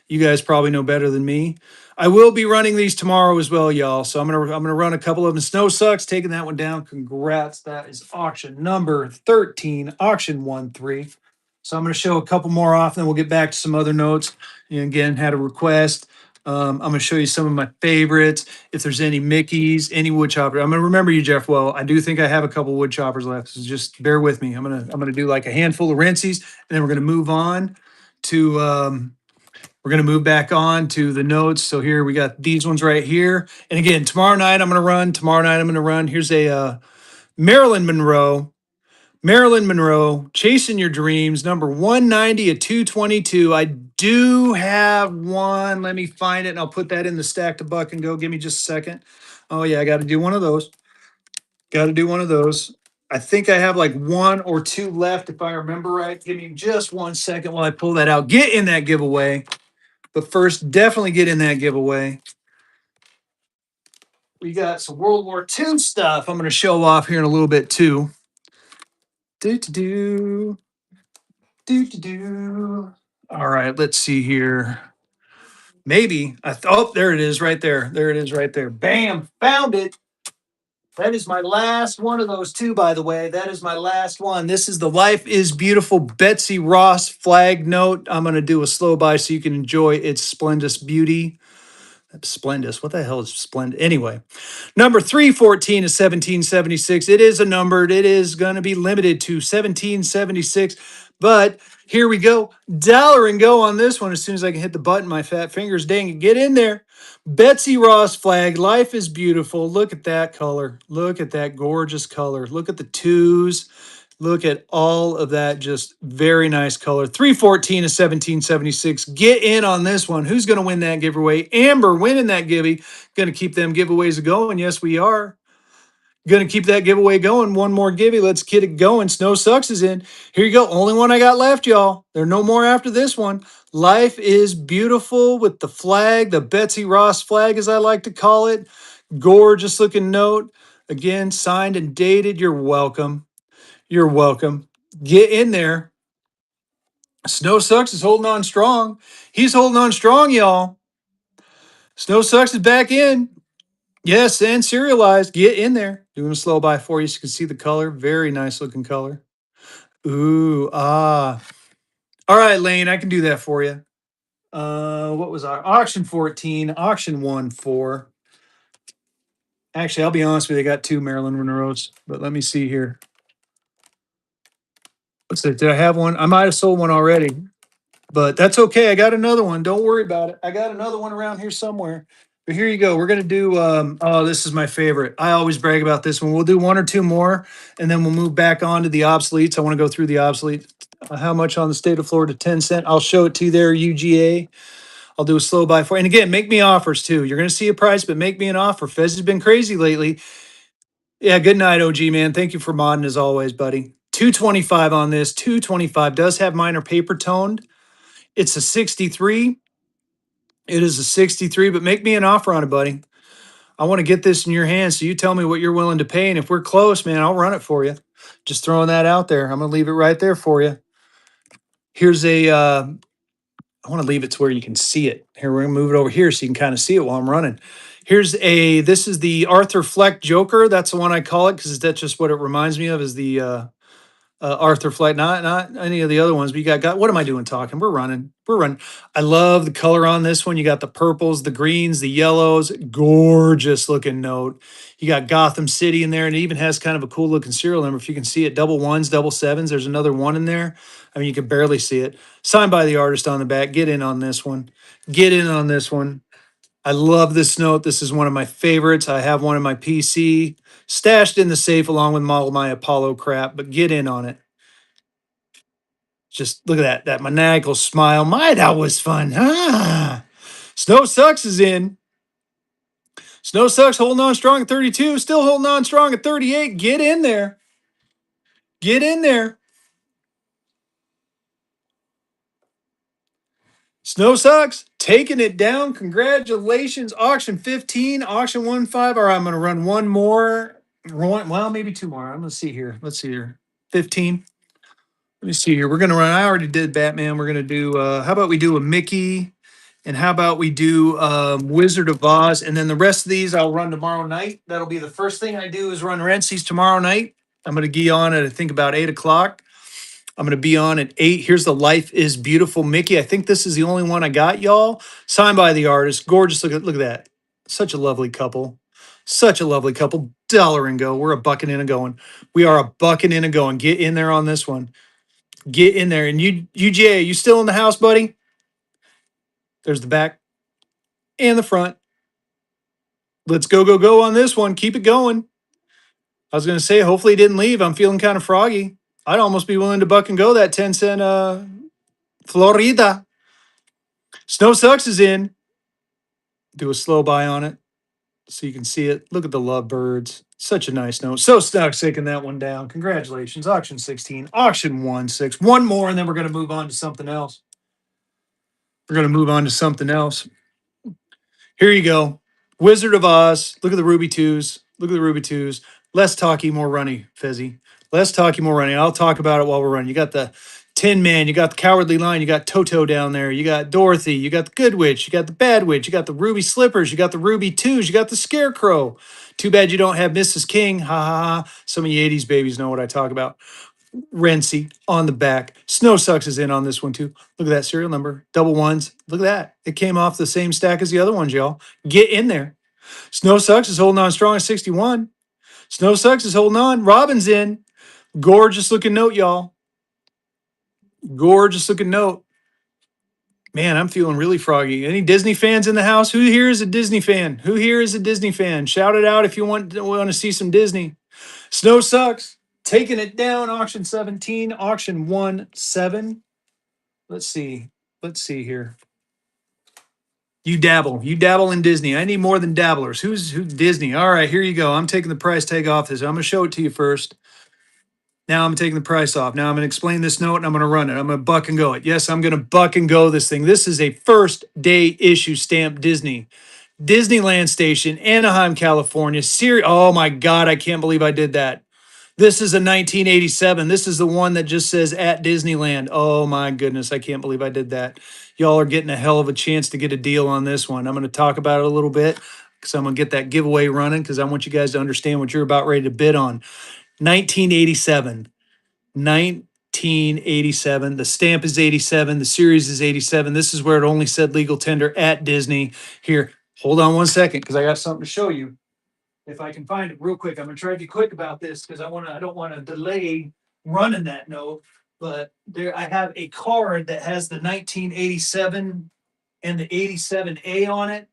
You guys probably know better than me. I will be running these tomorrow as well, y'all. So I'm gonna run a couple of them. Snow Sucks, taking that one down. Congrats. That is auction number 13, auction 1-3. So I'm gonna show a couple more off, and then we'll get back to some other notes. And again, had a request. I'm gonna show you some of my favorites. If there's any Mickeys, any wood chopper, I'm gonna remember you, Jeff. Well, I do think I have a couple wood choppers left. So just bear with me. I'm gonna do like a handful of Rensies, and then we're gonna move on to we're going to move back on to the notes. So here we got these ones right here. And again, tomorrow night I'm going to run. Tomorrow night I'm going to run. Here's a Marilyn Monroe. Marilyn Monroe, Chasing Your Dreams, number 190 at 222. I do have one. Let me find it and I'll put that in the stack to buck and go. Give me just a second. Oh, yeah, I got to do one of those. Got to do one of those. I think I have like one or two left if I remember right. Give me just 1 second while I pull that out. Get in that giveaway. But first, definitely get in that giveaway. We got some World War II stuff I'm going to show off here in a little bit too. Do. All right, let's see here. Maybe oh, there it is right there. There it is right there. Bam, found it. That is my last one of those two, by the way. That is my last one. This is the Life is Beautiful Betsy Ross flag note. I'm going to do a slow by so you can enjoy its splendid beauty. Splendid. What the hell is splendid? Anyway, number 314 is 1776. It is a numbered. It is going to be limited to 1776. But here we go. Dollar and go on this one as soon as I can hit the button. My fat fingers. Dang it. Get in there. Betsy Ross flag. Life is beautiful. Look at that color. Look at that gorgeous color. Look at the twos. Look at all of that, just very nice color. 314 is 1776. Get in on this one. Who's going to win that giveaway? Amber winning that givey. Going to keep them giveaways going. Yes, we are. Gonna keep that giveaway going. One more giveaway. Let's get it going. Snow Sucks is in. Here you go. Only one I got left, y'all. There are no more after this one. Life is beautiful with the flag, the Betsy Ross flag, as I like to call it. Gorgeous looking note. Again, signed and dated. You're welcome. You're welcome. Get in there. Snow Sucks is holding on strong. He's holding on strong, y'all. Snow Sucks is back in. Yes, and serialized. Get in there. Doing a slow by for you so you can see the color. Very nice looking color. Ooh, ah. All right, Lane, I can do that for you. What was our auction 14? Auction 1 4. Actually, I'll be honest with you, I got two Maryland Monroes, but let me see here. What's it? Did I have one? I might have sold one already, but that's okay. I got another one. Don't worry about it. I got another one around here somewhere. But here you go. We're gonna do oh, this is my favorite. I always brag about this one. We'll do one or two more, and then we'll move back on to the obsoletes. I want to go through the obsolete. How much on the state of Florida? 10 cent. I'll show it to you there, UGA. I'll do a slow buy for you. And again, make me offers too. You're gonna see a price, but make me an offer. Fez has been crazy lately. Yeah, good night, OG man. Thank you for modding as always, buddy. 225 on this. 225 does have minor paper toned. It's a 63. It is a 63, but make me an offer on it, buddy. I want to get this in your hands. So you tell me what you're willing to pay. And if we're close, man, I'll run it for you. Just throwing that out there. I'm going to leave it right there for you. Here's I want to leave it to where you can see it. Here, we're going to move it over here so you can kind of see it while I'm running. This is the Arthur Fleck Joker. That's the one I call it because that's just what it reminds me of is the Arthur Flight, not any of the other ones, but you got what am I doing talking? We're running. I love the color on this one. You got the purples, the greens, the yellows, gorgeous looking note. You got Gotham City in there, and it even has kind of a cool looking serial number. If you can see it, double ones, double sevens. There's another one in there. I mean, you can barely see it. Signed by the artist on the back. Get in on this one. Get in on this one. I love this note. This is one of my favorites. I have one in my PC, stashed in the safe along with all my Apollo crap, but get in on it. Just look at that maniacal smile. My, that was fun. Ah. Snow Sucks is in. Snow Sucks holding on strong at 32, still holding on strong at 38. Get in there. Get in there. Snow Sucks taking it down. Congratulations. Auction 15, auction 1 5. All right, I'm going to run one more. Well, maybe two more. I'm going to see here. Let's see here. 15. Let me see here. We're going to run. I already did Batman. We're going to do, how about we do a Mickey? And how about we do Wizard of Oz? And then the rest of these I'll run tomorrow night. That'll be the first thing I do is run Rensies tomorrow night. I'm going to be on at, I think, about 8 o'clock. I'm going to be on at 8. Here's the Life is Beautiful Mickey. I think this is the only one I got, y'all. Signed by the artist. Gorgeous. Look at that. Such a lovely couple. Such a lovely couple. Dollar and go. We're a bucking in and going. We are a bucking in and going. Get in there on this one. Get in there. And UGA, you still in the house, buddy? There's the back and the front. Let's go on this one. Keep it going. I was going to say, hopefully he didn't leave. I'm feeling kind of froggy. I'd almost be willing to buck and go that 10 cent Florida. Snow Sucks is in. Do a slow buy on it so you can see it. Look at the lovebirds. Such a nice note. So stuck taking that one down. Congratulations. Auction 16. Auction 1 6. One more, and then we're going to move on to something else. We're going to move on to something else. Here you go. Wizard of Oz. Look at the Ruby Twos. Look at the Ruby Twos. Less talky, more runny, Fezzy. Less talky, more runny. I'll talk about it while we're running. You got the Tin Man. You got the Cowardly Lion. You got Toto down there. You got Dorothy. You got the Good Witch. You got the Bad Witch. You got the Ruby Slippers. You got the Ruby Twos. You got the Scarecrow. Too bad you don't have Mrs. King. Ha ha ha. Some of you 80s babies know what I talk about. Rency on the back. Snow Sucks is in on this one too. Look at that serial number. Double ones. Look at that. It came off the same stack as the other ones, y'all. Get in there. Snow Sucks is holding on strong at 61. Snow Sucks is holding on. Robin's in. Gorgeous looking note, y'all. Gorgeous looking note. Man, I'm feeling really froggy. Any Disney fans in the house? Who here is a Disney fan? Who here is a Disney fan? Shout it out if you want to see some Disney. Snow Sucks. Taking it down. Auction 17. Auction 1 7. Let's see. Let's see here. You dabble. You dabble in Disney. I need more than dabblers. Who's Disney? All right, here you go. I'm taking the price tag off this. I'm gonna show it to you first. Now I'm taking the price off. Now I'm gonna explain this note and I'm gonna run it. I'm gonna buck and go it. Yes, I'm gonna buck and go this thing. This is a first day issue stamp Disney. Disneyland Station, Anaheim, California. Oh my God, I can't believe I did that. This is a 1987. This is the one that just says at Disneyland. Oh my goodness, I can't believe I did that. Y'all are getting a hell of a chance to get a deal on this one. I'm going to talk about it a little bit because I'm going to get that giveaway running because I want you guys to understand what you're about ready to bid on. 1987. 1987. The stamp is 87. The series is 87. This is where it only said legal tender at Disney. Here, hold on one second because I got something to show you. If I can find it real quick, I'm gonna try to be quick about this because I don't want to delay running that note. But there, I have a card that has the 1987 and the 87A on it,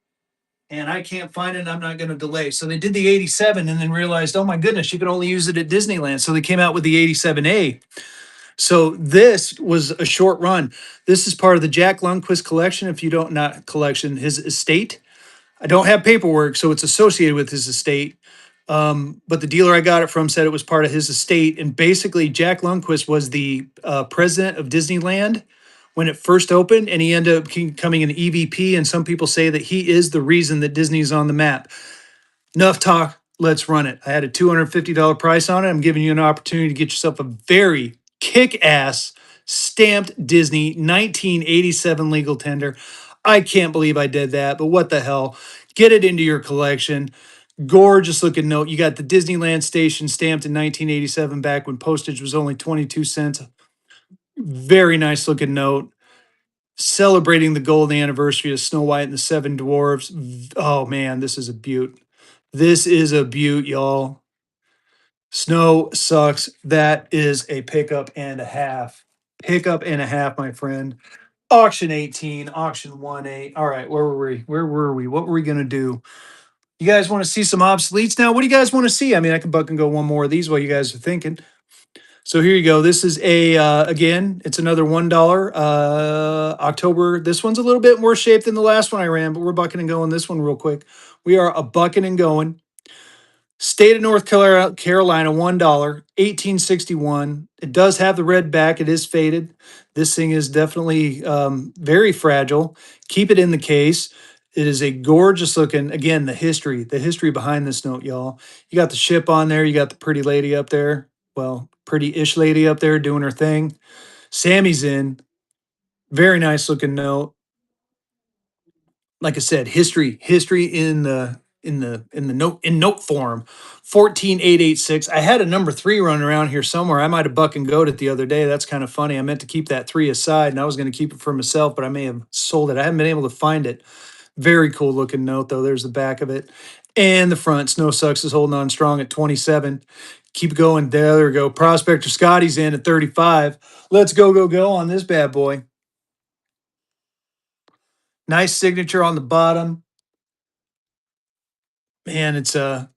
and I can't find it. And I'm not going to delay. So they did the 87 and then realized, oh my goodness, you can only use it at Disneyland. So they came out with the 87A. So this was a short run. This is part of the Jack Lundquist collection. If you don't not collection, his estate. I don't have paperwork, so it's associated with his estate. But the dealer I got it from said it was part of his estate. And basically, Jack Lundquist was the president of Disneyland when it first opened, and he ended up becoming an EVP. And some people say that he is the reason that Disney's on the map. Enough talk. Let's run it. I had a $250 price on it. I'm giving you an opportunity to get yourself a very kick ass stamped Disney 1987 legal tender. I can't believe I did that, but what the hell? Get it into your collection. Gorgeous looking note. You got the Disneyland station stamped in 1987 back when postage was only 22 cents. Very nice looking note. Celebrating the golden anniversary of Snow White and the Seven Dwarfs. Oh man, this is a beaut. This is a beaut, y'all. Snow sucks. That is a pickup and a half. Pickup and a half, my friend. Auction 18, auction 1A. All right, where were we? Where were we? What were we going to do? You guys want to see some obsoletes now? What do you guys want to see? I mean, I can buck and go one more of these while you guys are thinking. So here you go. This is a again, it's another $1 October. This one's a little bit more shape than the last one I ran, but we're bucking and going this one real quick. We are a bucking and going. State of North Carolina, $1, 1861. It does have the red back. It is faded. This thing is definitely very fragile. Keep it in the case. It is a gorgeous looking, again, the history behind this note, y'all. You got the ship on there. You got the pretty lady up there. Well, pretty-ish lady up there doing her thing. Sammy's in. Very nice looking note. Like I said, history in note form. 14886. I had a number 3 running around here somewhere. I might have buck and goed it the other day. That's kind of funny. I meant to keep that 3 aside and I was going to keep it for myself, but I may have sold it. I haven't been able to find it. Very cool looking note though. There's the back of it. And the front. Snow Sucks is holding on strong at 27. Keep going. There we go. Prospector Scotty's in at 35. Let's go on this bad boy. Nice signature on the bottom. Man, it's a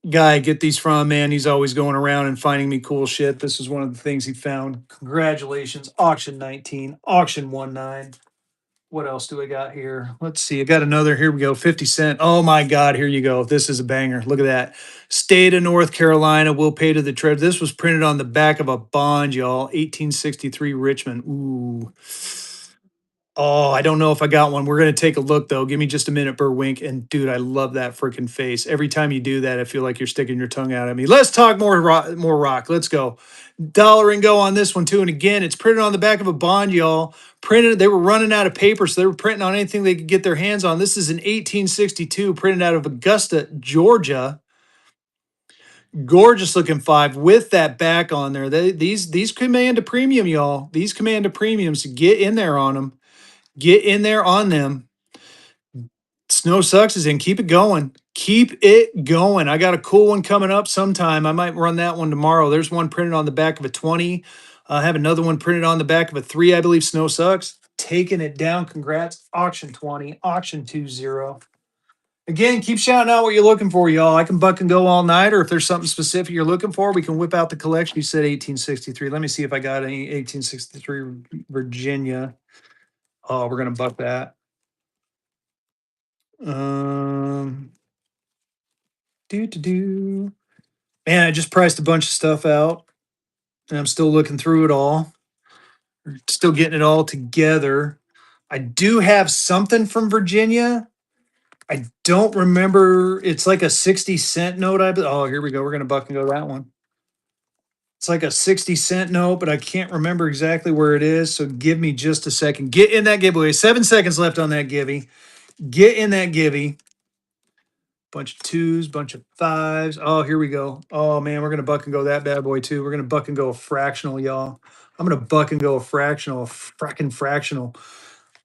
guy I get these from, man. He's always going around and finding me cool shit. This is one of the things he found. Congratulations. Auction 19, auction 19. What else do I got here? Let's see. I got another. Here we go. 50 cent. Oh my God. Here you go. This is a banger. Look at that. State of North Carolina will pay to the treasury. This was printed on the back of a bond, y'all. 1863 Richmond. Ooh. Oh, I don't know if I got one. We're gonna take a look though. Give me just a minute, Burwink. And dude, I love that freaking face. Every time you do that, I feel like you're sticking your tongue out at me. Let's talk more rock. More rock. Let's go. Dollar and go on this one too. And again, it's printed on the back of a bond, y'all. Printed. They were running out of paper, so they were printing on anything they could get their hands on. This is an 1862, printed out of Augusta, Georgia. Gorgeous looking 5 with that back on there. These command a premium, y'all. These command a premium. So get in there on them. Get in there on them. Snow Sucks is in. Keep it going. Keep it going. I got a cool one coming up sometime. I might run that one tomorrow. There's one printed on the back of a 20. I have another one printed on the back of a 3, I believe. Snow Sucks. Taking it down. Congrats. Auction 20. Auction 20. Again, keep shouting out what you're looking for, y'all. I can buck and go all night, or if there's something specific you're looking for, we can whip out the collection. You said 1863. Let me see if I got any 1863 Virginia. Oh, we're going to buck that. Um, do. Man, I just priced a bunch of stuff out, and I'm still looking through it all. Still getting it all together. I do have something from Virginia. I don't remember. It's like a 60-cent note. Oh, here we go. We're gonna buck and go that one. It's like a 60-cent note, but I can't remember exactly where it is. So give me just a second. Get in that giveaway. 7 seconds left on that givey. Get in that givey. Bunch of twos, bunch of fives. Oh, here we go. Oh man, we're gonna buck and go that bad boy too. We're gonna buck and go a fractional, y'all. I'm gonna buck and go a fractional, a fracking fractional.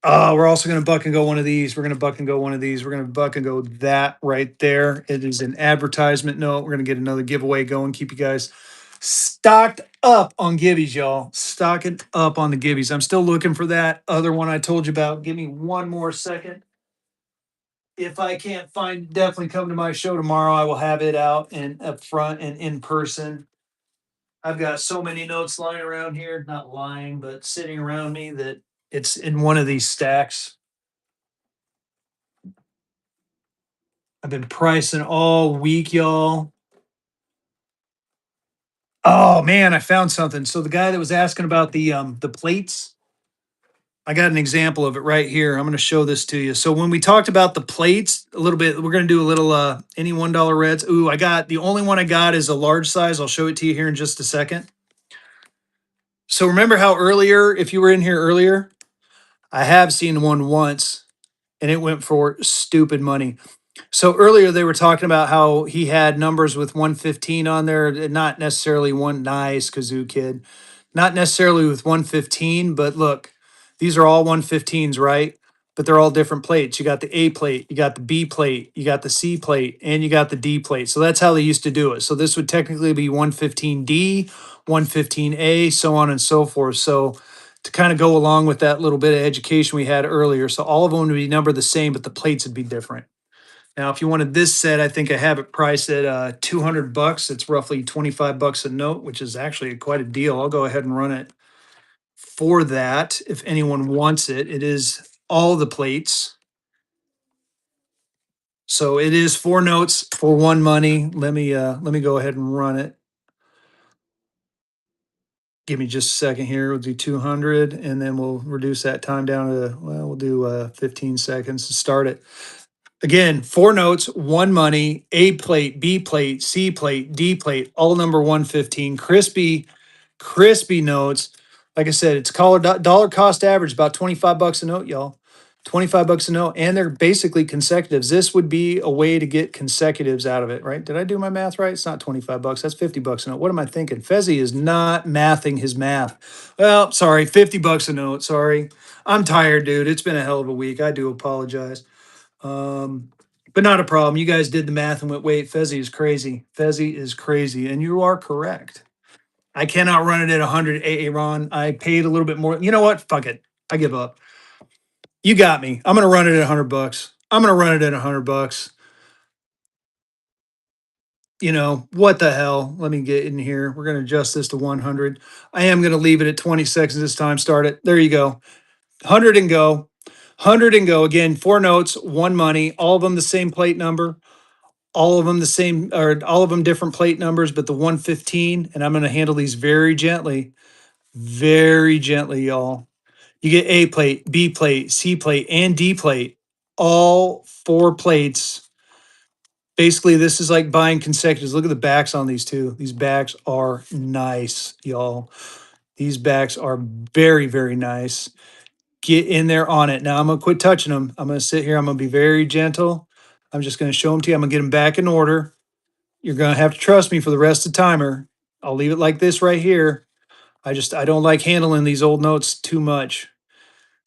Oh, we're also gonna buck and go one of these. We're gonna buck and go one of these. We're gonna buck and go that right there. It is an advertisement note. We're gonna get another giveaway going. Keep you guys stocked up on givvies, y'all. Stocking up on the givvies. I'm still looking for that other one I told you about. Give me one more second. If I can't find it, definitely come to my show tomorrow. I will have it out and up front and in person. I've got so many notes lying around here, not lying, but sitting around me that it's in one of these stacks. I've been pricing all week, y'all. Oh man, I found something. So the guy that was asking about the plates, I got an example of it right here. I'm going to show this to you. So when we talked about the plates a little bit, we're going to do a little any $1 reds. Ooh, I got the only one I got is a large size. I'll show it to you here in just a second. So remember how earlier, if you were in here earlier, I have seen one once and it went for stupid money. So earlier they were talking about how he had numbers with 115 on there, not necessarily one nice kazoo kid, not necessarily with 115, but look, these are all 115s, right? But they're all different plates. You got the A plate, you got the B plate, you got the C plate, and you got the D plate. So that's how they used to do it. So this would technically be 115D, 115A, so on and so forth. So to kind of go along with that little bit of education we had earlier, so all of them would be numbered the same, but the plates would be different. Now, if you wanted this set, I think I have it priced at $200. It's roughly $25 a note, which is actually quite a deal. I'll go ahead and run it for that if anyone wants it. It is all the plates. So it is 4 notes for one money. Let me go ahead and run it. Give me just a second here. We'll do 200 and then we'll reduce that time down to, well, we'll do 15 seconds to start it. Again, 4 notes, one money, A plate, B plate, C plate, D plate, all number 115. Crispy notes. Like I said, it's dollar cost average, about $25 a note, y'all. $25 a note. And they're basically consecutives. This would be a way to get consecutives out of it, right? Did I do my math right? It's not $25. That's $50 a note. What am I thinking? Fezzy is not mathing his math. Well, sorry, $50 a note. Sorry. I'm tired, dude. It's been a hell of a week. I do apologize. But not a problem. You guys did the math and went, wait, Fezzy is crazy. Fezzy is crazy. And you are correct. I cannot run it at 100 AA Ron. I paid a little bit more. You know what? Fuck it. I give up. You got me. I'm going to run it at $100. I'm going to run it at $100. You know, what the hell? Let me get in here. We're going to adjust this to 100. I am going to leave it at 20 seconds this time. Start it. There you go. 100 and go. 100 and go. Again, 4 notes, one money, all of them the same plate number. All of them the same, or all of them different plate numbers, but the 115. And I'm going to handle these very gently, y'all. You get A plate, B plate, C plate, and D plate. All 4 plates. Basically, this is like buying consecutives. Look at the backs on these two. These backs are nice, y'all. These backs are very nice. Get in there on it. Now I'm going to quit touching them. I'm going to sit here. I'm going to be very gentle. I'm just going to show them to you. I'm going to get them back in order. You're going to have to trust me for the rest of the timer. I'll leave it like this right here. I don't like handling these old notes too much.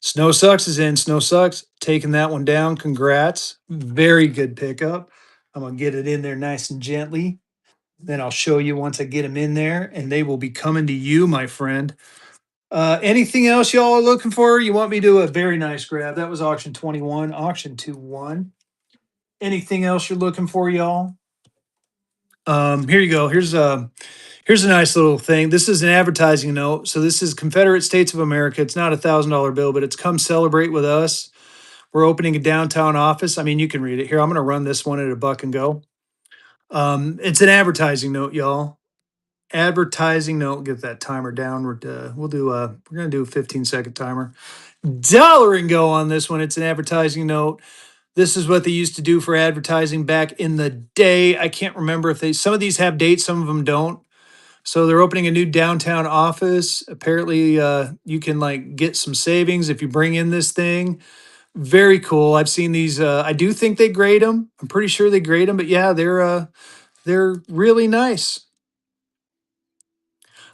Snow Sucks is in. Snow Sucks, taking that one down. Congrats. Very good pickup. I'm going to get it in there nice and gently. Then I'll show you once I get them in there, and they will be coming to you, my friend. Anything else y'all are looking for? You want me to do a very nice grab? That was auction 21, auction 2-1. Anything else you're looking for, y'all? Here you go. Here's a nice little thing. This is an advertising note. So this is Confederate States of America. It's not $1,000 bill, but it's come celebrate with us. We're opening a downtown office. I mean, you can read it here. I'm going to run this one at a buck and go. It's an advertising note, y'all. Advertising note. Get that timer down. We're going to do a 15-second timer. Dollar and go on this one. It's an advertising note. This is what they used to do for advertising back in the day. I can't remember if some of these have dates, some of them don't. So they're opening a new downtown office. Apparently, you can like get some savings if you bring in this thing. Very cool. I've seen these. I do think they grade them. I'm pretty sure they grade them, but yeah, they're really nice.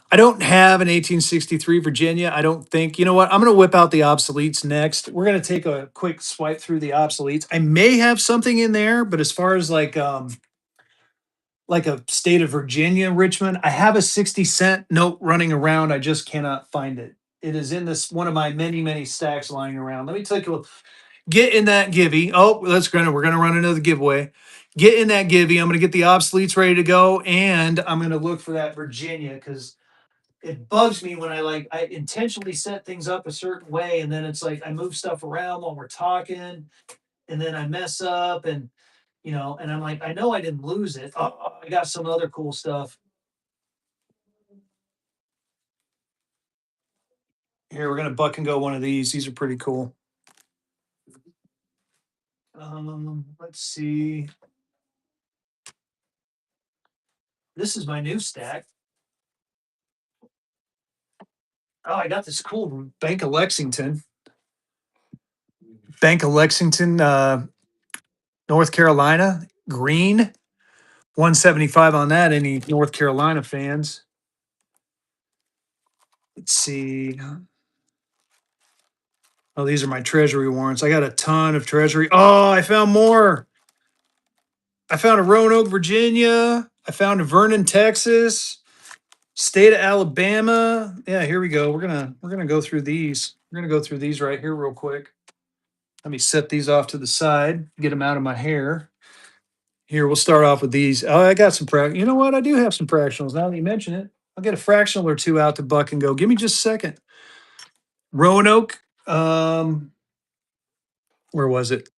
I don't have an 1863 Virginia. I don't think. You know what? I'm going to whip out the obsoletes next. We're going to take a quick swipe through the obsoletes. I may have something in there, but as far as like a state of Virginia, Richmond, I have a 60-cent note running around. I just cannot find it. It is in this one of my many stacks lying around. Let me take a look. Get in that givey. Oh, we're gonna run another giveaway. Get in that givey. I'm gonna get the obsoletes ready to go, and I'm gonna look for that Virginia because it bugs me when I intentionally set things up a certain way, and then it's like I move stuff around while we're talking, and then I mess up, and and I'm like, I know I didn't lose it. Oh, I got some other cool stuff. Here, we're gonna buck and go one of these. These are pretty cool. Let's see. This is my new stack. Oh, I got this cool Bank of Lexington. Bank of Lexington, North Carolina, green. 175 on that. Any North Carolina fans? Let's see. Oh, these are my treasury warrants. I got a ton of treasury. Oh, I found more. I found a Roanoke, Virginia. I found a Vernon, Texas. State of Alabama. Yeah, here we go. We're gonna go through these. We're gonna go through these right here real quick. Let me set these off to the side, get them out of my hair. Here, we'll start off with these. Oh, I got some You know what? I do have some fractionals. Now that you mention it, I'll get a fractional or two out to buck and go. Give me just a second. Roanoke. Where was it?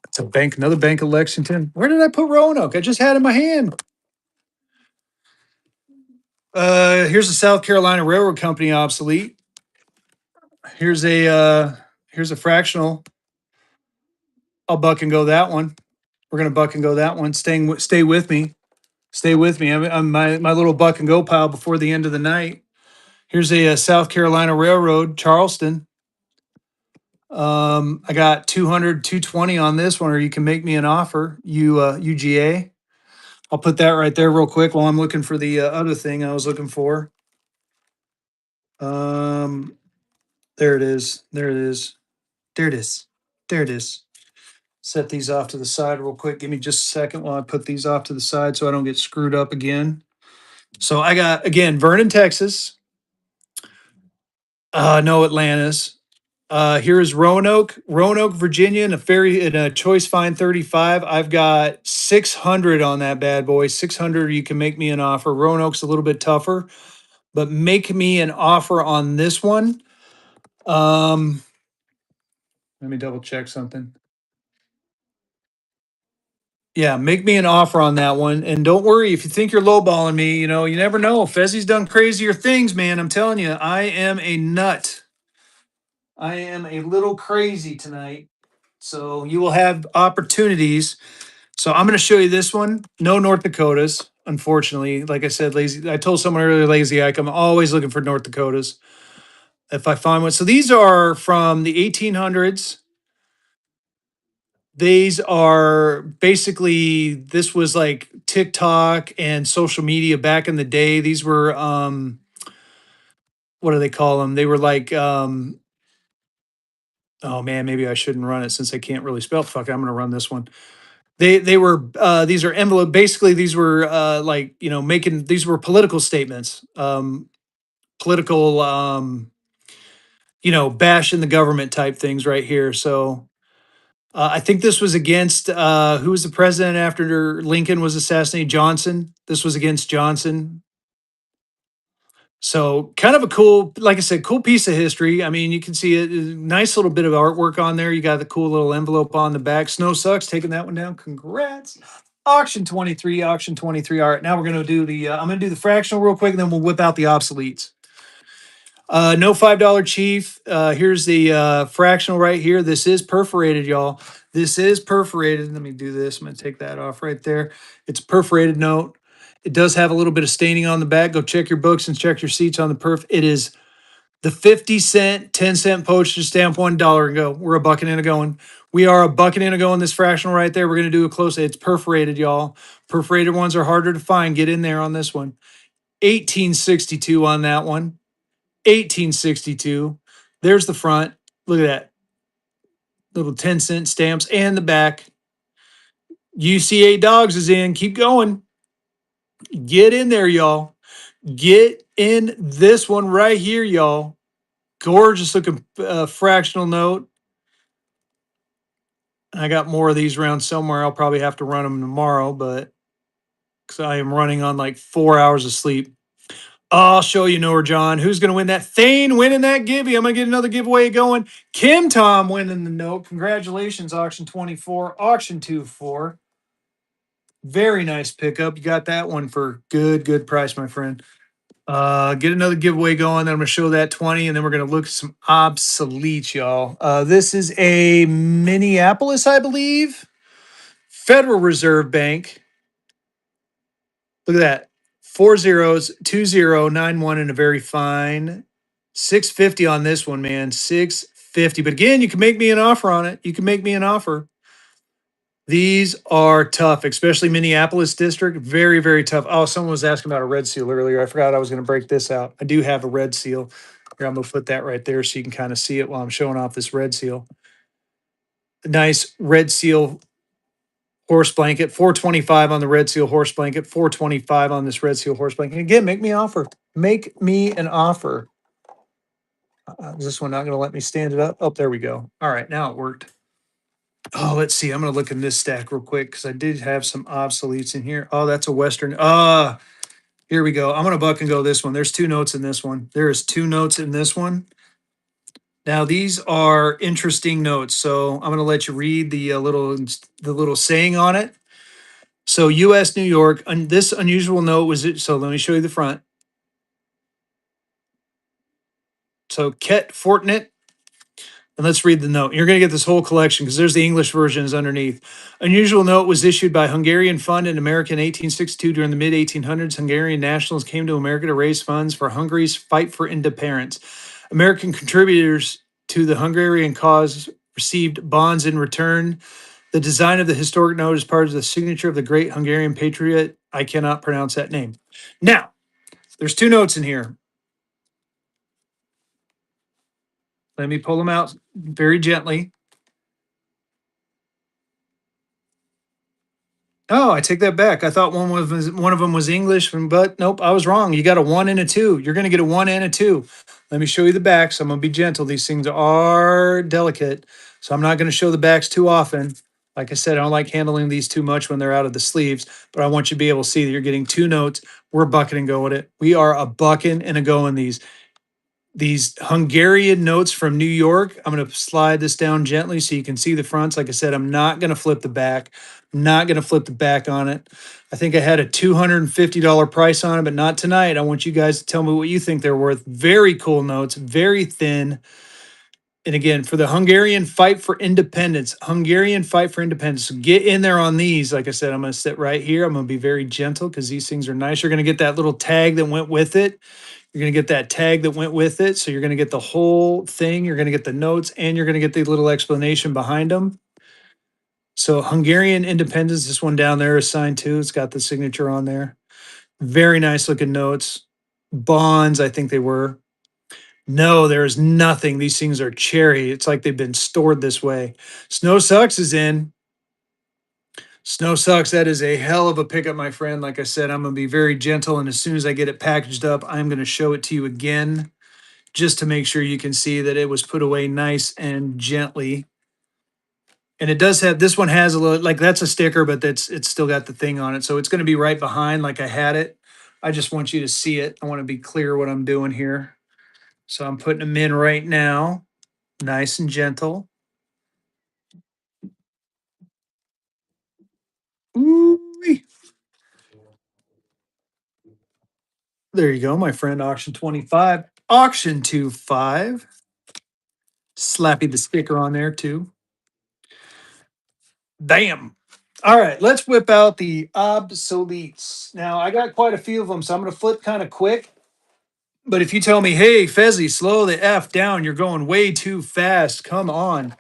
It's a bank, another Bank of Lexington. Where did I put Roanoke? I just had it in my hand. Here's the South Carolina Railroad Company obsolete. Here's a fractional. I'll buck and go that one. We're gonna buck and go that one. Stay with me. Stay with me. I'm my little buck and go pile before the end of the night. Here's a South Carolina Railroad, Charleston. I got 200, 220 on this one, or you can make me an offer. UGA. I'll put that right there real quick while I'm looking for the other thing I was looking for. There it is. There it is. There it is. There it is. Set these off to the side real quick. Give me just a second while I put these off to the side so I don't get screwed up again. So I got, again, Vernon, Texas. No Atlantis. Here is Roanoke, Virginia, and a choice find 35. I've got 600 on that bad boy. 600. You can make me an offer. Roanoke's a little bit tougher, but make me an offer on this one. Let me double check something. Yeah, make me an offer on that one. And don't worry if you think you're lowballing me, you never know. Fezzy's done crazier things, man. I'm telling you, I am a nut. I am a little crazy tonight. So you will have opportunities. So I'm going to show you this one. No North Dakotas, unfortunately. Like I said, lazy. I told someone earlier, lazy Ike. I'm always looking for North Dakotas if I find one. So these are from the 1800s. These are basically, this was like TikTok and social media back in the day. These were what do they call them? They were like oh man, maybe I shouldn't run it since I can't really spell. Fuck, I'm gonna run this one. They were these are envelope, basically these were like, making, these were political statements. Political bashing the government type things right here. So I think this was against who was the president after Lincoln was assassinated? Johnson. This was against Johnson. So kind of a cool, like I said, cool piece of history. I mean, you can see a nice little bit of artwork on there. You got the cool little envelope on the back. Snow Sucks taking that one down. Congrats. Auction 23, auction 23. All right, now we're going to do the, I'm going to do the fractional real quick, and then we'll whip out the obsoletes. No $5 chief. Here's the fractional right here. This is perforated, y'all. This is perforated. Let me do this. I'm going to take that off right there. It's a perforated note. It does have a little bit of staining on the back. Go check your books and check your seats on the perf. It is the 50-cent, 10-cent postage stamp, $1 and go. We're a bucket and a going. We are a bucket and a going this fractional right there. We're going to do a close. It's perforated, y'all. Perforated ones are harder to find. Get in there on this one. 1862 on that one. 1862. There's the front. Look at that. Little 10-cent stamps and the back. UCA Dogs is in. Keep going. Get in there, y'all. Get in this one right here, y'all. Gorgeous looking fractional note. I got more of these around somewhere. I'll probably have to run them tomorrow, but because I am running on like 4 hours of sleep. I'll show you, Noah John. Who's going to win that? Thane winning that givey. I'm going to get another giveaway going. Kim Tom winning the note. Congratulations, auction 24, auction 24. Very nice pickup. You got that one for good price, my friend. Get another giveaway going. Then I'm going to show that 20, and then we're going to look at some obsoletes, y'all. This is a Minneapolis, I believe. Federal Reserve Bank. Look at that. 4 zeros, 2091 and a very fine 650 on this one, man. 650. But again, you can make me an offer on it. You can make me an offer. These are tough, especially Minneapolis district. Very tough. Oh, someone was asking about a red seal earlier. I forgot I was going to break this out. I do have a red seal. Here, I'm going to put that right there so you can kind of see it while I'm showing off this red seal. Nice red seal horse blanket, 425 on the red seal horse blanket, 425 on this red seal horse blanket. Again, make me an offer. Make me an offer. Is this one not going to let me stand it up? Oh, there we go. All right, now it worked. Oh, let's see. I'm going to look in this stack real quick because I did have some obsoletes in here. Oh, that's a Western. Here we go. I'm going to buck and go this one. There's 2 notes in this one. There is 2 notes in this one. Now these are interesting notes, so I'm going to let you read the little saying on it. So U.S. New York, this unusual note was it. So let me show you the front. So Ket Fortnit, and let's read the note. You're going to get this whole collection because there's the English version is underneath. Unusual note was issued by Hungarian Fund in America in 1862. During the mid 1800s, Hungarian nationals came to America to raise funds for Hungary's fight for independence. American contributors to the Hungarian cause received bonds in return. The design of the historic note is part of the signature of the great Hungarian patriot. I cannot pronounce that name. Now, there's 2 notes in here. Let me pull them out very gently. Oh, I take that back. I thought one of them was English, but nope, I was wrong. You got a 1 and a 2. You're going to get a 1 and a 2. Let me show you the backs. I'm going to be gentle. These things are delicate, so I'm not going to show the backs too often. Like I said, I don't like handling these too much when they're out of the sleeves, but I want you to be able to see that you're getting 2 notes. We're bucking and going it. We are a bucking and a going these Hungarian notes from New York. I'm going to slide this down gently so you can see the fronts. Like I said, I'm not going to flip the back. I'm not going to flip the back on it. I think I had a $250 price on it, but not tonight. I want you guys to tell me what you think they're worth. Very cool notes, very thin. And again, for the Hungarian fight for independence, Hungarian fight for independence. So get in there on these. Like I said, I'm going to sit right here. I'm going to be very gentle because these things are nice. You're going to get that little tag that went with it. You're going to get that tag that went with it. So you're going to get the whole thing. You're going to get the notes and you're going to get the little explanation behind them. So Hungarian independence, this one down there is signed too. It's got the signature on there. Very nice looking notes. Bonds, I think they were. No, there's nothing. These things are cherry. It's like they've been stored this way. Snow Sucks is in. Snow Sucks. That is a hell of a pickup, my friend. Like I said, I'm going to be very gentle. And as soon as I get it packaged up, I'm going to show it to you again just to make sure you can see that it was put away nice and gently. And it does have, this one has a little, like that's a sticker, but it's still got the thing on it. So it's going to be right behind like I had it. I just want you to see it. I want to be clear what I'm doing here. So I'm putting them in right now, nice and gentle. Ooh-wee. There you go, my friend. Auction 25. Auction 25. Slappy the sticker on there too. Bam. All right, let's whip out the obsoletes. Now, I got quite a few of them, so I'm going to flip kind of quick. But if you tell me, hey, Fezzy, slow the F down, you're going way too fast, come on.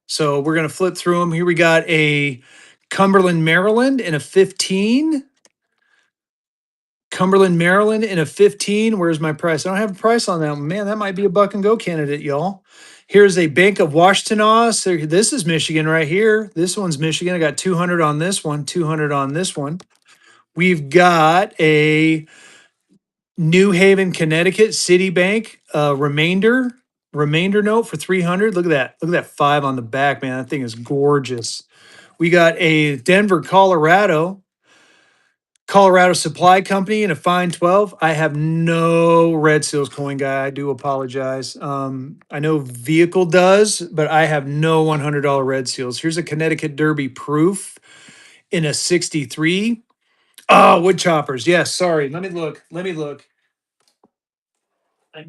So we're going to flip through them. Here we got a Cumberland, Maryland in a 15. Cumberland, Maryland in a 15. Where's my price? I don't have a price on that one. Man, that might be a buck and go candidate, y'all. Here's a Bank of Washtenaw. So this is Michigan right here. This one's Michigan. I got 200 on this one, 200 on this one. We've got a New Haven, Connecticut Citibank remainder note for 300. Look at that. Look at that 5 on the back, man. That thing is gorgeous. We got a Denver, Colorado Supply Company in a fine 12. I have no Red Seals coin guy. I do apologize. I know Vehicle does, but I have no $100 Red Seals. Here's a Connecticut Derby proof in a 63. Oh, wood choppers. Yes, sorry. Let me look. Let me look. I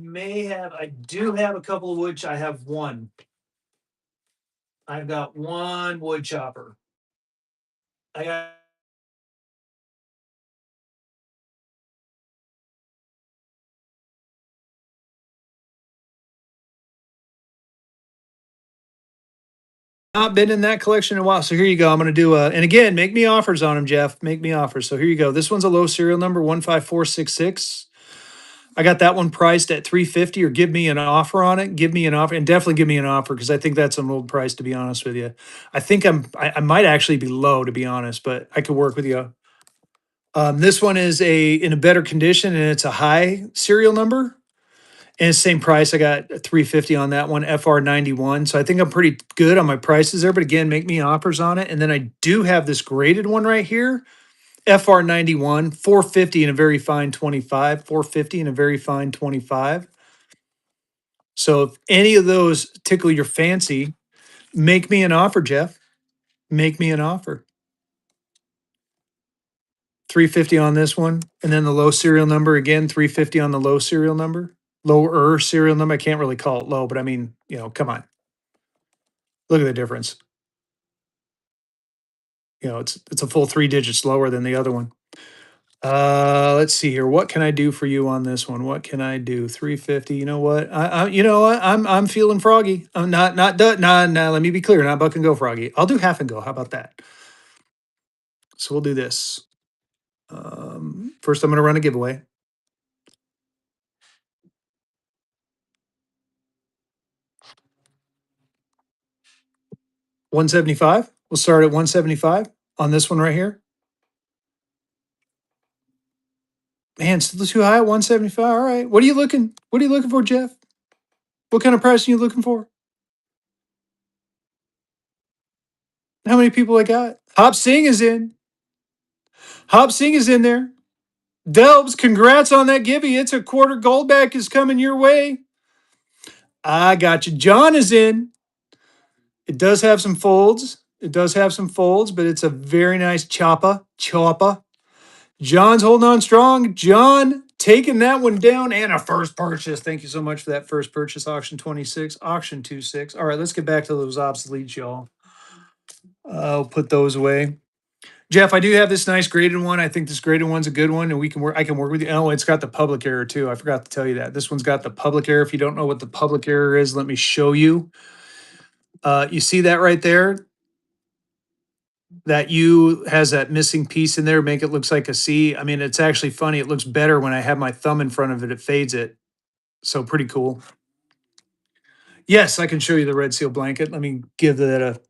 do have a couple of I have one. I've got one wood chopper. I got not been in that collection in a while. So here you go. I'm going to do and again, make me offers on them, Jeff. Make me offers. So here you go. This one's a low serial number 15466. I got that one priced at 350 or give me an offer on it. Give me an offer and definitely give me an offer because I think that's an old price to be honest with you. I think I might actually be low to be honest, but I could work with you. This one is in a better condition and it's a high serial number. And same price. I got 350 on that one, FR91. So I think I'm pretty good on my prices there. But again, make me offers on it. And then I do have this graded one right here, FR91, 450 in a very fine 25, 450 in a very fine 25. So if any of those tickle your fancy, make me an offer, Jeff. Make me an offer. 350 on this one. And then the low serial number again, 350 on the low serial number. Lower serial number. I can't really call it low, but I mean, come on. Look at the difference. It's a full 3 digits lower than the other one. Let's see here. What can I do for you on this one? What can I do? 350. You know what? You know what? I'm feeling froggy. I'm nah. Let me be clear. Not buck and go froggy. I'll do half and go. How about that? So we'll do this. First, I'm going to run a giveaway. $175. We'll start at 175 on this one right here. Man, it's too high. 175. All right. What are you looking? What are you looking for, Jeff? What kind of price are you looking for? How many people I got? Hop Singh is in. Hop Singh is in there. Delbs, congrats on that gibby. It's a quarter gold back is coming your way. I got you. John is in. It does have some folds. It does have some folds, but it's a very nice choppa. Choppa. John's holding on strong. John taking that one down and a first purchase. Thank you so much for that first purchase. Auction 26, auction 26. All right, let's get back to those obsoletes, y'all. I'll put those away. Jeff, I do have this nice graded one. I think this graded one's a good one, and we can work. I can work with you. Oh, it's got the public error too. I forgot to tell you that. This one's got the public error. If you don't know what the public error is, let me show you. You see that right there? That U has that missing piece in there, make it looks like a C. I mean, it's actually funny. It looks better when I have my thumb in front of it. It fades it. So pretty cool. Yes, I can show you the red seal blanket. Let me give that a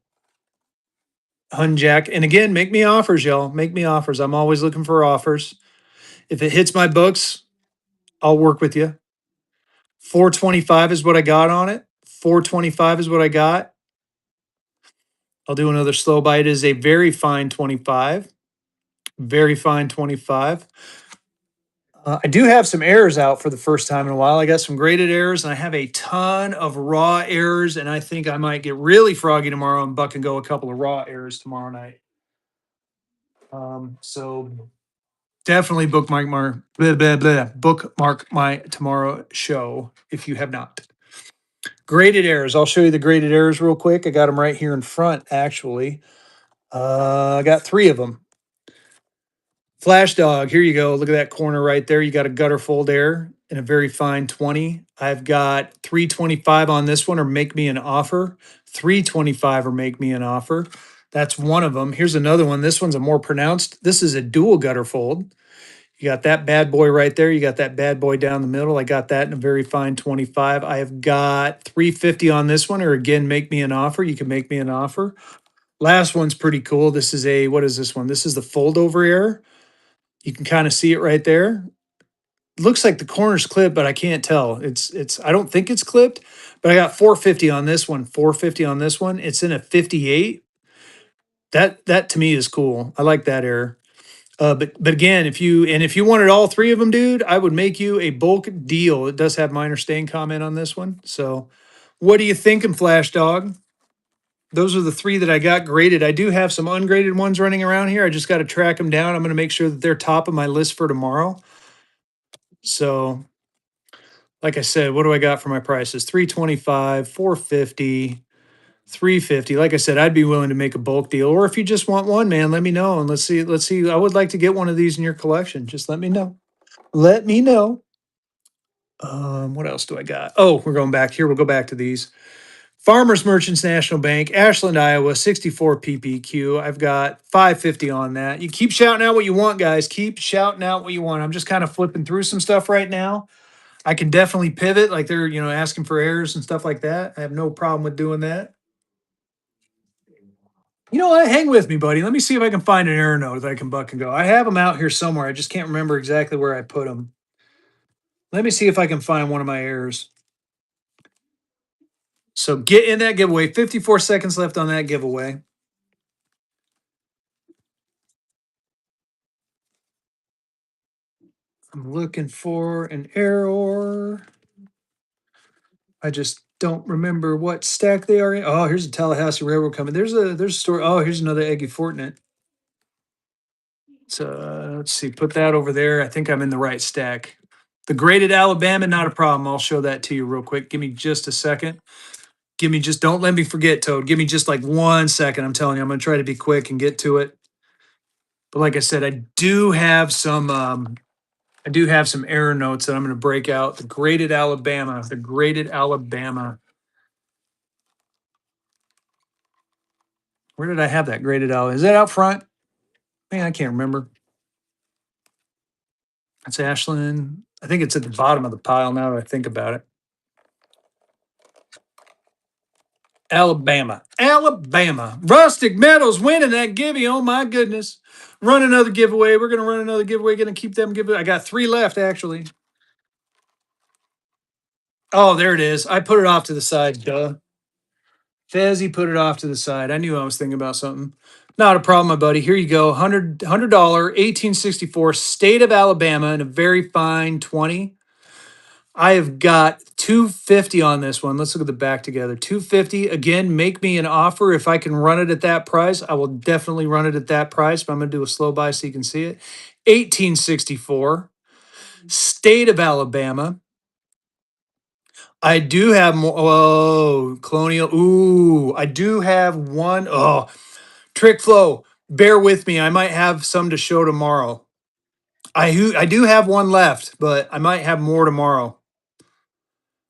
hunjack. And again, make me offers, y'all. Make me offers. I'm always looking for offers. If it hits my books, I'll work with you. 425 is what I got on it. 425 is what I got. I'll do another slow bite. It is a very fine 25. Very fine 25. I do have some errors out for the first time in a while. I got some graded errors, and I have a ton of raw errors. And I think I might get really froggy tomorrow and buck and go a couple of raw errors tomorrow night. So definitely bookmark my tomorrow show if you have not. Graded errors. I'll show you the graded errors real quick. I got them right here in front, actually. I got three of them. Flash dog, here you go. Look at that corner right there. You got a gutter fold error and a very fine 20. I've got 325 on this one, or make me an offer. 325 or make me an offer. That's one of them. Here's another one. This one's a more pronounced. This is a dual gutter fold. You got that bad boy right there. You got that bad boy down the middle. I got that in a very fine 25. I have got 350 on this one, or again, make me an offer. You can make me an offer. Last one's pretty cool. This is what is this one? This is the fold over error. You can kind of see it right there. Looks like the corner's clipped, but I can't tell. I don't think it's clipped, but I got 450 on this one, 450 on this one. It's in a 58. That to me is cool. I like that error. But again, if you wanted all three of them, dude, I would make you a bulk deal. It does have minor stain comment on this one. So what are you thinking, Flash Dog? Those are the three that I got graded. I do have some ungraded ones running around here. I just got to track them down. I'm going to make sure that they're top of my list for tomorrow. So, like I said, what do I got for my prices? 325, 450, 350. Like I said, I'd be willing to make a bulk deal. Or if you just want one, man, let me know. And let's see. Let's see. I would like to get one of these in your collection. Just let me know. Let me know. What else do I got? Oh, we're going back here. We'll go back to these. Farmers Merchants National Bank, Ashland, Iowa, 64 PPQ. I've got 550 on that. You keep shouting out what you want, guys. Keep shouting out what you want. I'm just kind of flipping through some stuff right now. I can definitely pivot, like they're, asking for errors and stuff like that. I have no problem with doing that. You know what? Hang with me, buddy. Let me see if I can find an error note that I can buck and go. I have them out here somewhere. I just can't remember exactly where I put them. Let me see if I can find one of my errors. So get in that giveaway. 54 seconds left on that giveaway. I'm looking for an error. I just don't remember what stack they are in. Oh, here's a Tallahassee Railroad coming. There's a story. Oh, here's another Eggy Fortinet. So let's see. Put that over there. I think I'm in the right stack. The graded Alabama, not a problem. I'll show that to you real quick. Give me just a second. Don't let me forget, Toad. Give me just like 1 second. I'm telling you, I'm going to try to be quick and get to it. But like I said, I do have some error notes that I'm going to break out. The graded Alabama. Where did I have that graded Alabama? Is that out front? Man, I can't remember. That's Ashland. I think it's at the bottom of the pile now that I think about it. Alabama. Rustic Metals winning that giveaway. Oh my goodness. Run another giveaway. We're going to run another giveaway. Going to keep them giveaway. I got 3 left, actually. Oh, there it is. I put it off to the side. Duh. Fezzy put it off to the side. I knew I was thinking about something. Not a problem, my buddy. Here you go. $100, 1864, state of Alabama, and a very fine 20. I have got 250 on this one. Let's look at the back together. 250. Again, make me an offer. If I can run it at that price, I will definitely run it at that price, but I'm going to do a slow buy so you can see it. 1864. State of Alabama. I do have more. Oh, Colonial. Ooh, I do have one. Oh, Trick Flow. Bear with me. I might have some to show tomorrow. I do have one left, but I might have more tomorrow.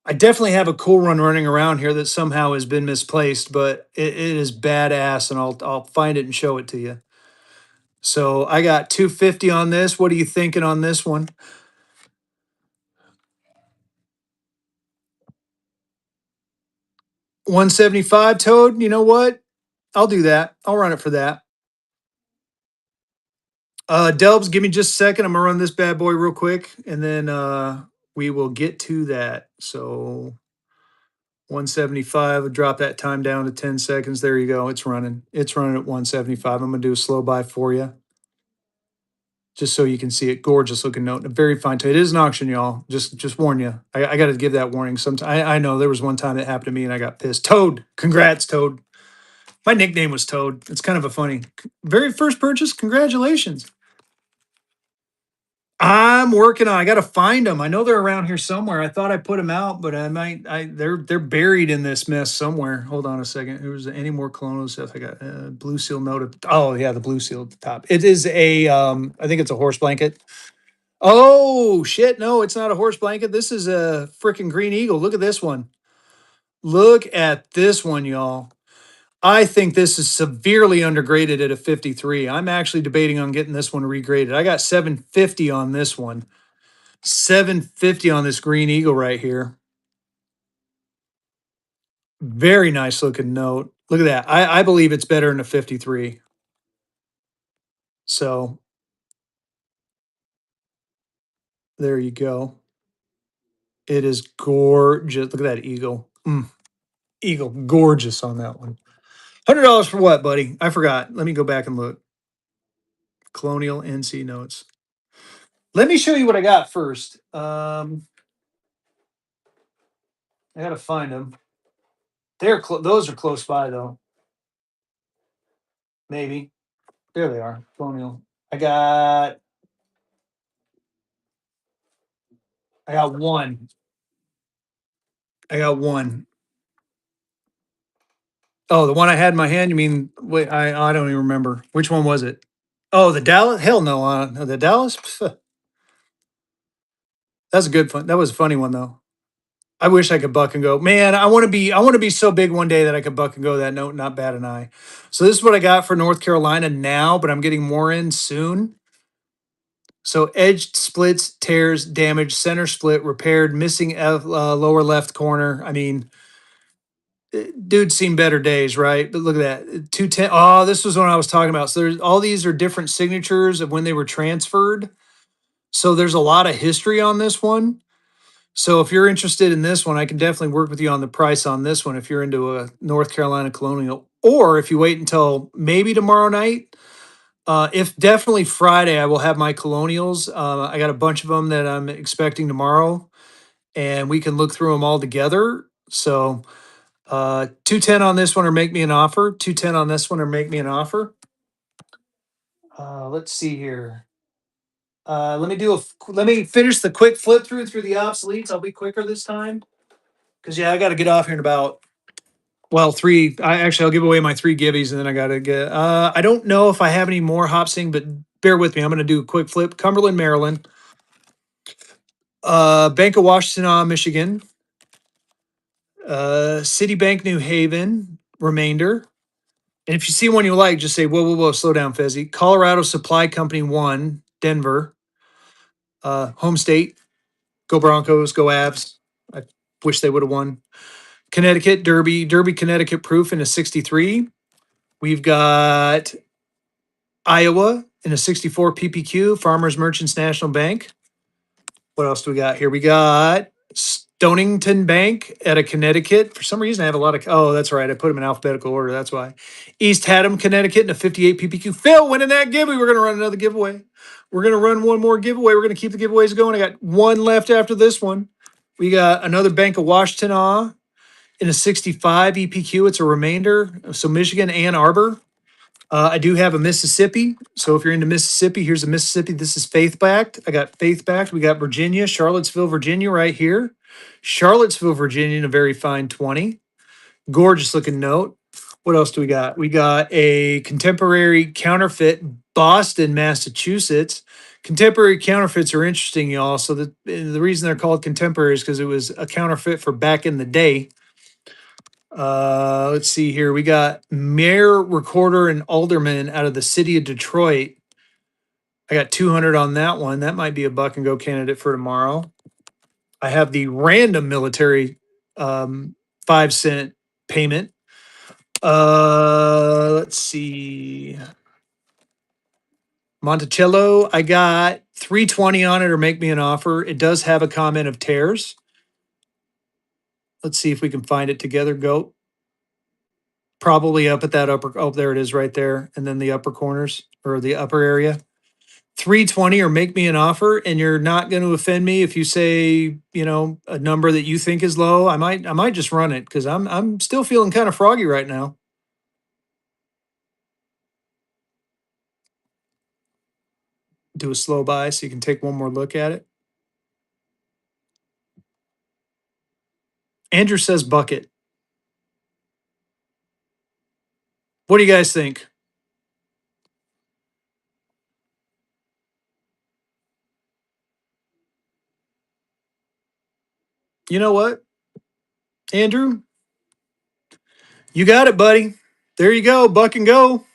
I definitely have a cool run running around here that somehow has been misplaced, but it is badass, and I'll find it and show it to you. So I got 250 on this. What are you thinking on this one? 175, Toad. You know what? I'll do that. I'll run it for that. Delbs, give me just a second. I'm gonna run this bad boy real quick, and then we will get to that. So 175. I'll drop that time down to 10 seconds. There you go. It's running. It's running at 175. I'm gonna do a slow buy for you. just so you can see it. Gorgeous looking note. A very fine toad. It is an auction, y'all. Just warn you. I got to give that warning. Sometimes I know there was one time it happened to me and I got pissed. Toad, congrats, Toad. My nickname was Toad. It's kind of a funny. Very first purchase. Congratulations. I'm working on. I got to find them. I know they're around here somewhere. I thought I put them out, but I might. They're buried in this mess somewhere. Hold on a second. There was any more colonial stuff I got? Blue seal note. Oh yeah, the blue seal at the top. It is a. I think it's a horse blanket. Oh shit! No, it's not a horse blanket. This is a freaking green eagle. Look at this one. Look at this one, y'all. I think this is severely undergraded at a 53. I'm actually debating on getting this one regraded. I got 750 on this one. 750 on this green eagle right here. Very nice looking note. Look at that. I believe it's better than a 53. So there you go. It is gorgeous. Look at that eagle. Eagle, gorgeous on that one. $100 for what, buddy? I forgot. Let me go back and look. Colonial NC notes. Let me show you what I got first. I gotta find them. Those are close by though. Maybe there they are. Colonial. I got. I got one. I got one. Oh, the one I had in my hand. You mean? Wait, I don't even remember which one was it. Oh, the Dallas. Hell no. The Dallas. That's a good fun. That was a funny one though. I wish I could buck and go. Man, I want to be. I want to be so big one day that I could buck and go that note, not bat an eye. So this is what I got for North Carolina now, but I'm getting more in soon. So edged splits, tears, damage, center split, repaired, missing lower left corner. I mean, dude's seen better days, right? But look at that, 210. Oh, this was what I was talking about. So there's all these are different signatures of when they were transferred. So there's a lot of history on this one. So if you're interested in this one, I can definitely work with you on the price on this one if you're into a North Carolina Colonial. Or if you wait until maybe tomorrow night, if definitely Friday, I will have my Colonials. I got a bunch of them that I'm expecting tomorrow, and we can look through them all together. So 210 on this one or make me an offer. 210 on this one or make me an offer. Let's see here. Let me finish the quick flip through the obsoletes. I'll be quicker this time. Cause yeah, I gotta get off here in about three. I'll give away my three gibbies and then I gotta get I don't know if I have any more hop sing, but bear with me. I'm gonna do a quick flip. Cumberland, Maryland. Bank of Washington, Michigan. Citibank, New Haven, remainder. And if you see one you like, just say, whoa, whoa, whoa, slow down, Fezzy. Colorado Supply Company 1, Denver. Home state, go Broncos, go Avs. I wish they would have won. Connecticut, Derby, Connecticut proof in a 63. We've got Iowa in a 64 PPQ, Farmers Merchants National Bank. What else do we got here? We got Stonington Bank at a Connecticut. For some reason, I have a lot of. Oh, that's right. I put them in alphabetical order. That's why. East Haddam, Connecticut, in a 58 PPQ. Phil winning that giveaway. We're going to run another giveaway. We're going to run one more giveaway. We're going to keep the giveaways going. I got one left after this one. We got another Bank of Washington in a 65 EPQ. It's a remainder. So Michigan, Ann Arbor. I do have a Mississippi. So if you're into Mississippi, here's a Mississippi. This is faith backed. I got faith backed. We got Virginia, Charlottesville, Virginia right here. Charlottesville, Virginia in a very fine 20. Gorgeous looking note. What else do we got? We got a contemporary counterfeit, Boston, Massachusetts. Contemporary counterfeits are interesting, y'all. So the reason they're called contemporary is because it was a counterfeit for back in the day. Let's see here. We got mayor, recorder, and alderman out of the city of Detroit. I got 200 on that one. That might be a buck and go candidate for tomorrow. I have the random military 5 cent payment. Let's see. Monticello, I got 320 on it or make me an offer. It does have a comment of tears. Let's see if we can find it together. Go. Probably up at that upper. Oh, there it is right there. And then the upper corners or the upper area. 320 or make me an offer, and you're not going to offend me if you say, a number that you think is low, I might just run it because I'm still feeling kind of froggy right now. Do a slow buy so you can take one more look at it. Andrew says bucket. What do you guys think? You know what, Andrew? You got it, buddy. There you go. Buck and go.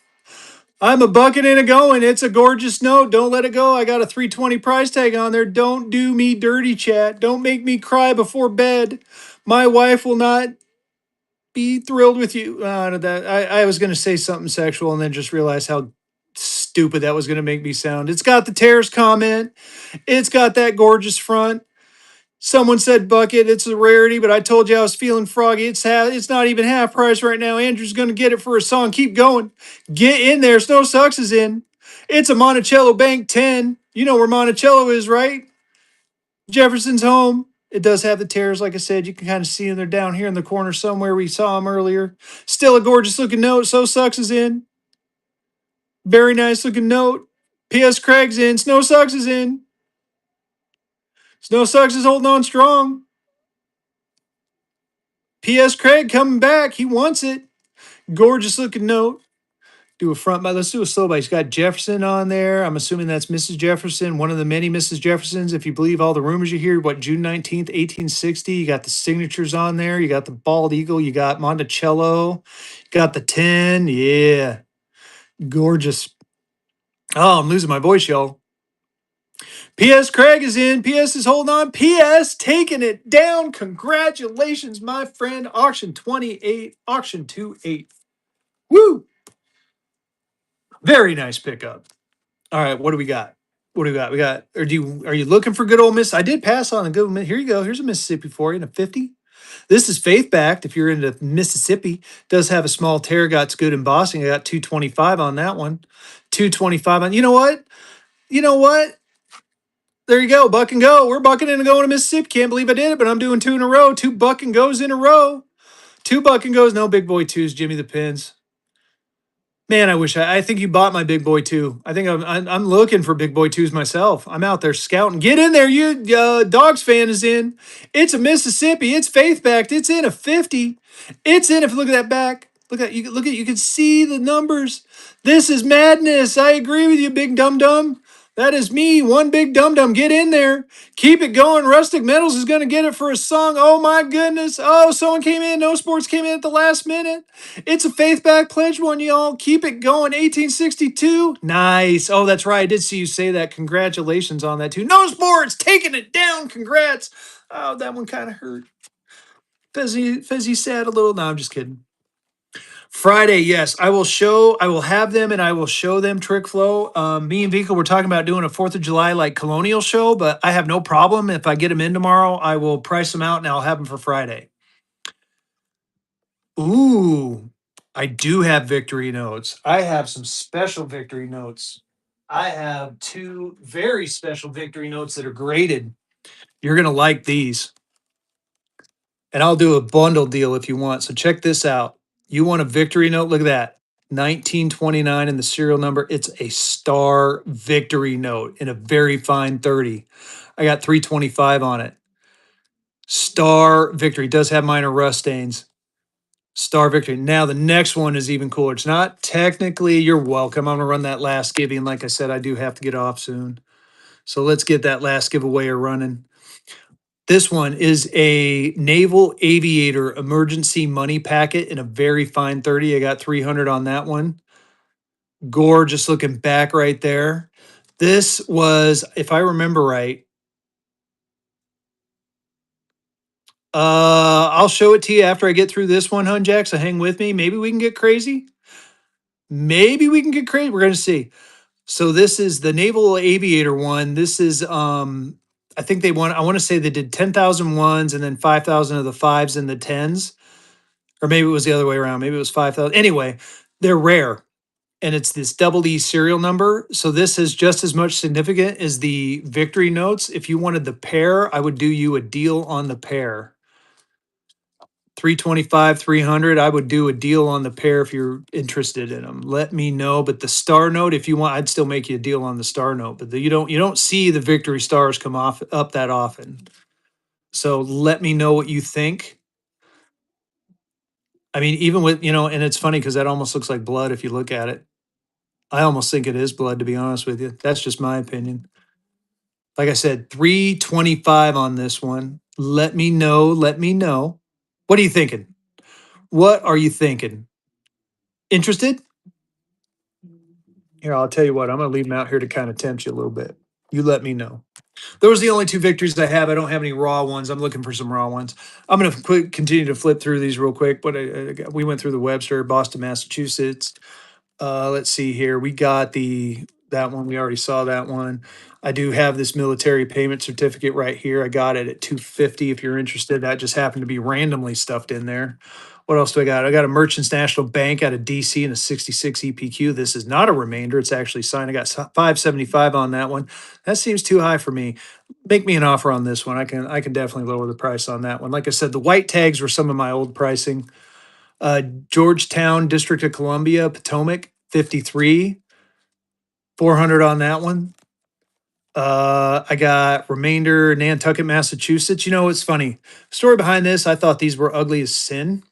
I'm a bucket and a going. It's a gorgeous note. Don't let it go. I got a 320 price tag on there. Don't do me dirty, chat. Don't make me cry before bed. My wife will not be thrilled with you. I was going to say something sexual and then just realized how stupid that was going to make me sound. It's got the tears comment. It's got that gorgeous front. Someone said bucket. It's a rarity, but I told you I was feeling froggy. It's not even half price right now. Andrew's going to get it for a song. Keep going. Get in there. Snow Sucks is in. It's a Monticello Bank 10. You know where Monticello is, right? Jefferson's home. It does have the tears, like I said. You can kind of see them. They're down here in the corner somewhere. We saw them earlier. Still a gorgeous looking note. So Sucks is in. Very nice looking note. P.S. Craig's in. Snow Sucks is in. Snow Sucks is holding on strong. P.S. Craig coming back. He wants it. Gorgeous looking note. Do a front by. Let's do a slow by. He's got Jefferson on there. I'm assuming that's Mrs. Jefferson, one of the many Mrs. Jeffersons. If you believe all the rumors you hear, June 19th, 1860. You got the signatures on there. You got the bald eagle. You got Monticello. Got the 10. Yeah. Gorgeous. Oh, I'm losing my voice, y'all. P.S. Craig is in. P.S. is holding on. P.S. taking it down. Congratulations, my friend. Auction 28. Auction 28. Woo! Very nice pickup. All right, what do we got? What do we got? We got. Are you looking for good old Miss? I did pass on a good one. Here you go. Here's a Mississippi for you in a 50. This is faith backed. If you're into Mississippi, does have a small tear. Got good embossing. I got 225 on that one. 225 on. You know what? You know what? There you go. Buck and go. We're bucking and going to Mississippi. Can't believe I did it, but I'm doing two in a row. Two buck and goes in a row. Two buck and goes. No big boy twos. Jimmy the Pins. Man, I think you bought my big boy two. I think I'm looking for big boy twos myself. I'm out there scouting. Get in there, you Dogs fan is in. It's a Mississippi. It's faith backed. It's in a 50. It's in. If you look at that back, you can see the numbers. This is madness. I agree with you, big dum dum. That is me, one big dum dum. Get in there. Keep it going. Rustic Metals is going to get it for a song. Oh my goodness. Oh, someone came in. No Sports came in at the last minute. It's a faith back pledge one, y'all. Keep it going. 1862. Nice. Oh, that's right. I did see you say that. Congratulations on that too. No Sports taking it down. Congrats. Oh, that one kind of hurt. Fezzy sad a little. No, I'm just kidding. Friday, yes, I will have them and I will show them Trick Flow. Me and Vika were talking about doing a 4th of July like colonial show, but I have no problem. If I get them in tomorrow, I will price them out and I'll have them for Friday. Ooh, I do have victory notes. I have some special victory notes. I have two very special victory notes that are graded. You're going to like these. And I'll do a bundle deal if you want. So check this out. You want a victory note? Look at that. 1929 in the serial number. It's a star victory note in a very fine 30. I got 325 on it. Star victory. Does have minor rust stains. Star victory. Now the next one is even cooler. It's not technically, you're welcome. I'm gonna run that last giving. Like I said, I do have to get off soon. So let's get that last giveaway running. This one is a Naval Aviator emergency money packet in a very fine 30. I got 300 on that one. Gorgeous looking back right there. This was, if I remember right, I'll show it to you after I get through this one, Hunjack. So hang with me. Maybe we can get crazy. Maybe we can get crazy. We're gonna see. So this is the Naval Aviator one. This is I think I want to say they did 10,000 ones and then 5,000 of the fives and the tens. Or maybe it was the other way around. Maybe it was 5,000. Anyway, they're rare. and it's this double E serial number. So this is just as much significant as the victory notes. If you wanted the pair, I would do you a deal on the pair. 325, 300. I would do a deal on the pair if you're interested in them. Let me know. But the star note, if you want, I'd still make you a deal on the star note. But you don't see the victory stars come off up that often. So let me know what you think. I mean, even with, and it's funny because that almost looks like blood if you look at it. I almost think it is blood, to be honest with you. That's just my opinion. Like I said, 325 on this one. Let me know. Let me know. What are you thinking? What are you thinking? Interested? Here, I'll tell you what, I'm going to leave them out here to kind of tempt you a little bit. You let me know. Those are the only two victories I have. I don't have any raw ones. I'm looking for some raw ones. I'm going to continue to flip through these real quick. But we went through the Webster, Boston, Massachusetts. Let's see here. We got that one. We already saw that one. I do have this military payment certificate right here. I got it at 250 if you're interested. That just happened to be randomly stuffed in there. What else do I got? I got a Merchants National Bank out of DC and a 66 EPQ. This is not a remainder. It's actually signed. I got 575 on that one. That seems too high for me. Make me an offer on this one. I can definitely lower the price on that one. Like I said, the white tags were some of my old pricing. Georgetown, District of Columbia, Potomac, 53, 400 on that one. I got remainder Nantucket, Massachusetts. It's funny. Story behind this, I thought these were ugly as sin.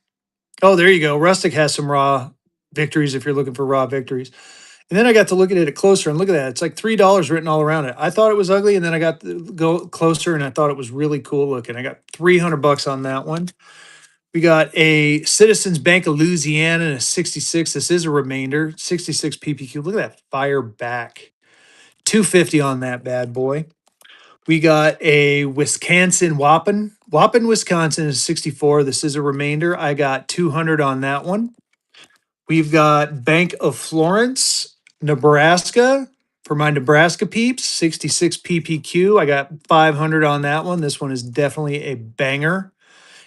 Oh, there you go. Rustic has some raw victories if you're looking for raw victories. And then I got to look at it closer and look at that. It's like $3 written all around it. I thought it was ugly, and then I got to go closer and I thought it was really cool looking. I got $300 on that one. We got a Citizens Bank of Louisiana and a 66. This is a remainder, 66 PPQ. Look at that fire back. 250 on that bad boy. We got a Wisconsin Waupun. Waupun, Wisconsin is 64. This is a remainder. I got 200 on that one. We've got Bank of Florence, Nebraska. For my Nebraska peeps, 66 PPQ. I got 500 on that one. This one is definitely a banger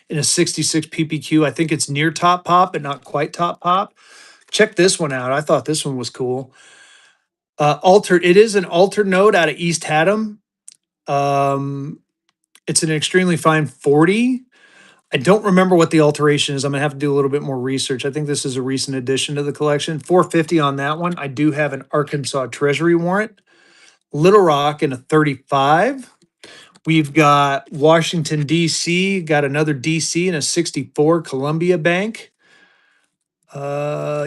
in a 66 PPQ. I think it's near top pop, but not quite top pop. Check this one out. I thought this one was cool. Altered. It is an altered node out of East Haddam. It's an extremely fine 40. I don't remember what the alteration is. I'm gonna have to do a little bit more research. I think this is a recent addition to the collection. 450 on that one. I do have an Arkansas Treasury warrant. Little Rock in a 35. We've got Washington, D.C., got another D.C. in a 64 Columbia Bank.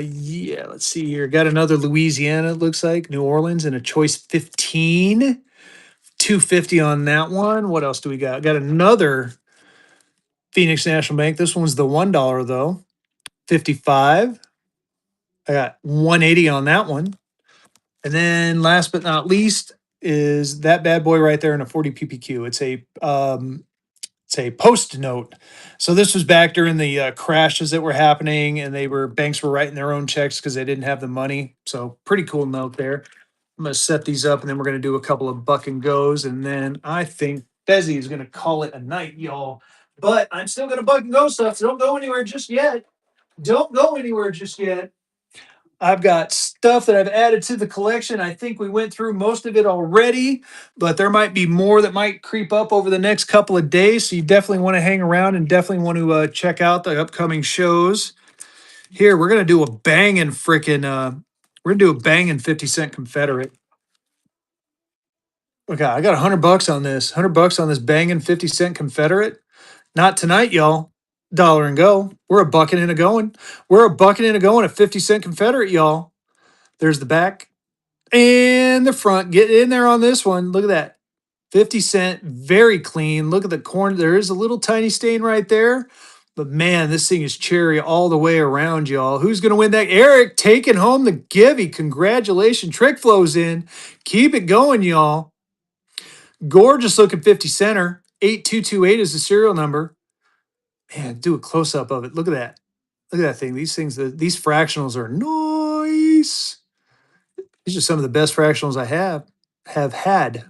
Yeah, let's see here. Got another Louisiana, it looks like. New Orleans in a choice 15. 250 on that one. What else do we got? Got another Phoenix National Bank. This one's the $1 though. 55. I got 180 on that one. And then last but not least is that bad boy right there in a 40 PPQ. It's a post note. So this was back during the crashes that were happening, and banks were writing their own checks because they didn't have the money. So pretty cool note there. I'm gonna set these up, and then we're gonna do a couple of buck and goes, and then I think Fezzy is gonna call it a night, y'all. But I'm still gonna buck and go stuff. So don't go anywhere just yet. Don't go anywhere just yet. I've got stuff that I've added to the collection. I think we went through most of it already, but there might be more that might creep up over the next couple of days. So you definitely want to hang around and definitely want to check out the upcoming shows. Here, we're gonna do a banging freaking. We're gonna do a banging 50-cent Confederate. Okay, I got $100 on this. $100 on this banging 50-cent Confederate. Not tonight, y'all. Dollar and go. We're a bucket and a going. We're a bucket and a going. A 50-cent Confederate, y'all. There's the back and the front. Get in there on this one. Look at that. 50 cent, very clean. Look at the corner. There is a little tiny stain right there. But man, this thing is cherry all the way around, y'all. Who's going to win that? Eric taking home the givey. Congratulations. Trick flows in. Keep it going, y'all. Gorgeous looking 50 center. 8228 is the serial number. Man, do a close up of it. Look at that. Look at that thing. These fractionals are nice. These are some of the best fractionals I have had.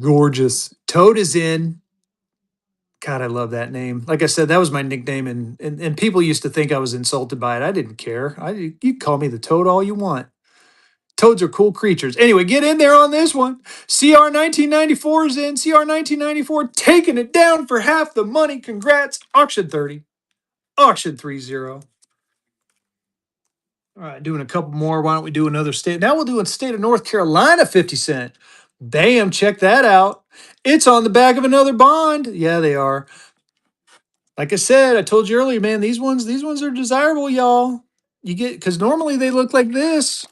Gorgeous. Toad is in. God, I love that name. Like I said, that was my nickname, and people used to think I was insulted by it. I didn't care. You call me the Toad all you want. Toads are cool creatures. Anyway, get in there on this one. CR 1994 is in. CR 1994 taking it down for half the money. Congrats. Auction 30. Auction 30. All right, doing a couple more. Why don't we do another state? Now we'll do a state of North Carolina 50 cent. Bam, check that out. It's on the back of another bond. Yeah, they are. Like I said, I told you earlier, man, these ones are desirable, y'all. You get because normally they look like this.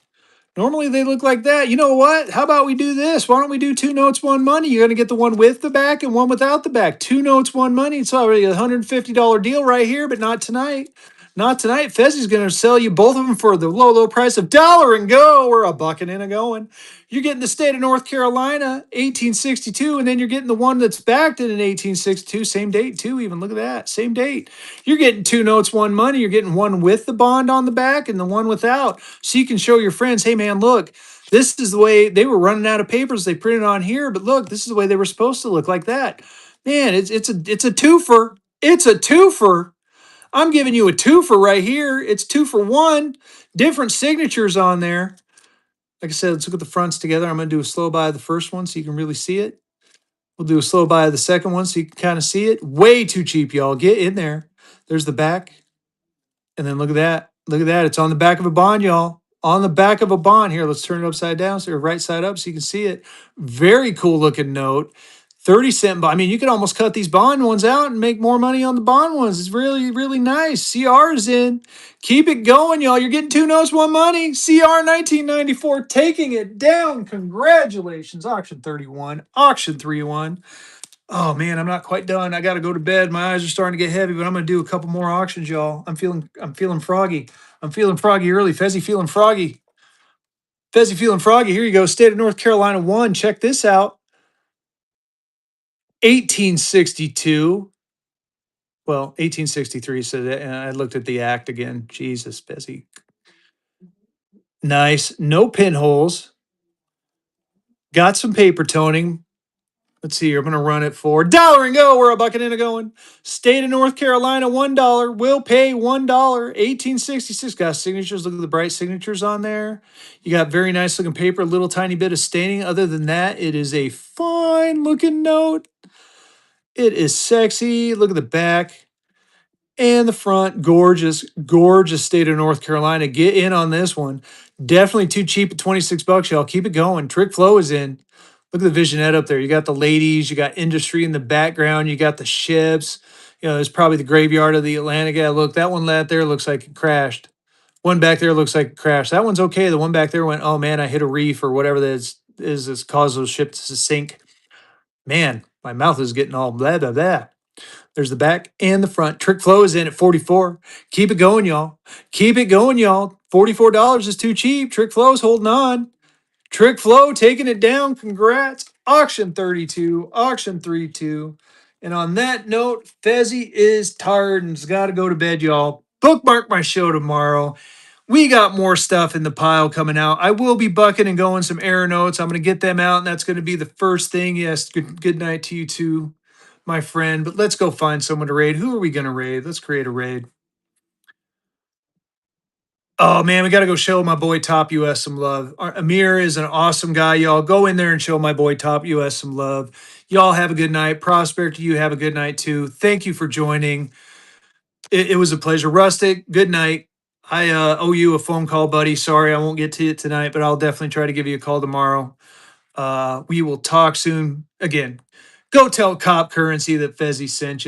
Normally they look like that. You know what? How about we do this? Why don't we do two notes, one money? You're going to get the one with the back and one without the back. Two notes, one money. It's already a $150 deal right here, but not tonight. Not tonight. Fezzy's going to sell you both of them for the low, low price of dollar and go. We're a bucking and a going. You're getting the state of North Carolina, 1862, and then you're getting the one that's backed in an 1862. Same date, too, even. Look at that. Same date. You're getting two notes, one money. You're getting one with the bond on the back and the one without. So you can show your friends, hey, man, look, this is the way they were running out of papers. They printed on here, but look, this is the way they were supposed to look like that. Man, it's a twofer. It's a twofer. I'm giving you a twofer right here. It's 2 for 1. Different signatures on there. Like I said, let's look at the fronts together. I'm going to do a slow by of the first one so you can really see it. We'll do a slow by of the second one so you can kind of see it. Way too cheap, y'all. Get in there. There's the back. And then look at that. Look at that. It's on the back of a bond, y'all. On the back of a bond. Here, let's turn it upside down, so right side up so you can see it. Very cool looking note. 30 cent bond. I mean, you could almost cut these bond ones out and make more money on the bond ones. It's really, really nice. CR's in. Keep it going, y'all. You're getting two notes, one money. CR 1994 taking it down. Congratulations. Auction 31. Auction 3-1. Oh man, I'm not quite done. I got to go to bed. My eyes are starting to get heavy, but I'm going to do a couple more auctions, y'all. I'm feeling froggy. I'm feeling froggy early. Fezzy feeling froggy. Fezzy feeling froggy. Here you go. State of North Carolina 1. Check this out. 1862. Well, 1863 said that, and I looked at the act again. Jesus, Fezzy. Nice. No pinholes. Got some paper toning. Let's see here. I'm going to run it for dollar and go. We're a bucket and a going. State of North Carolina, $1. Will pay $1. 1866. Got signatures. Look at the bright signatures on there. You got very nice looking paper, a little tiny bit of staining. Other than that, it is a fine looking note. It is sexy. Look at the back and the front. Gorgeous, gorgeous state of North Carolina. Get in on this one. Definitely too cheap at $26, y'all. Keep it going. Trick Flow is in. Look at the visionette up there. You got the ladies, you got industry in the background, you got the ships. You know, there's probably the graveyard of the Atlantic. Yeah, look, that one out there looks like it crashed. One back there looks like it crashed. That one's okay. The one back there went, oh man, I hit a reef or whatever that is that's caused those ships to sink. Man, my mouth is getting all blah blah blah. There's the back and the front. Trick Flow is in at 44. Keep it going, y'all. Keep it going, y'all. $44 is too cheap. Trick Flow's holding on. Trick Flow taking it down. Congrats. Auction 32. Auction 3-2. And on that note, Fezzy is tired and's got to go to bed, y'all. Bookmark my show tomorrow. We got more stuff in the pile coming out. I will be bucking and going some error notes. I'm going to get them out, and that's going to be the first thing. Yes, good night to you too, my friend. But let's go find someone to raid. Who are we going to raid? Let's create a raid. Oh man, we got to go show my boy Top US some love. Amir is an awesome guy, y'all. Go in there and show my boy Top US some love. Y'all have a good night. Prosper to you. Have a good night too. Thank you for joining. It was a pleasure. Rustic, good night. I owe you a phone call, buddy. Sorry I won't get to it tonight, but I'll definitely try to give you a call tomorrow. We will talk soon. Again, go tell Cop Currency that Fezzy sent you.